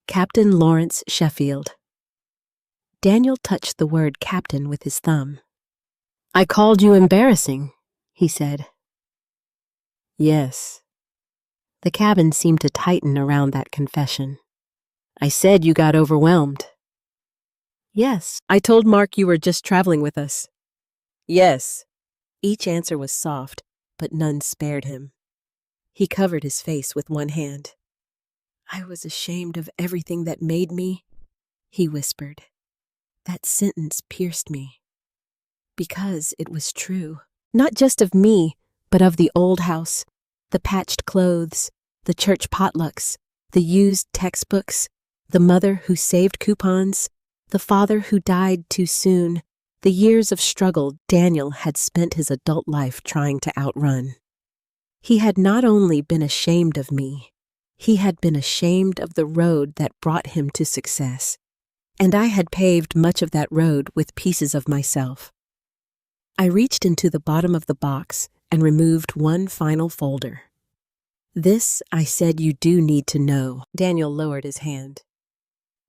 Captain Lawrence Sheffield. Daniel touched the word captain with his thumb. I called you embarrassing, he said. Yes. The cabin seemed to tighten around that confession. I said you got overwhelmed. Yes. I told Mark you were just traveling with us. Yes. Each answer was soft, but none spared him. He covered his face with one hand. I was ashamed of everything that made me, he whispered. That sentence pierced me. Because it was true. Not just of me, but of the old house, the patched clothes, the church potlucks, the used textbooks, the mother who saved coupons, the father who died too soon, the years of struggle Daniel had spent his adult life trying to outrun. He had not only been ashamed of me, he had been ashamed of the road that brought him to success, and I had paved much of that road with pieces of myself. I reached into the bottom of the box and removed one final folder. This, I said, you do need to know. Daniel lowered his hand.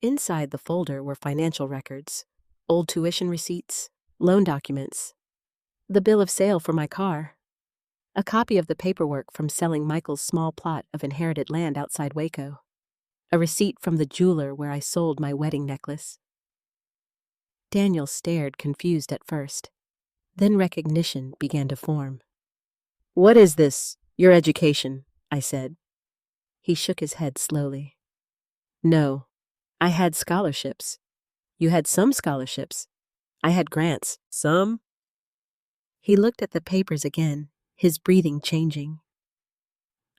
Inside the folder were financial records, old tuition receipts, loan documents, the bill of sale for my car, a copy of the paperwork from selling Michael's small plot of inherited land outside Waco, a receipt from the jeweler where I sold my wedding necklace. Daniel stared, confused at first. Then recognition began to form. What is this? Your education, I said. He shook his head slowly. No, I had scholarships. You had some scholarships. I had grants. Some? He looked at the papers again, his breathing changing.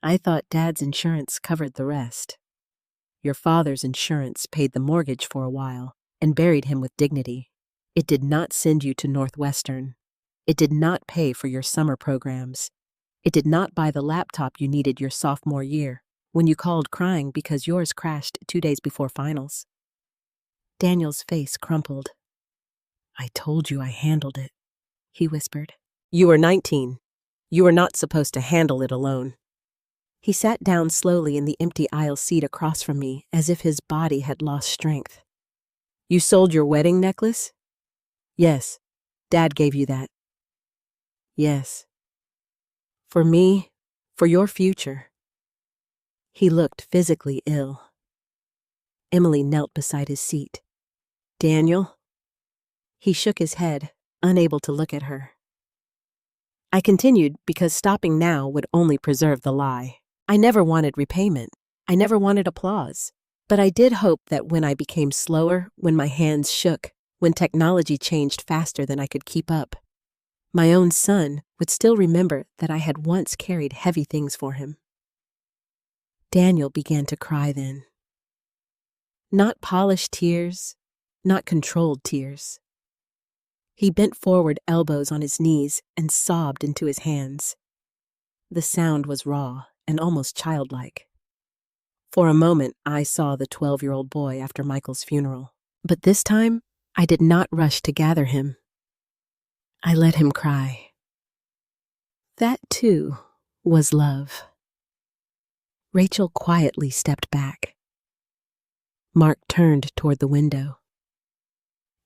I thought Dad's insurance covered the rest. Your father's insurance paid the mortgage for a while and buried him with dignity. It did not send you to Northwestern. It did not pay for your summer programs. It did not buy the laptop you needed your sophomore year when you called crying because yours crashed 2 days before finals. Daniel's face crumpled. I told you I handled it, he whispered. You were 19. You were not supposed to handle it alone. He sat down slowly in the empty aisle seat across from me as if his body had lost strength. You sold your wedding necklace? Yes. Dad gave you that. Yes. For me, for your future. He looked physically ill. Emily knelt beside his seat. Daniel? He shook his head, unable to look at her. I continued because stopping now would only preserve the lie. I never wanted repayment. I never wanted applause. But I did hope that when I became slower, when my hands shook, when technology changed faster than I could keep up, my own son would still remember that I had once carried heavy things for him. Daniel began to cry then. Not polished tears, not controlled tears. He bent forward, elbows on his knees, and sobbed into his hands. The sound was raw and almost childlike. For a moment, I saw the 12-year-old boy after Michael's funeral. But this time, I did not rush to gather him. I let him cry. That, too, was love. Rachel quietly stepped back. Mark turned toward the window.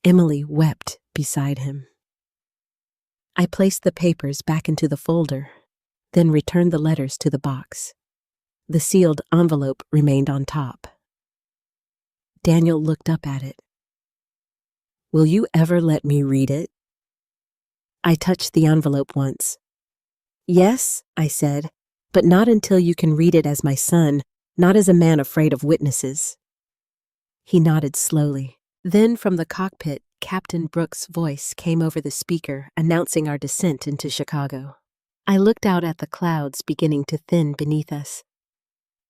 Emily wept beside him. I placed the papers back into the folder, then returned the letters to the box. The sealed envelope remained on top. Daniel looked up at it. Will you ever let me read it? I touched the envelope once. Yes, I said, but not until you can read it as my son, not as a man afraid of witnesses. He nodded slowly. Then from the cockpit, Captain Brooks' voice came over the speaker, announcing our descent into Chicago. I looked out at the clouds beginning to thin beneath us.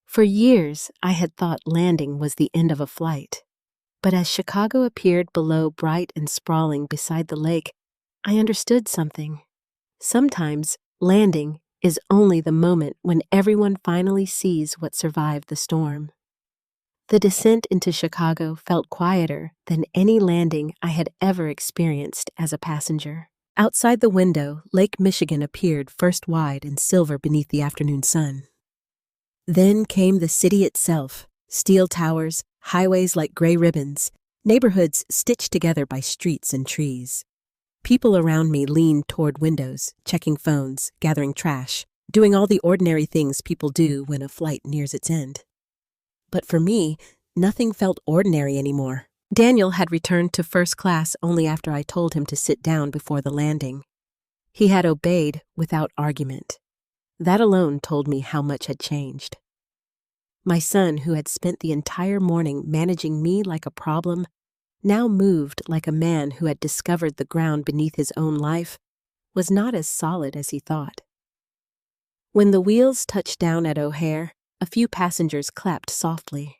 For years, I had thought landing was the end of a flight. But as Chicago appeared below, bright and sprawling beside the lake, I understood something. Sometimes, landing is only the moment when everyone finally sees what survived the storm. The descent into Chicago felt quieter than any landing I had ever experienced as a passenger. Outside the window, Lake Michigan appeared first wide and silver beneath the afternoon sun. Then came the city itself, steel towers, highways like gray ribbons, neighborhoods stitched together by streets and trees. People around me leaned toward windows, checking phones, gathering trash, doing all the ordinary things people do when a flight nears its end. But for me, nothing felt ordinary anymore. Daniel had returned to first class only after I told him to sit down before the landing. He had obeyed without argument. That alone told me how much had changed. My son, who had spent the entire morning managing me like a problem, now moved like a man who had discovered the ground beneath his own life, was not as solid as he thought. When the wheels touched down at O'Hare, a few passengers clapped softly.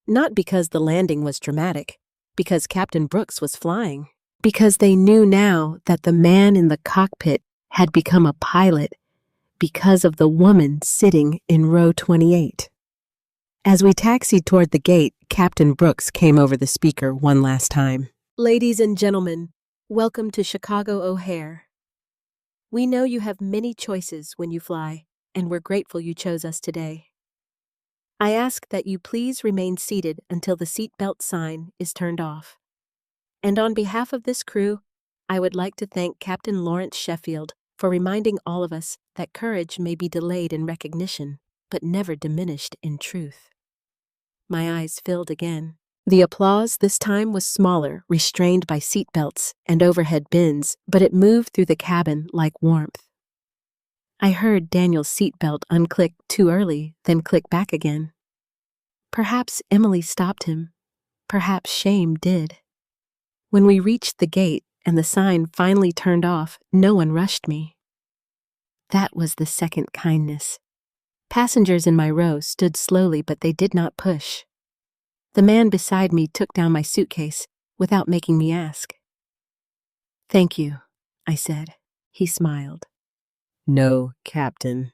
Not because the landing was dramatic, because Captain Brooks was flying, because they knew now that the man in the cockpit had become a pilot because of the woman sitting in row 28. As we taxied toward the gate, Captain Brooks came over the speaker one last time. Ladies and gentlemen, welcome to Chicago O'Hare. We know you have many choices when you fly, and we're grateful you chose us today. I ask that you please remain seated until the seatbelt sign is turned off. And on behalf of this crew, I would like to thank Captain Lawrence Sheffield for reminding all of us that courage may be delayed in recognition, but never diminished in truth. My eyes filled again. The applause this time was smaller, restrained by seatbelts and overhead bins, but it moved through the cabin like warmth. I heard Daniel's seatbelt unclick too early, then click back again. Perhaps Emily stopped him. Perhaps shame did. When we reached the gate and the sign finally turned off, no one rushed me. That was the second kindness. Passengers in my row stood slowly, but they did not push. The man beside me took down my suitcase without making me ask. Thank you, I said. He smiled. No, Captain.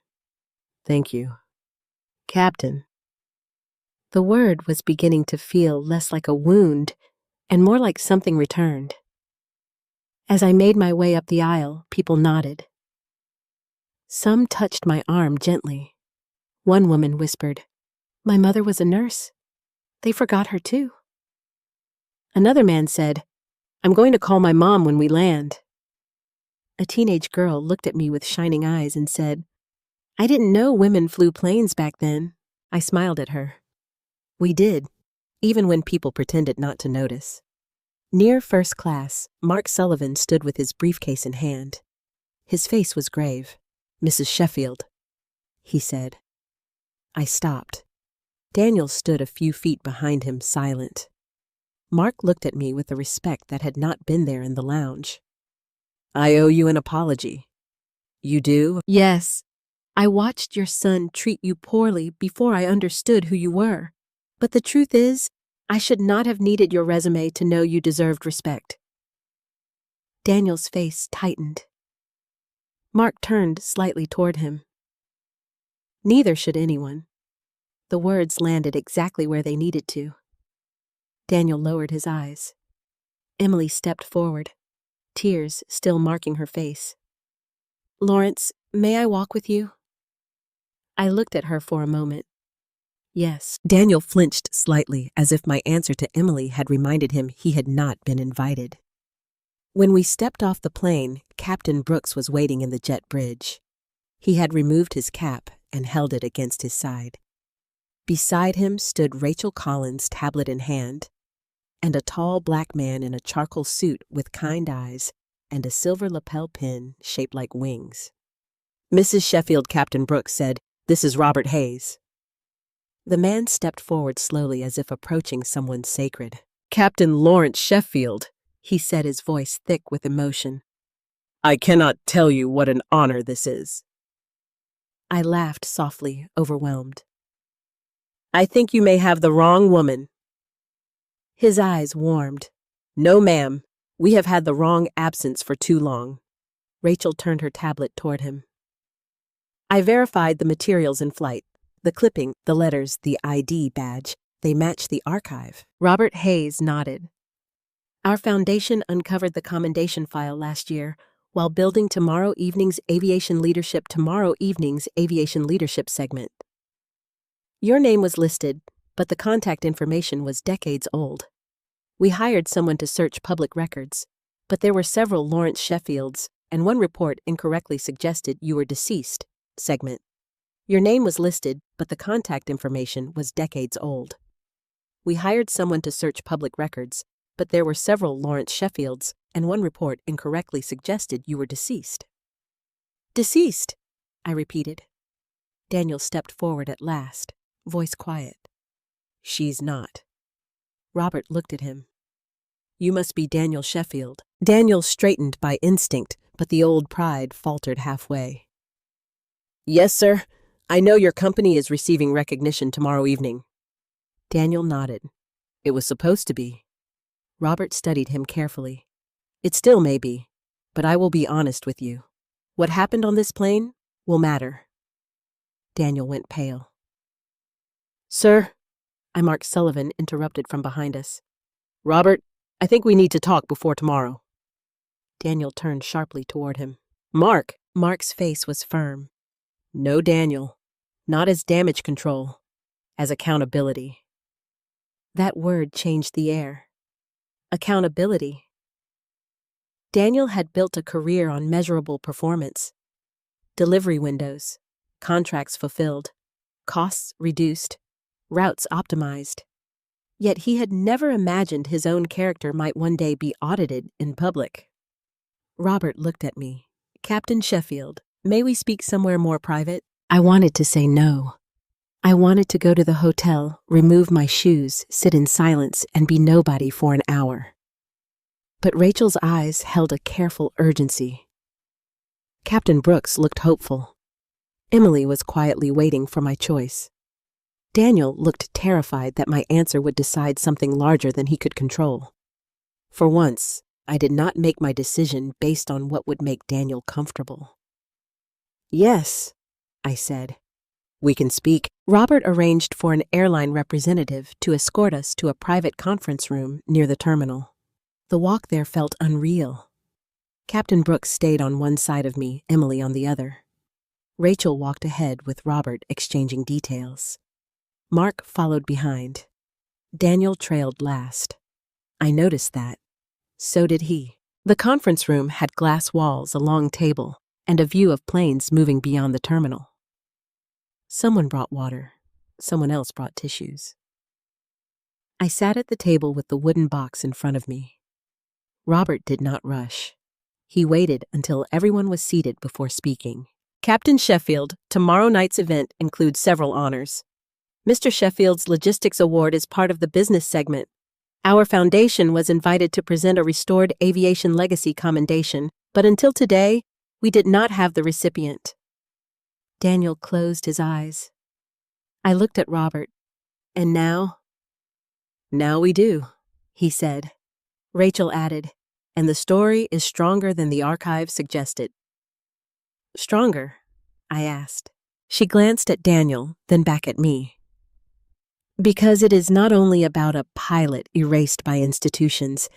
Thank you. Captain. The word was beginning to feel less like a wound and more like something returned. As I made my way up the aisle, people nodded. Some touched my arm gently. One woman whispered, "My mother was a nurse. They forgot her too." Another man said, "I'm going to call my mom when we land." A teenage girl looked at me with shining eyes and said, "I didn't know women flew planes back then." I smiled at her. We did, even when people pretended not to notice. Near first class, Mark Sullivan stood with his briefcase in hand. His face was grave. "Mrs. Sheffield," he said. I stopped. Daniel stood a few feet behind him, silent. Mark looked at me with a respect that had not been there in the lounge. "I owe you an apology." "You do?" "Yes. I watched your son treat you poorly before I understood who you were. But the truth is, I should not have needed your resume to know you deserved respect." Daniel's face tightened. Mark turned slightly toward him. "Neither should anyone." The words landed exactly where they needed to. Daniel lowered his eyes. Emily stepped forward, tears still marking her face. Lawrence, may I walk with you? I looked at her for a moment. Yes. Daniel flinched slightly, as if my answer to Emily had reminded him he had not been invited. When we stepped off the plane, Captain Brooks was waiting in the jet bridge. He had removed his cap and held it against his side. Beside him stood Rachel Collins, tablet in hand, and a tall black man in a charcoal suit with kind eyes and a silver lapel pin shaped like wings. "Mrs. Sheffield," Captain Brooks said, "this is Robert Hayes." The man stepped forward slowly as if approaching someone sacred. "Captain Lawrence Sheffield," he said, his voice thick with emotion. "I cannot tell you what an honor this is." I laughed softly, overwhelmed. "I think you may have the wrong woman." His eyes warmed. "No, ma'am. We have had the wrong absence for too long." Rachel turned her tablet toward him. "I verified the materials in flight. The clipping, the letters, the ID badge, they match the archive." Robert Hayes nodded. "Our foundation uncovered the commendation file last year while building tomorrow evening's aviation leadership segment. Your name was listed, but the contact information was decades old. We hired someone to search public records, but there were several Lawrence Sheffields, and one report incorrectly suggested you were deceased. Segment. Your name was listed, but the contact information was decades old. We hired someone to search public records, but there were several Lawrence Sheffields, and one report incorrectly suggested you were deceased." "Deceased," I repeated. Daniel stepped forward at last, voice quiet. "She's not." Robert looked at him. "You must be Daniel Sheffield." Daniel straightened by instinct, but the old pride faltered halfway. "Yes, sir. I know your company is receiving recognition tomorrow evening." Daniel nodded. "It was supposed to be." Robert studied him carefully. "It still may be, but I will be honest with you. What happened on this plane will matter." Daniel went pale. "Sir," Mark Sullivan interrupted from behind us. "Robert, I think we need to talk before tomorrow." Daniel turned sharply toward him. "Mark." Mark's face was firm. "No, Daniel. Not as damage control. As accountability." That word changed the air. Accountability. Daniel had built a career on measurable performance. Delivery windows, contracts fulfilled, costs reduced, routes optimized. Yet he had never imagined his own character might one day be audited in public. Robert looked at me. "Captain Sheffield, may we speak somewhere more private?" I wanted to say no. I wanted to go to the hotel, remove my shoes, sit in silence, and be nobody for an hour. But Rachel's eyes held a careful urgency. Captain Brooks looked hopeful. Emily was quietly waiting for my choice. Daniel looked terrified that my answer would decide something larger than he could control. For once, I did not make my decision based on what would make Daniel comfortable. "Yes," I said. "We can speak." Robert arranged for an airline representative to escort us to a private conference room near the terminal. The walk there felt unreal. Captain Brooks stayed on one side of me, Emily on the other. Rachel walked ahead with Robert exchanging details. Mark followed behind. Daniel trailed last. I noticed that. So did he. The conference room had glass walls, a long table, and a view of planes moving beyond the terminal. Someone brought water. Someone else brought tissues. I sat at the table with the wooden box in front of me. Robert did not rush. He waited until everyone was seated before speaking. "Captain Sheffield, tomorrow night's event includes several honors. Mr. Sheffield's Logistics Award is part of the business segment. Our foundation was invited to present a restored aviation legacy commendation, but until today, we did not have the recipient." Daniel closed his eyes. I looked at Robert. "And now?" "Now we do," he said. Rachel added, "And the story is stronger than the archive suggested." "Stronger?" I asked. She glanced at Daniel, then back at me. "Because it is not only about a pilot erased by institutions,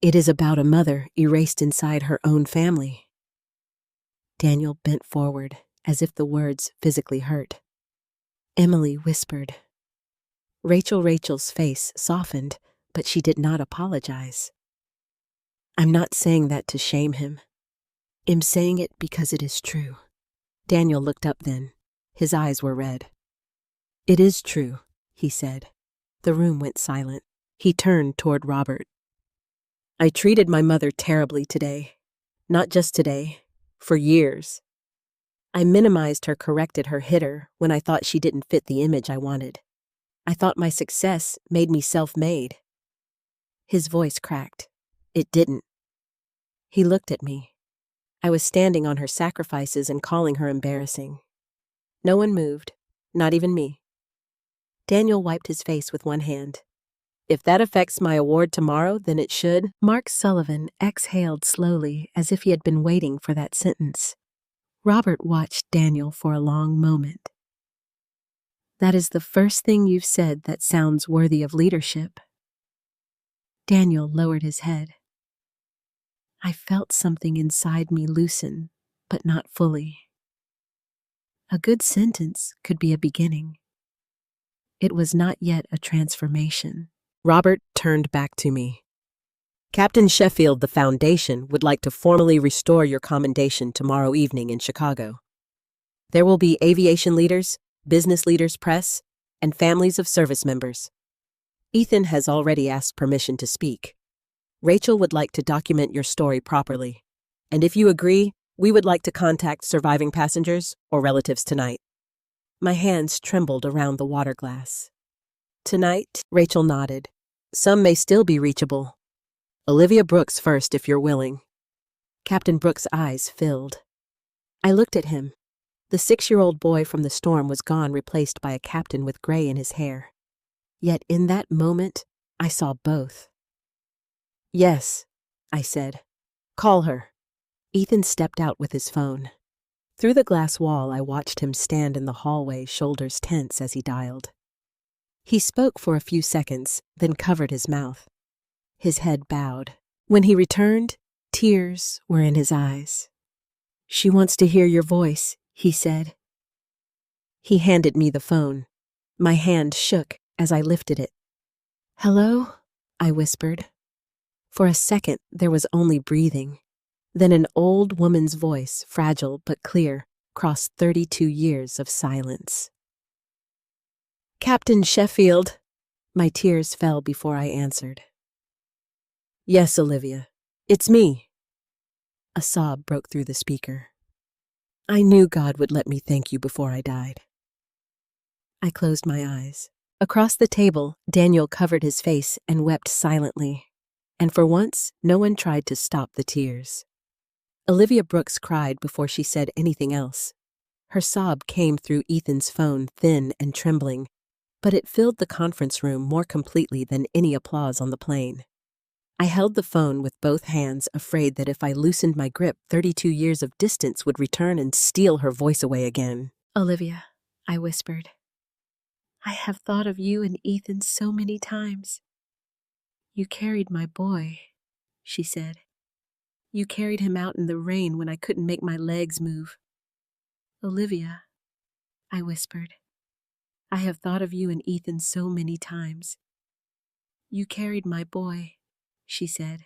It is about a mother erased inside her own family. Daniel bent forward, as if the words physically hurt. Emily whispered. Rachel's face softened, but she did not apologize. I'm not saying that to shame him. I'm saying it because it is true. Daniel looked up then. His eyes were red. It is true, he said. The room went silent. He turned toward Robert. I treated my mother terribly today. Not just today, for years. I minimized her, corrected her, hit her when I thought she didn't fit the image I wanted. I thought my success made me self-made. His voice cracked. It didn't. He looked at me. I was standing on her sacrifices and calling her embarrassing. No one moved, not even me. Daniel wiped his face with one hand. If that affects my award tomorrow, then it should. Mark Sullivan exhaled slowly as if he had been waiting for that sentence. Robert watched Daniel for a long moment. That is the first thing you've said that sounds worthy of leadership. Daniel lowered his head. I felt something inside me loosen, but not fully. A good sentence could be a beginning. It was not yet a transformation. Robert turned back to me. Captain Sheffield, the Foundation, would like to formally restore your commendation tomorrow evening in Chicago. There will be aviation leaders, business leaders, press, and families of service members. Ethan has already asked permission to speak. Rachel would like to document your story properly. And if you agree, we would like to contact surviving passengers or relatives tonight. My hands trembled around the water glass. Tonight, Rachel nodded. Some may still be reachable. Olivia Brooks first, if you're willing. Captain Brooks' eyes filled. I looked at him. The 6-year-old boy from the storm was gone, replaced by a captain with gray in his hair. Yet in that moment, I saw both. Yes, I said. Call her. Ethan stepped out with his phone. Through the glass wall, I watched him stand in the hallway, shoulders tense as he dialed. He spoke for a few seconds, then covered his mouth. His head bowed. When he returned, tears were in his eyes. She wants to hear your voice, he said. He handed me the phone. My hand shook as I lifted it. Hello? I whispered. For a second, there was only breathing. Then an old woman's voice, fragile but clear, crossed 32 years of silence. Captain Sheffield. My tears fell before I answered. Yes, Olivia. It's me. A sob broke through the speaker. I knew God would let me thank you before I died. I closed my eyes. Across the table, Daniel covered his face and wept silently. And for once, no one tried to stop the tears. Olivia Brooks cried before she said anything else. Her sob came through Ethan's phone, thin and trembling, but it filled the conference room more completely than any applause on the plane. I held the phone with both hands, afraid that if I loosened my grip, 32 years of distance would return and steal her voice away again. Olivia, I whispered. I have thought of you and Ethan so many times. You carried my boy, she said. You carried him out in the rain when I couldn't make my legs move. Olivia, I whispered. I have thought of you and Ethan so many times. You carried my boy, she said.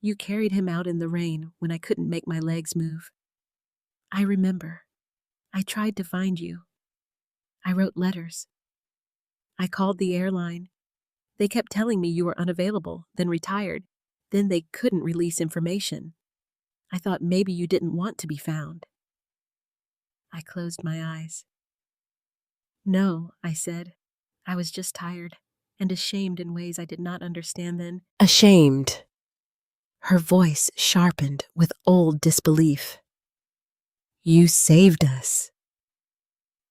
You carried him out in the rain when I couldn't make my legs move. I remember. I tried to find you. I wrote letters. I called the airline. They kept telling me you were unavailable, then retired. Then they couldn't release information. I thought maybe you didn't want to be found. I closed my eyes. No, I said. I was just tired and ashamed in ways I did not understand then. Ashamed. Her voice sharpened with old disbelief. You saved us.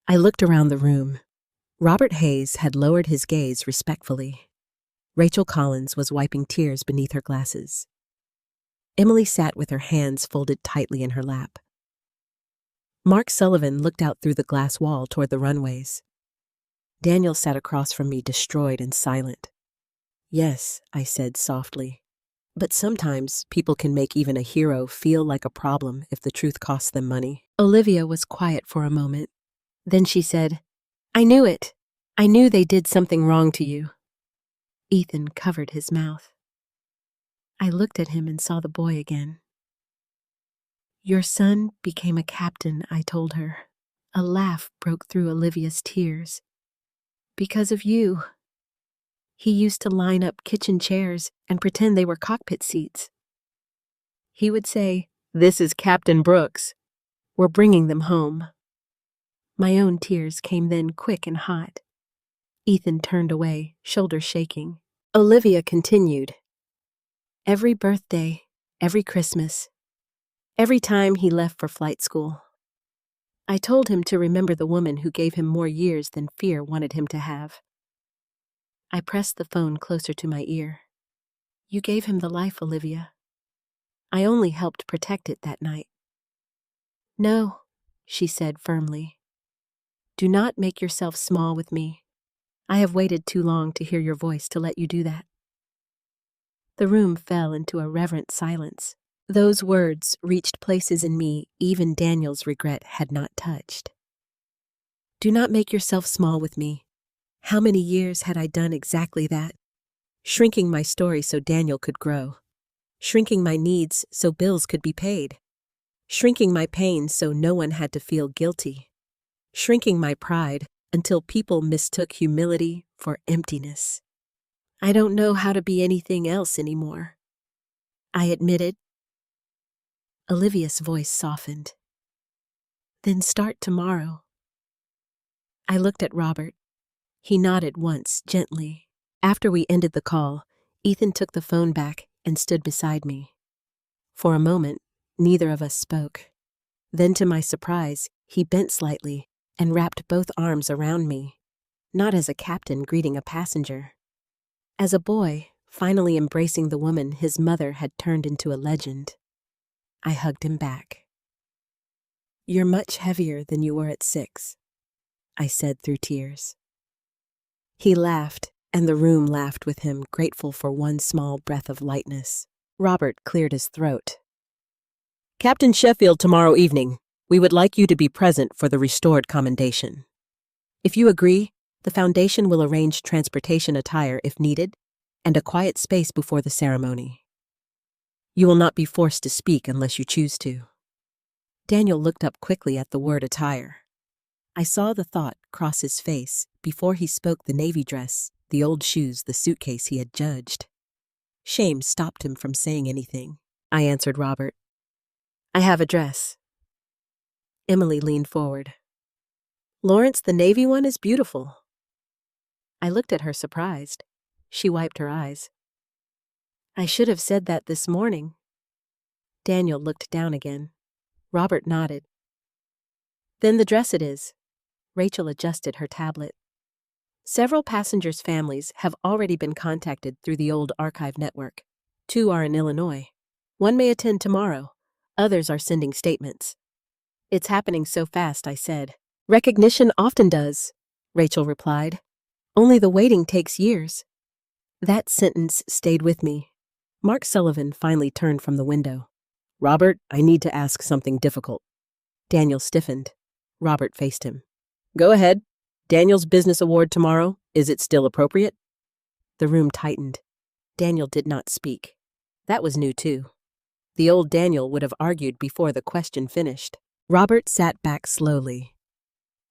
I looked around the room. Robert Hayes had lowered his gaze respectfully. Rachel Collins was wiping tears beneath her glasses. Emily sat with her hands folded tightly in her lap. Mark Sullivan looked out through the glass wall toward the runways. Daniel sat across from me, destroyed and silent. Yes, I said softly. But sometimes people can make even a hero feel like a problem if the truth costs them money. Olivia was quiet for a moment. Then she said, I knew it. I knew they did something wrong to you. Ethan covered his mouth. I looked at him and saw the boy again. Your son became a captain, I told her. A laugh broke through Olivia's tears. Because of you. He used to line up kitchen chairs and pretend they were cockpit seats. He would say, This is Captain Brooks. We're bringing them home. My own tears came then quick and hot. Ethan turned away, shoulders shaking. Olivia continued. Every birthday, every Christmas, every time he left for flight school, I told him to remember the woman who gave him more years than fear wanted him to have. I pressed the phone closer to my ear. You gave him the life, Olivia. I only helped protect it that night. No, she said firmly. Do not make yourself small with me. I have waited too long to hear your voice to let you do that. The room fell into a reverent silence. Those words reached places in me even Daniel's regret had not touched. Do not make yourself small with me. How many years had I done exactly that? Shrinking my story so Daniel could grow. Shrinking my needs so bills could be paid. Shrinking my pain so no one had to feel guilty. Shrinking my pride until people mistook humility for emptiness. I don't know how to be anything else anymore. I admitted. Olivia's voice softened. Then start tomorrow. I looked at Robert. He nodded once, gently. After we ended the call, Ethan took the phone back and stood beside me. For a moment, neither of us spoke. Then, to my surprise, he bent slightly and wrapped both arms around me, not as a captain greeting a passenger. As a boy, finally embracing the woman his mother had turned into a legend. I hugged him back. You're much heavier than you were at 6, I said through tears. He laughed, and the room laughed with him, grateful for one small breath of lightness. Robert cleared his throat. Captain Sheffield, tomorrow evening, we would like you to be present for the restored commendation. If you agree, the Foundation will arrange transportation attire if needed, and a quiet space before the ceremony. You will not be forced to speak unless you choose to. Daniel looked up quickly at the word attire. I saw the thought cross his face before he spoke the navy dress, the old shoes, the suitcase he had judged. Shame stopped him from saying anything. I answered Robert. I have a dress. Emily leaned forward. Lawrence, the navy one is beautiful. I looked at her surprised. She wiped her eyes. I should have said that this morning. Daniel looked down again. Robert nodded. Then the dress it is. Rachel adjusted her tablet. Several passengers' families have already been contacted through the old archive network. 2 are in Illinois. 1 may attend tomorrow. Others are sending statements. It's happening so fast, I said. Recognition often does, Rachel replied. Only the waiting takes years. That sentence stayed with me. Mark Sullivan finally turned from the window. Robert, I need to ask something difficult. Daniel stiffened. Robert faced him. Go ahead. Daniel's business award tomorrow, is it still appropriate? The room tightened. Daniel did not speak. That was new too. The old Daniel would have argued before the question finished. Robert sat back slowly.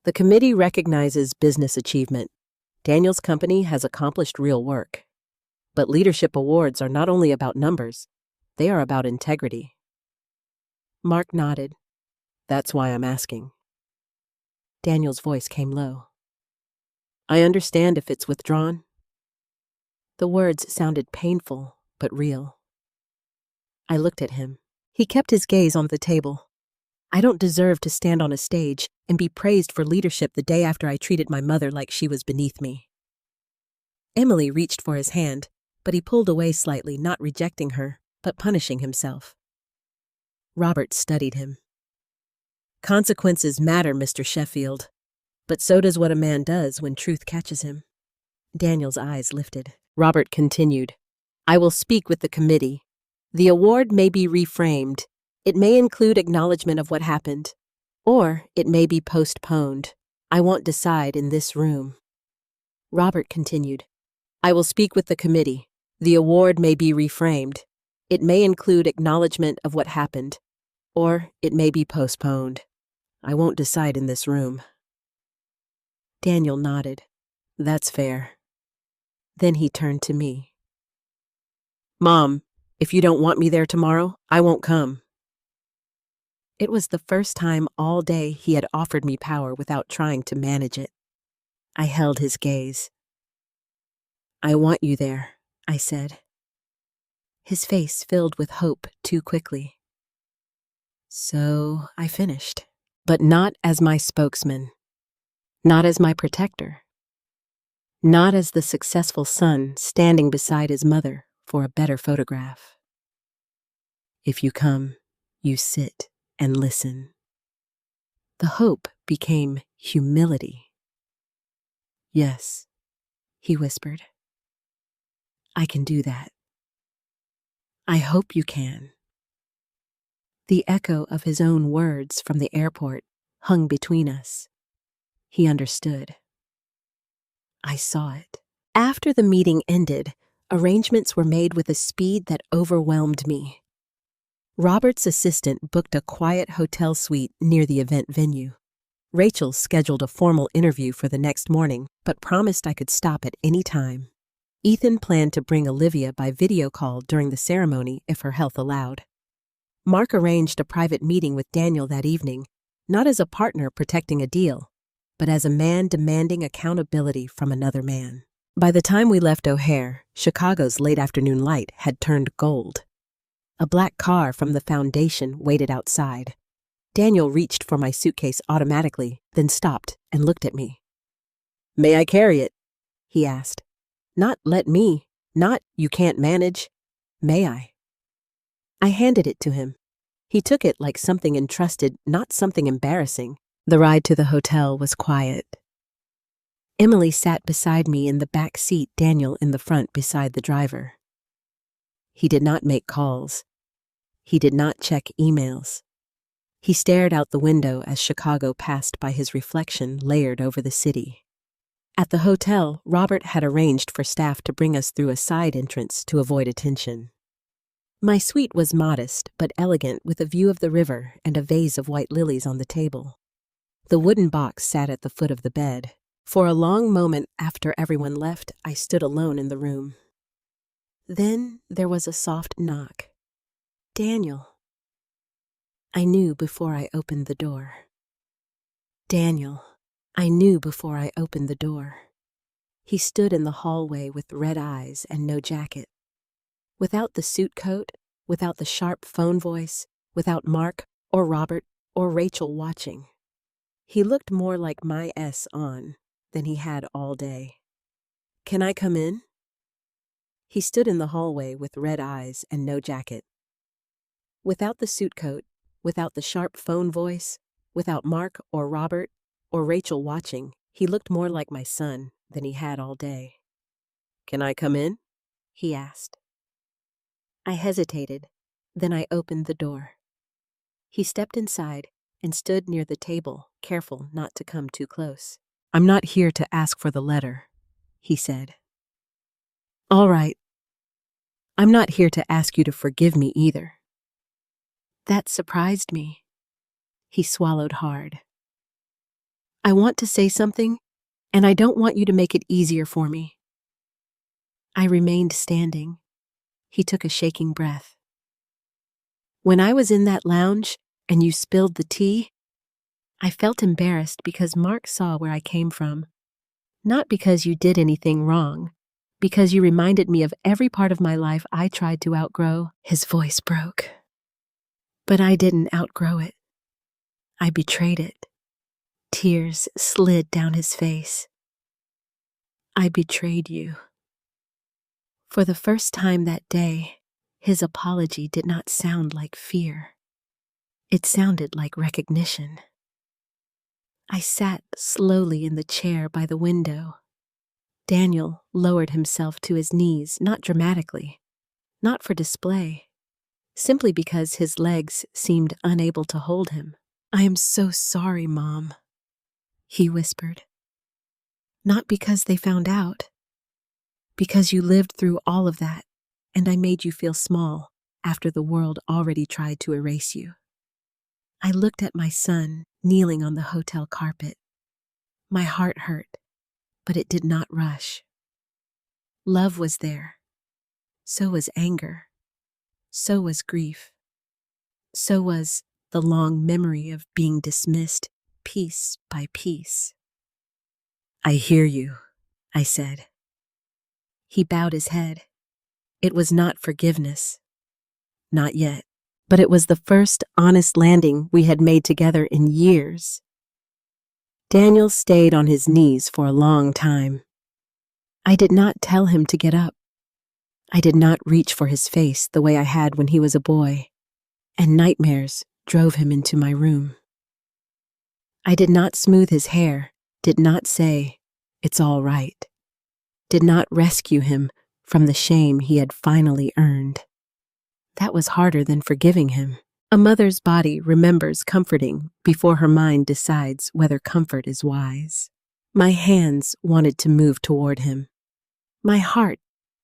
The committee recognizes business achievement. Daniel's company has accomplished real work. But leadership awards are not only about numbers, they are about integrity. Mark nodded. That's why I'm asking. Daniel's voice came low. I understand if it's withdrawn. The words sounded painful, but real. I looked at him. He kept his gaze on the table. I don't deserve to stand on a stage and be praised for leadership the day after I treated my mother like she was beneath me. Emily reached for his hand, but he pulled away slightly, not rejecting her, but punishing himself. Robert studied him. Consequences matter, Mr. Sheffield, but so does what a man does when truth catches him. Daniel's eyes lifted. Robert continued, I will speak with the committee, The award may be reframed. It may include acknowledgement of what happened, or it may be postponed. I won't decide in this room. Robert continued, I will speak with the committee. The award may be reframed. It may include acknowledgement of what happened, or it may be postponed. I won't decide in this room. Daniel nodded. That's fair. Then he turned to me. Mom, if you don't want me there tomorrow, I won't come. It was the first time all day he had offered me power without trying to manage it. I held his gaze. I want you there, I said. His face filled with hope too quickly. So I finished, but not as my spokesman, not as my protector, not as the successful son standing beside his mother for a better photograph. If you come, you sit and listen. The hope became humility. Yes, he whispered. I can do that. I hope you can. The echo of his own words from the airport hung between us. He understood. I saw it. After the meeting ended, arrangements were made with a speed that overwhelmed me. Robert's assistant booked a quiet hotel suite near the event venue. Rachel scheduled a formal interview for the next morning, but promised I could stop at any time. Ethan planned to bring Olivia by video call during the ceremony if her health allowed. Mark arranged a private meeting with Daniel that evening, not as a partner protecting a deal, but as a man demanding accountability from another man. By the time we left O'Hare, Chicago's late afternoon light had turned gold. A black car from the foundation waited outside. Daniel reached for my suitcase automatically, then stopped and looked at me. May I carry it? He asked. Not let me, not you can't manage. May I? I handed it to him. He took it like something entrusted, not something embarrassing. The ride to the hotel was quiet. Emily sat beside me in the back seat, Daniel in the front beside the driver. He did not make calls. He did not check emails. He stared out the window as Chicago passed by his reflection layered over the city. At the hotel, Robert had arranged for staff to bring us through a side entrance to avoid attention. My suite was modest but elegant, with a view of the river and a vase of white lilies on the table. The wooden box sat at the foot of the bed. For a long moment after everyone left, I stood alone in the room. Then there was a soft knock. Daniel. I knew before I opened the door. Daniel. I knew before I opened the door. He stood in the hallway with red eyes and no jacket. Without the suit coat, without the sharp phone voice, without Mark or Robert or Rachel watching. He looked more like my on than he had all day. Can I come in? He stood in the hallway with red eyes and no jacket. Without the suit coat, without the sharp phone voice, without Mark or Robert or Rachel watching, he looked more like my son than he had all day. Can I come in? He asked. I hesitated. Then I opened the door. He stepped inside and stood near the table, careful not to come too close. I'm not here to ask for the letter, he said. All right. I'm not here to ask you to forgive me either. That surprised me. He swallowed hard. I want to say something, and I don't want you to make it easier for me. I remained standing. He took a shaking breath. When I was in that lounge and you spilled the tea, I felt embarrassed because Mark saw where I came from. Not because you did anything wrong, because you reminded me of every part of my life I tried to outgrow. His voice broke. But I didn't outgrow it. I betrayed it. Tears slid down his face. I betrayed you. For the first time that day, his apology did not sound like fear. It sounded like recognition. I sat slowly in the chair by the window. Daniel lowered himself to his knees, not dramatically, not for display, simply because his legs seemed unable to hold him. "I am so sorry, Mom," he whispered. "Not because they found out. Because you lived through all of that, and I made you feel small after the world already tried to erase you." I looked at my son kneeling on the hotel carpet. My heart hurt, but it did not rush. Love was there. So was anger. So was grief. So was the long memory of being dismissed piece by piece. "I hear you," I said. He bowed his head. It was not forgiveness. Not yet. But it was the first honest landing we had made together in years. Daniel stayed on his knees for a long time. I did not tell him to get up. I did not reach for his face the way I had when he was a boy, and nightmares drove him into my room. I did not smooth his hair, did not say, "It's all right," did not rescue him from the shame he had finally earned. That was harder than forgiving him. A mother's body remembers comforting before her mind decides whether comfort is wise. My hands wanted to move toward him. My heart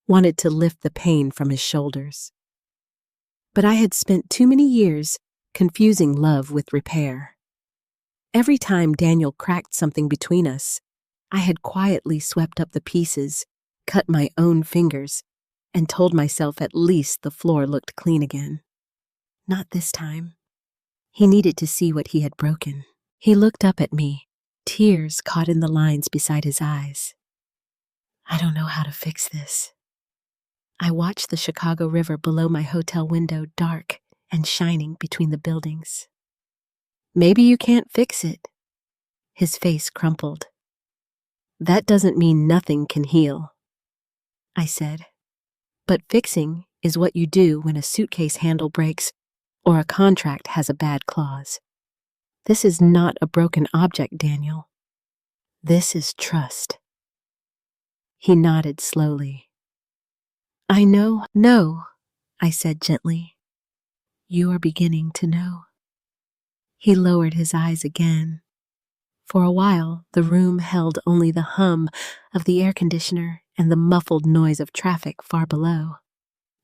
wanted to lift the pain from his shoulders. But I had spent too many years confusing love with repair. Every time Daniel cracked something between us, I had quietly swept up the pieces, cut my own fingers, and told myself at least the floor looked clean again. Not this time. He needed to see what he had broken. He looked up at me, tears caught in the lines beside his eyes. "I don't know how to fix this." I watched the Chicago River below my hotel window, dark and shining between the buildings. "Maybe you can't fix it." His face crumpled. "That doesn't mean nothing can heal," I said. "But fixing is what you do when a suitcase handle breaks or a contract has a bad clause. This is not a broken object, Daniel. This is trust." He nodded slowly. "I know." "No," I said gently. "You are beginning to know." He lowered his eyes again. For a while, the room held only the hum of the air conditioner and the muffled noise of traffic far below.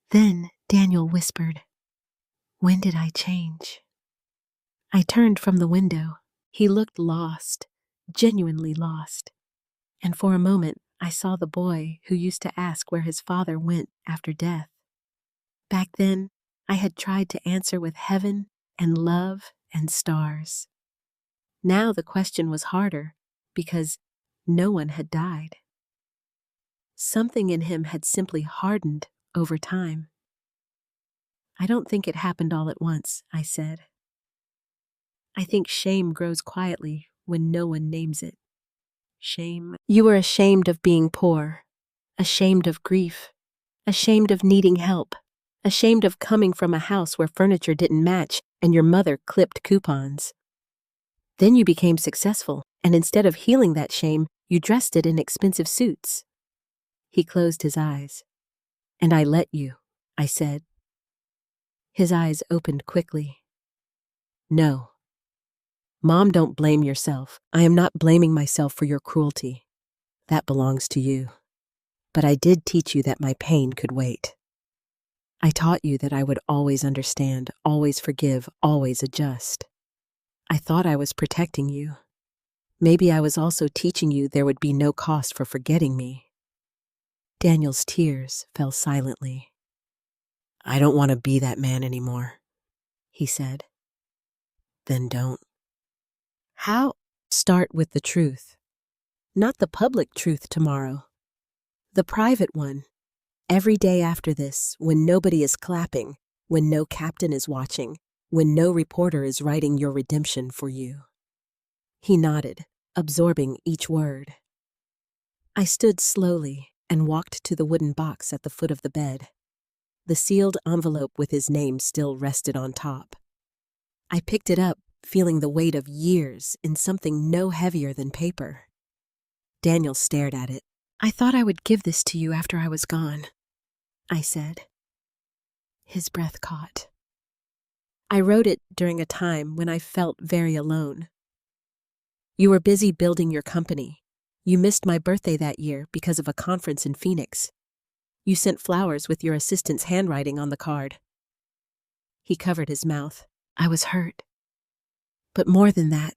Then Daniel whispered, "When did I change?" I turned from the window. He looked lost, genuinely lost. And for a moment, I saw the boy who used to ask where his father went after death. Back then, I had tried to answer with heaven and love and stars. Now the question was harder because no one had died. Something in him had simply hardened over time. "I don't think it happened all at once," I said. "I think shame grows quietly when no one names it. Shame. You were ashamed of being poor, ashamed of grief, ashamed of needing help, ashamed of coming from a house where furniture didn't match and your mother clipped coupons. Then you became successful, and instead of healing that shame, you dressed it in expensive suits." He closed his eyes. "And I let you," I said. His eyes opened quickly. "No. Mom, don't blame yourself. I am not blaming myself for your cruelty. That belongs to you. But I did teach you that my pain could wait. I taught you that I would always understand, always forgive, always adjust. I thought I was protecting you. Maybe I was also teaching you there would be no cost for forgetting me." Daniel's tears fell silently. "I don't want to be that man anymore," he said. "Then don't." "How?" "Start with the truth. Not the public truth tomorrow. The private one. Every day after this, when nobody is clapping, when no captain is watching, when no reporter is writing your redemption for you." He nodded, absorbing each word. I stood slowly and walked to the wooden box at the foot of the bed. The sealed envelope with his name still rested on top. I picked it up, feeling the weight of years in something no heavier than paper. Daniel stared at it. "I thought I would give this to you after I was gone," I said. His breath caught. I wrote it during a time when I felt very alone. You were busy building your company. You missed my birthday that year because of a conference in Phoenix. You sent flowers with your assistant's handwriting on the card. He covered his mouth. I was hurt. But more than that,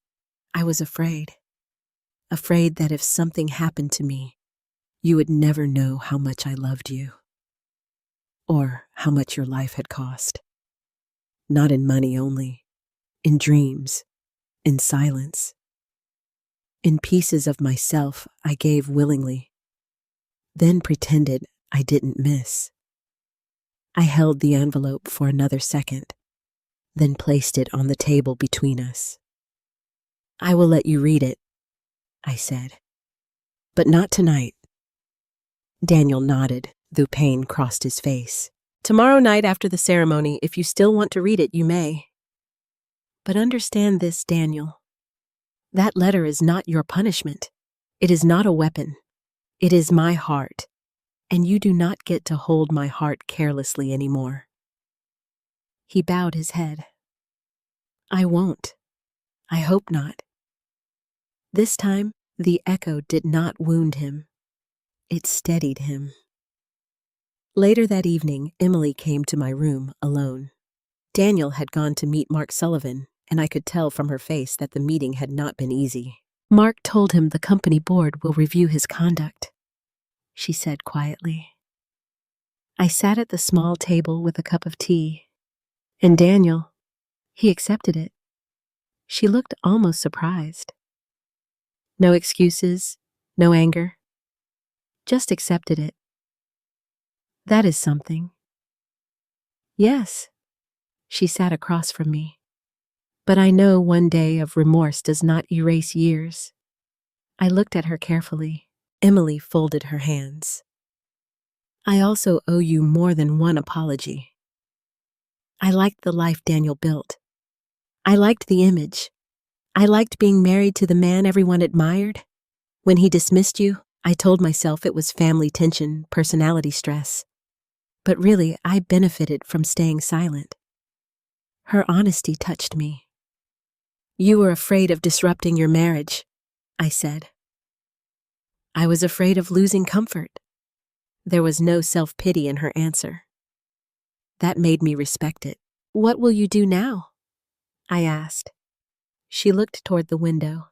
I was afraid. Afraid that if something happened to me, you would never know how much I loved you. Or how much your life had cost. Not in money only, in dreams, in silence. In pieces of myself I gave willingly, then pretended I didn't miss. I held the envelope for another second, then placed it on the table between us. I will let you read it, I said. But not tonight. Daniel nodded, though pain crossed his face. Tomorrow night after the ceremony, if you still want to read it, you may. But understand this, Daniel. That letter is not your punishment. It is not a weapon. It is my heart, and you do not get to hold my heart carelessly anymore. He bowed his head. I won't. I hope not. This time, the echo did not wound him. It steadied him. Later that evening, Emily came to my room alone. Daniel had gone to meet Mark Sullivan, and I could tell from her face that the meeting had not been easy. Mark told him the company board will review his conduct, she said quietly. I sat at the small table with a cup of tea, and Daniel, he accepted it. She looked almost surprised. No excuses, no anger. Just accepted it. That is something. Yes, she sat across from me. But I know one day of remorse does not erase years. I looked at her carefully. Emily folded her hands. I also owe you more than one apology. I liked the life Daniel built. I liked the image. I liked being married to the man everyone admired. When he dismissed you, I told myself it was family tension, personality stress. But really, I benefited from staying silent. Her honesty touched me. You were afraid of disrupting your marriage, I said. I was afraid of losing comfort. There was no self-pity in her answer. That made me respect it. What will you do now? I asked. She looked toward the window.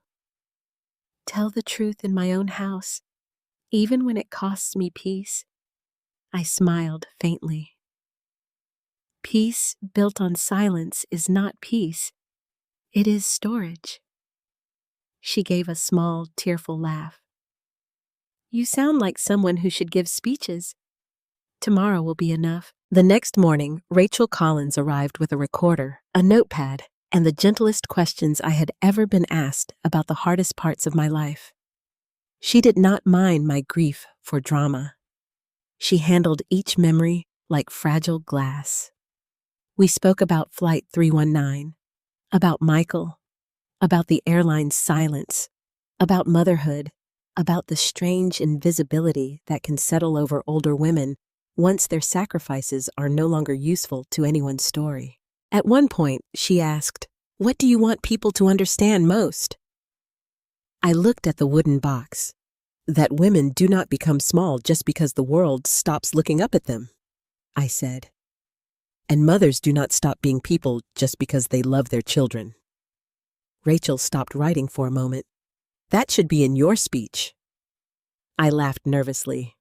Tell the truth in my own house, even when it costs me peace. I smiled faintly. Peace built on silence is not peace. It is storage. She gave a small, tearful laugh. You sound like someone who should give speeches. Tomorrow will be enough. The next morning, Rachel Collins arrived with a recorder, a notepad, and the gentlest questions I had ever been asked about the hardest parts of my life. She did not mind my grief for drama. She handled each memory like fragile glass. We spoke about Flight 319, about Michael, about the airline's silence, about motherhood, about the strange invisibility that can settle over older women once their sacrifices are no longer useful to anyone's story. At one point, she asked, "What do you want people to understand most?" I looked at the wooden box. That women do not become small just because the world stops looking up at them, I said. And mothers do not stop being people just because they love their children. Rachel stopped writing for a moment. That should be in your speech. I laughed nervously.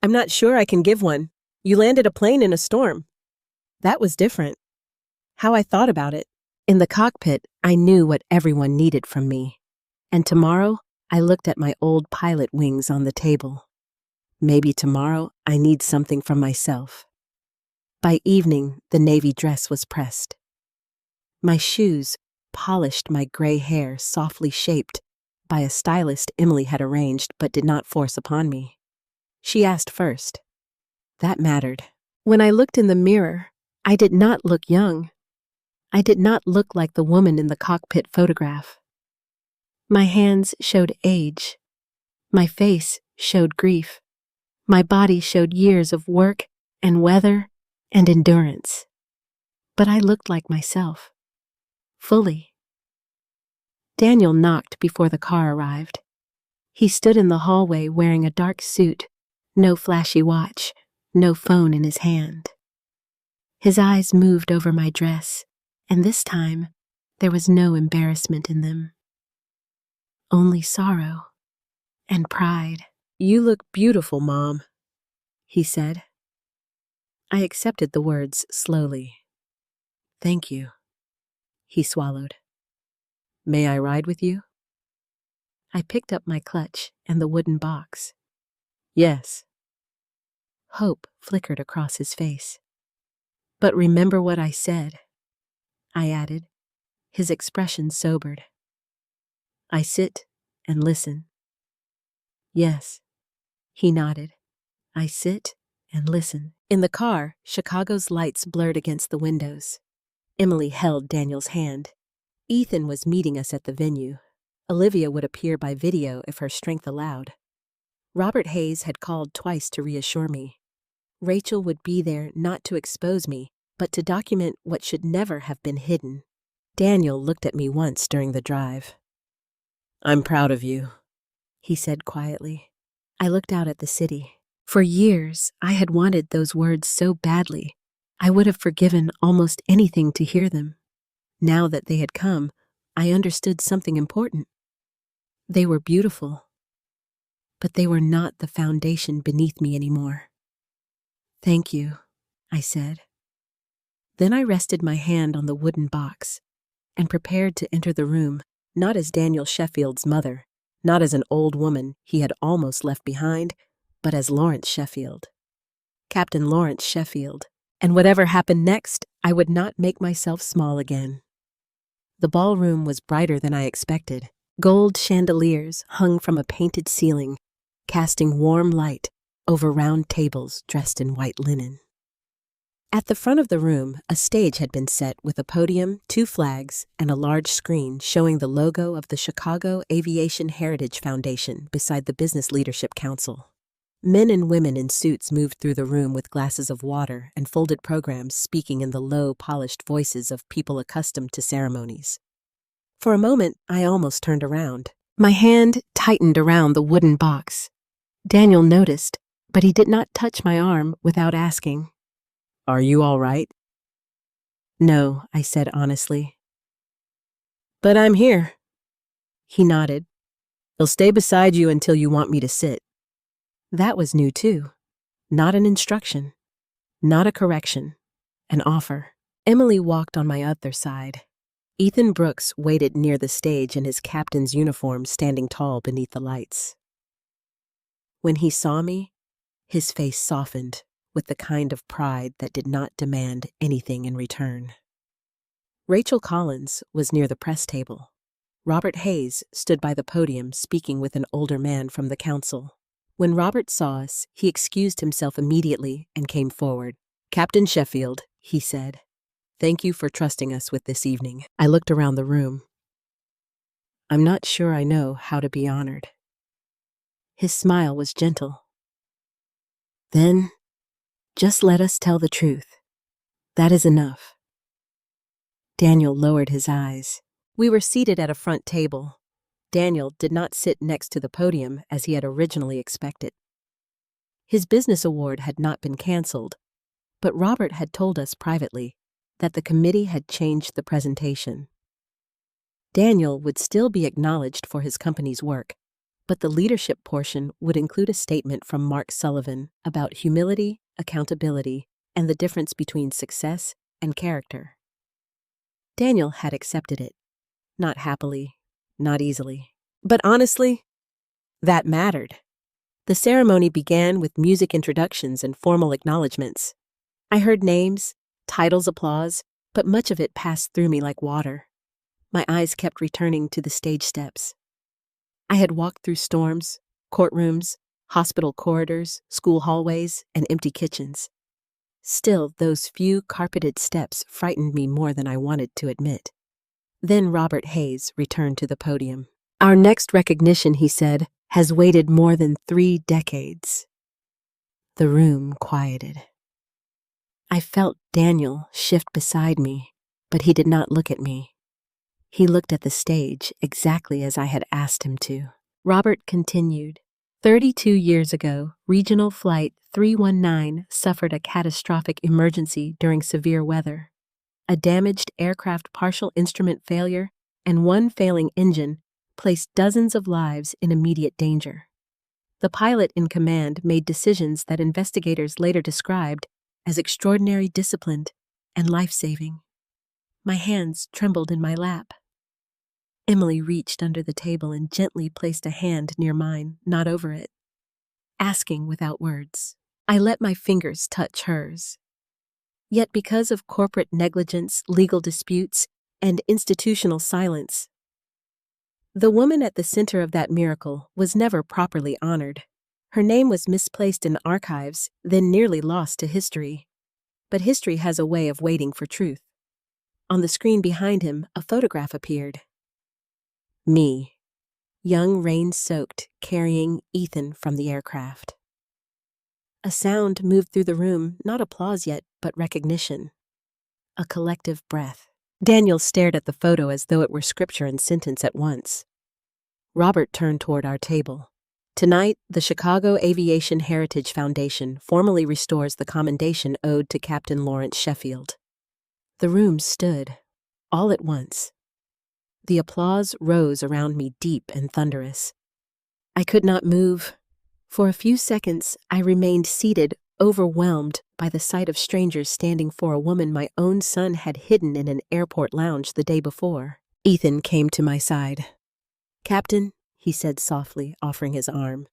I'm not sure I can give one. You landed a plane in a storm. That was different. How I thought about it. In the cockpit, I knew what everyone needed from me. And tomorrow, I looked at my old pilot wings on the table. Maybe tomorrow, I need something from myself. By evening, the navy dress was pressed. My shoes polished my gray hair softly shaped by a stylist Emily had arranged but did not force upon me. She asked first. That mattered. When I looked in the mirror, I did not look young. I did not look like the woman in the cockpit photograph. My hands showed age. My face showed grief. My body showed years of work and weather and endurance. But I looked like myself. Fully. Daniel knocked before the car arrived. He stood in the hallway wearing a dark suit, no flashy watch, no phone in his hand. His eyes moved over my dress, and this time, there was no embarrassment in them. Only sorrow and pride. You look beautiful, Mom, he said. I accepted the words slowly. Thank you. He swallowed. May I ride with you? I picked up my clutch and the wooden box. Yes. Hope flickered across his face. But remember what I said, I added, his expression sobered. I sit and listen. Yes. He nodded. I sit and listen. In the car, Chicago's lights blurred against the windows. Emily held Daniel's hand. Ethan was meeting us at the venue. Olivia would appear by video if her strength allowed. Robert Hayes had called twice to reassure me. Rachel would be there not to expose me, but to document what should never have been hidden. Daniel looked at me once during the drive. I'm proud of you, he said quietly. I looked out at the city. For years, I had wanted those words so badly. I would have forgiven almost anything to hear them. Now that they had come, I understood something important. They were beautiful, but they were not the foundation beneath me anymore. Thank you, I said. Then I rested my hand on the wooden box and prepared to enter the room, not as Daniel Sheffield's mother, not as an old woman he had almost left behind, but as Lawrence Sheffield. Captain Lawrence Sheffield. And whatever happened next, I would not make myself small again. The ballroom was brighter than I expected. Gold chandeliers hung from a painted ceiling, casting warm light over round tables dressed in white linen. At the front of the room, a stage had been set with a podium, 2 flags, and a large screen showing the logo of the Chicago Aviation Heritage Foundation beside the Business Leadership Council. Men and women in suits moved through the room with glasses of water and folded programs speaking in the low, polished voices of people accustomed to ceremonies. For a moment, I almost turned around. My hand tightened around the wooden box. Daniel noticed, but he did not touch my arm without asking, Are you all right? No, I said honestly. But I'm here. He nodded. I'll stay beside you until you want me to sit. That was new too. Not an instruction. Not a correction. An offer. Emily walked on my other side. Ethan Brooks waited near the stage in his captain's uniform, standing tall beneath the lights. When he saw me, his face softened with the kind of pride that did not demand anything in return. Rachel Collins was near the press table. Robert Hayes stood by the podium speaking with an older man from the council. When Robert saw us, he excused himself immediately and came forward. Captain Sheffield, he said, thank you for trusting us with this evening. I looked around the room. I'm not sure I know how to be honored. His smile was gentle. Then, just let us tell the truth. That is enough. Daniel lowered his eyes. We were seated at a front table. Daniel did not sit next to the podium as he had originally expected. His business award had not been canceled, but Robert had told us privately that the committee had changed the presentation. Daniel would still be acknowledged for his company's work, but the leadership portion would include a statement from Mark Sullivan about humility, accountability, and the difference between success and character. Daniel had accepted it, not happily, not easily. But honestly, that mattered. The ceremony began with music introductions and formal acknowledgments. I heard names, titles, applause, but much of it passed through me like water. My eyes kept returning to the stage steps. I had walked through storms, courtrooms, hospital corridors, school hallways, and empty kitchens. Still, those few carpeted steps frightened me more than I wanted to admit. Then Robert Hayes returned to the podium. Our next recognition, he said, has waited more than 3 decades. The room quieted. I felt Daniel shift beside me, but he did not look at me. He looked at the stage exactly as I had asked him to. Robert continued. 32 years ago, Regional Flight 319 suffered a catastrophic emergency during severe weather. A damaged aircraft partial instrument failure and one failing engine placed dozens of lives in immediate danger. The pilot in command made decisions that investigators later described as extraordinary disciplined and life-saving. My hands trembled in my lap. Emily reached under the table and gently placed a hand near mine, not over it, asking without words. I let my fingers touch hers. Yet because of corporate negligence, legal disputes, and institutional silence, the woman at the center of that miracle was never properly honored. Her name was misplaced in archives, then nearly lost to history. But history has a way of waiting for truth. On the screen behind him, a photograph appeared. Me, young, rain-soaked, carrying Ethan from the aircraft. A sound moved through the room, not applause yet, but recognition. A collective breath. Daniel stared at the photo as though it were scripture and sentence at once. Robert turned toward our table. Tonight, the Chicago Aviation Heritage Foundation formally restores the commendation owed to Captain Lawrence Sheffield. The room stood, all at once. The applause rose around me deep and thunderous. I could not move. For a few seconds, I remained seated, overwhelmed by the sight of strangers standing for a woman my own son had hidden in an airport lounge the day before. Ethan came to my side. "Captain," he said softly, offering his arm.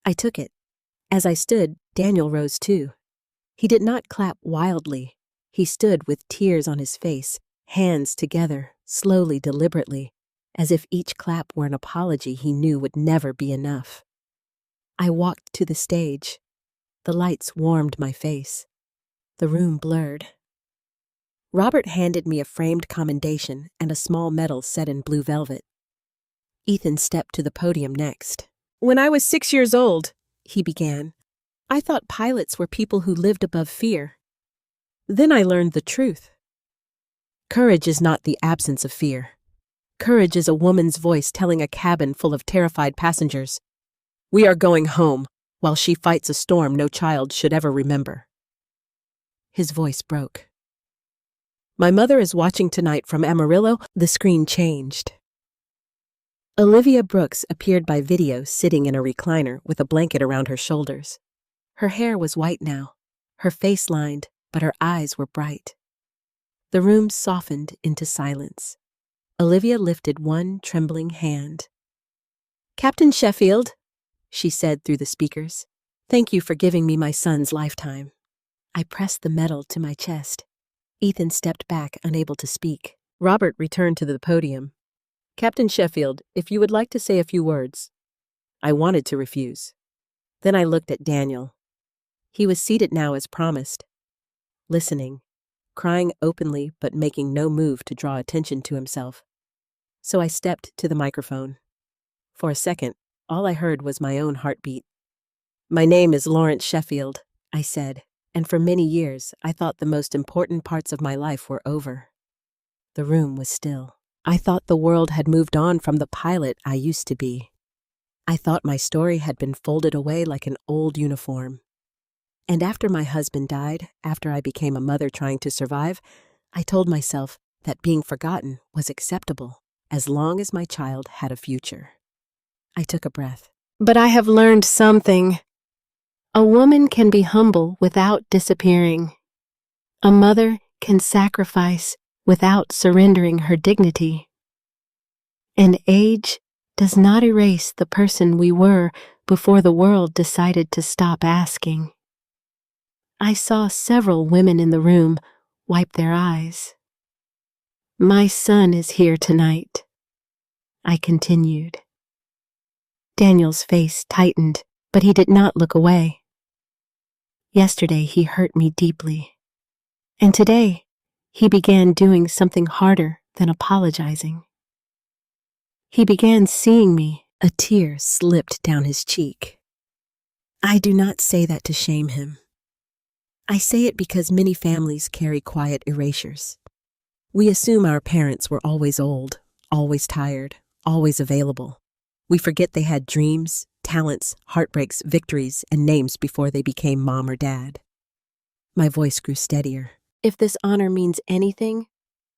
I took it. As I stood, Daniel rose too. He did not clap wildly. He stood with tears on his face, hands together, slowly, deliberately, as if each clap were an apology he knew would never be enough. I walked to the stage. The lights warmed my face. The room blurred. Robert handed me a framed commendation and a small medal set in blue velvet. Ethan stepped to the podium next. "When I was 6 years old," he began, "I thought pilots were people who lived above fear. Then I learned the truth. Courage is not the absence of fear. Courage is a woman's voice telling a cabin full of terrified passengers, 'We are going home,' while she fights a storm no child should ever remember." His voice broke. "My mother is watching tonight from Amarillo." The screen changed. Olivia Brooks appeared by video sitting in a recliner with a blanket around her shoulders. Her hair was white now, her face lined, but her eyes were bright. The room softened into silence. Olivia lifted one trembling hand. "Captain Sheffield," she said through the speakers, "thank you for giving me my son's lifetime." I pressed the medal to my chest. Ethan stepped back, unable to speak. Robert returned to the podium. "Captain Sheffield, if you would like to say a few words." I wanted to refuse. Then I looked at Daniel. He was seated now as promised, listening, crying openly but making no move to draw attention to himself. So I stepped to the microphone. For a second, all I heard was my own heartbeat. "My name is Lawrence Sheffield," I said, and for many years I thought the most important parts of my life were over. The room was still. I thought the world had moved on from the pilot I used to be. I thought my story had been folded away like an old uniform. And after my husband died, after I became a mother trying to survive, I told myself that being forgotten was acceptable as long as my child had a future. I took a breath. "But I have learned something. A woman can be humble without disappearing. A mother can sacrifice without surrendering her dignity. And age does not erase the person we were before the world decided to stop asking." I saw several women in the room wipe their eyes. "My son is here tonight," I continued. Daniel's face tightened, but he did not look away. Yesterday he hurt me deeply, and today he began doing something harder than apologizing. He began seeing me. A tear slipped down his cheek. I do not say that to shame him. I say it because many families carry quiet erasures. We assume our parents were always old, always tired, always available. We forget they had dreams, talents, heartbreaks, victories, and names before they became mom or dad. My voice grew steadier. If this honor means anything,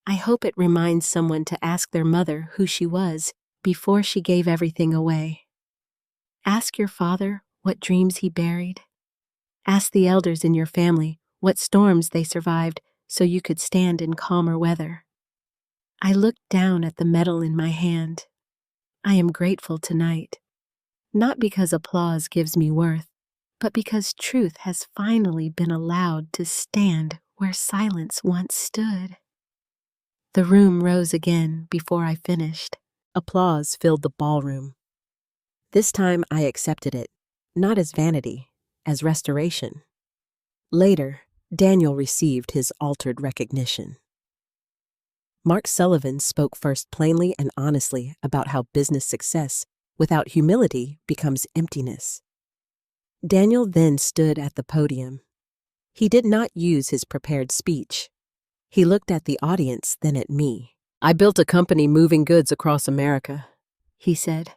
I hope it reminds someone to ask their mother who she was before she gave everything away. Ask your father what dreams he buried. Ask the elders in your family what storms they survived so you could stand in calmer weather. I looked down at the medal in my hand. I am grateful tonight, not because applause gives me worth, but because truth has finally been allowed to stand where silence once stood. The room rose again before I finished. Applause filled the ballroom. This time I accepted it, not as vanity, as restoration. Later, Daniel received his altered recognition. Mark Sullivan spoke first plainly and honestly about how business success without humility becomes emptiness. Daniel then stood at the podium. He did not use his prepared speech. He looked at the audience, then at me. I built a company moving goods across America, he said.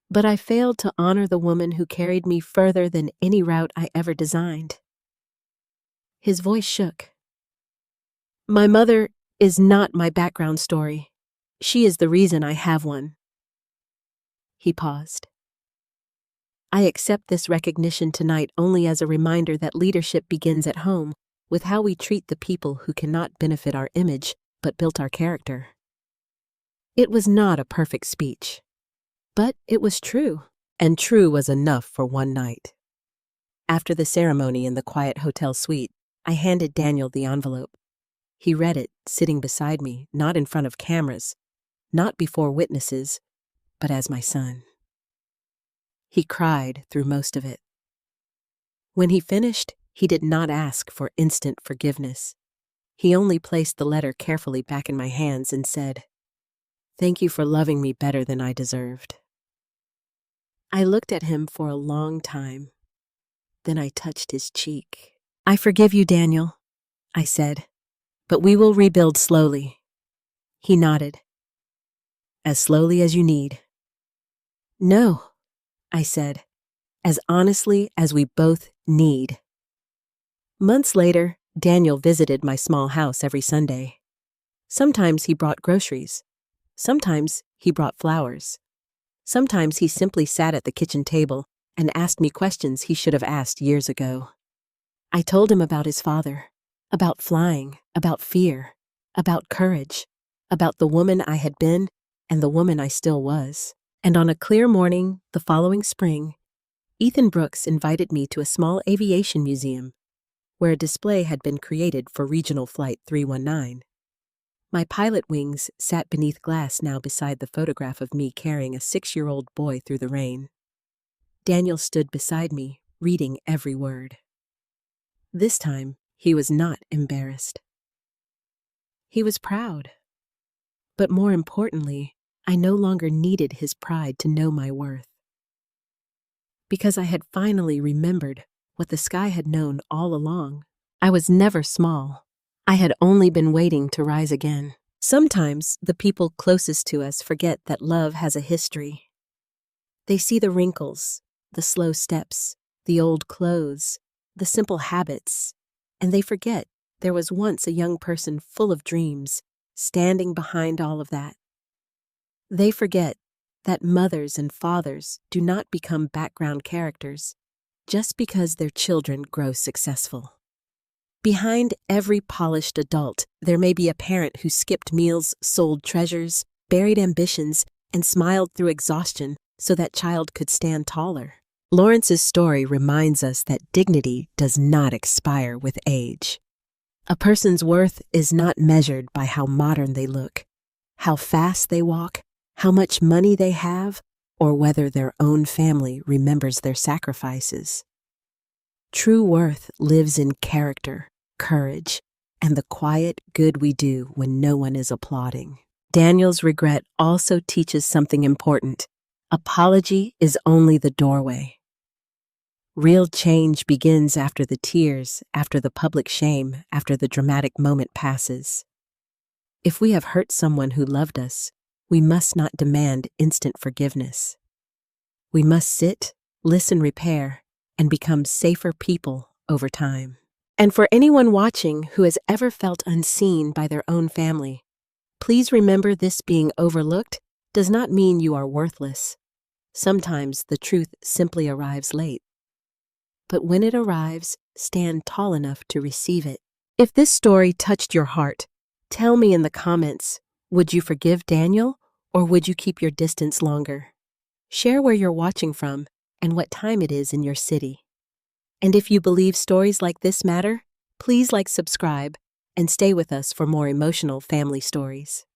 But I failed to honor the woman who carried me further than any route I ever designed. His voice shook. My mother is not my background story. She is the reason I have one. He paused. I accept this recognition tonight only as a reminder that leadership begins at home, with how we treat the people who cannot benefit our image but built our character. It was not a perfect speech, but it was true, and true was enough for one night. After the ceremony in the quiet hotel suite, I handed Daniel the envelope. He read it, sitting beside me, not in front of cameras, not before witnesses, but as my son. He cried through most of it. When he finished, he did not ask for instant forgiveness. He only placed the letter carefully back in my hands and said, "Thank you for loving me better than I deserved." I looked at him for a long time. Then I touched his cheek. "I forgive you, Daniel," I said, "but we will rebuild slowly." He nodded. "As slowly as you need." "No," I said, "as honestly as we both need." Months later, Daniel visited my small house every Sunday. Sometimes he brought groceries. Sometimes he brought flowers. Sometimes he simply sat at the kitchen table and asked me questions he should have asked years ago. I told him about his father, about flying, about fear, about courage, about the woman I had been and the woman I still was. And on a clear morning the following spring, Ethan Brooks invited me to a small aviation museum where a display had been created for Regional Flight 319. My pilot wings sat beneath glass now beside the photograph of me carrying a 6-year-old boy through the rain. Daniel stood beside me, reading every word. This time, he was not embarrassed. He was proud. But more importantly, I no longer needed his pride to know my worth. Because I had finally remembered what the sky had known all along. I was never small. I had only been waiting to rise again. Sometimes the people closest to us forget that love has a history. They see the wrinkles, the slow steps, the old clothes, the simple habits, and they forget there was once a young person full of dreams, standing behind all of that. They forget that mothers and fathers do not become background characters just because their children grow successful. Behind every polished adult, there may be a parent who skipped meals, sold treasures, buried ambitions, and smiled through exhaustion so that child could stand taller. Lawrence's story reminds us that dignity does not expire with age. A person's worth is not measured by how modern they look, how fast they walk, how much money they have, or whether their own family remembers their sacrifices. True worth lives in character, courage, and the quiet good we do when no one is applauding. Daniel's regret also teaches something important. Apology is only the doorway. Real change begins after the tears, after the public shame, after the dramatic moment passes. If we have hurt someone who loved us, we must not demand instant forgiveness. We must sit, listen, repair, and become safer people over time. And for anyone watching who has ever felt unseen by their own family, please remember this: being overlooked does not mean you are worthless. Sometimes the truth simply arrives late. But when it arrives, stand tall enough to receive it. If this story touched your heart, tell me in the comments, would you forgive Daniel or would you keep your distance longer? Share where you're watching from and what time it is in your city. And if you believe stories like this matter, please like, subscribe, and stay with us for more emotional family stories.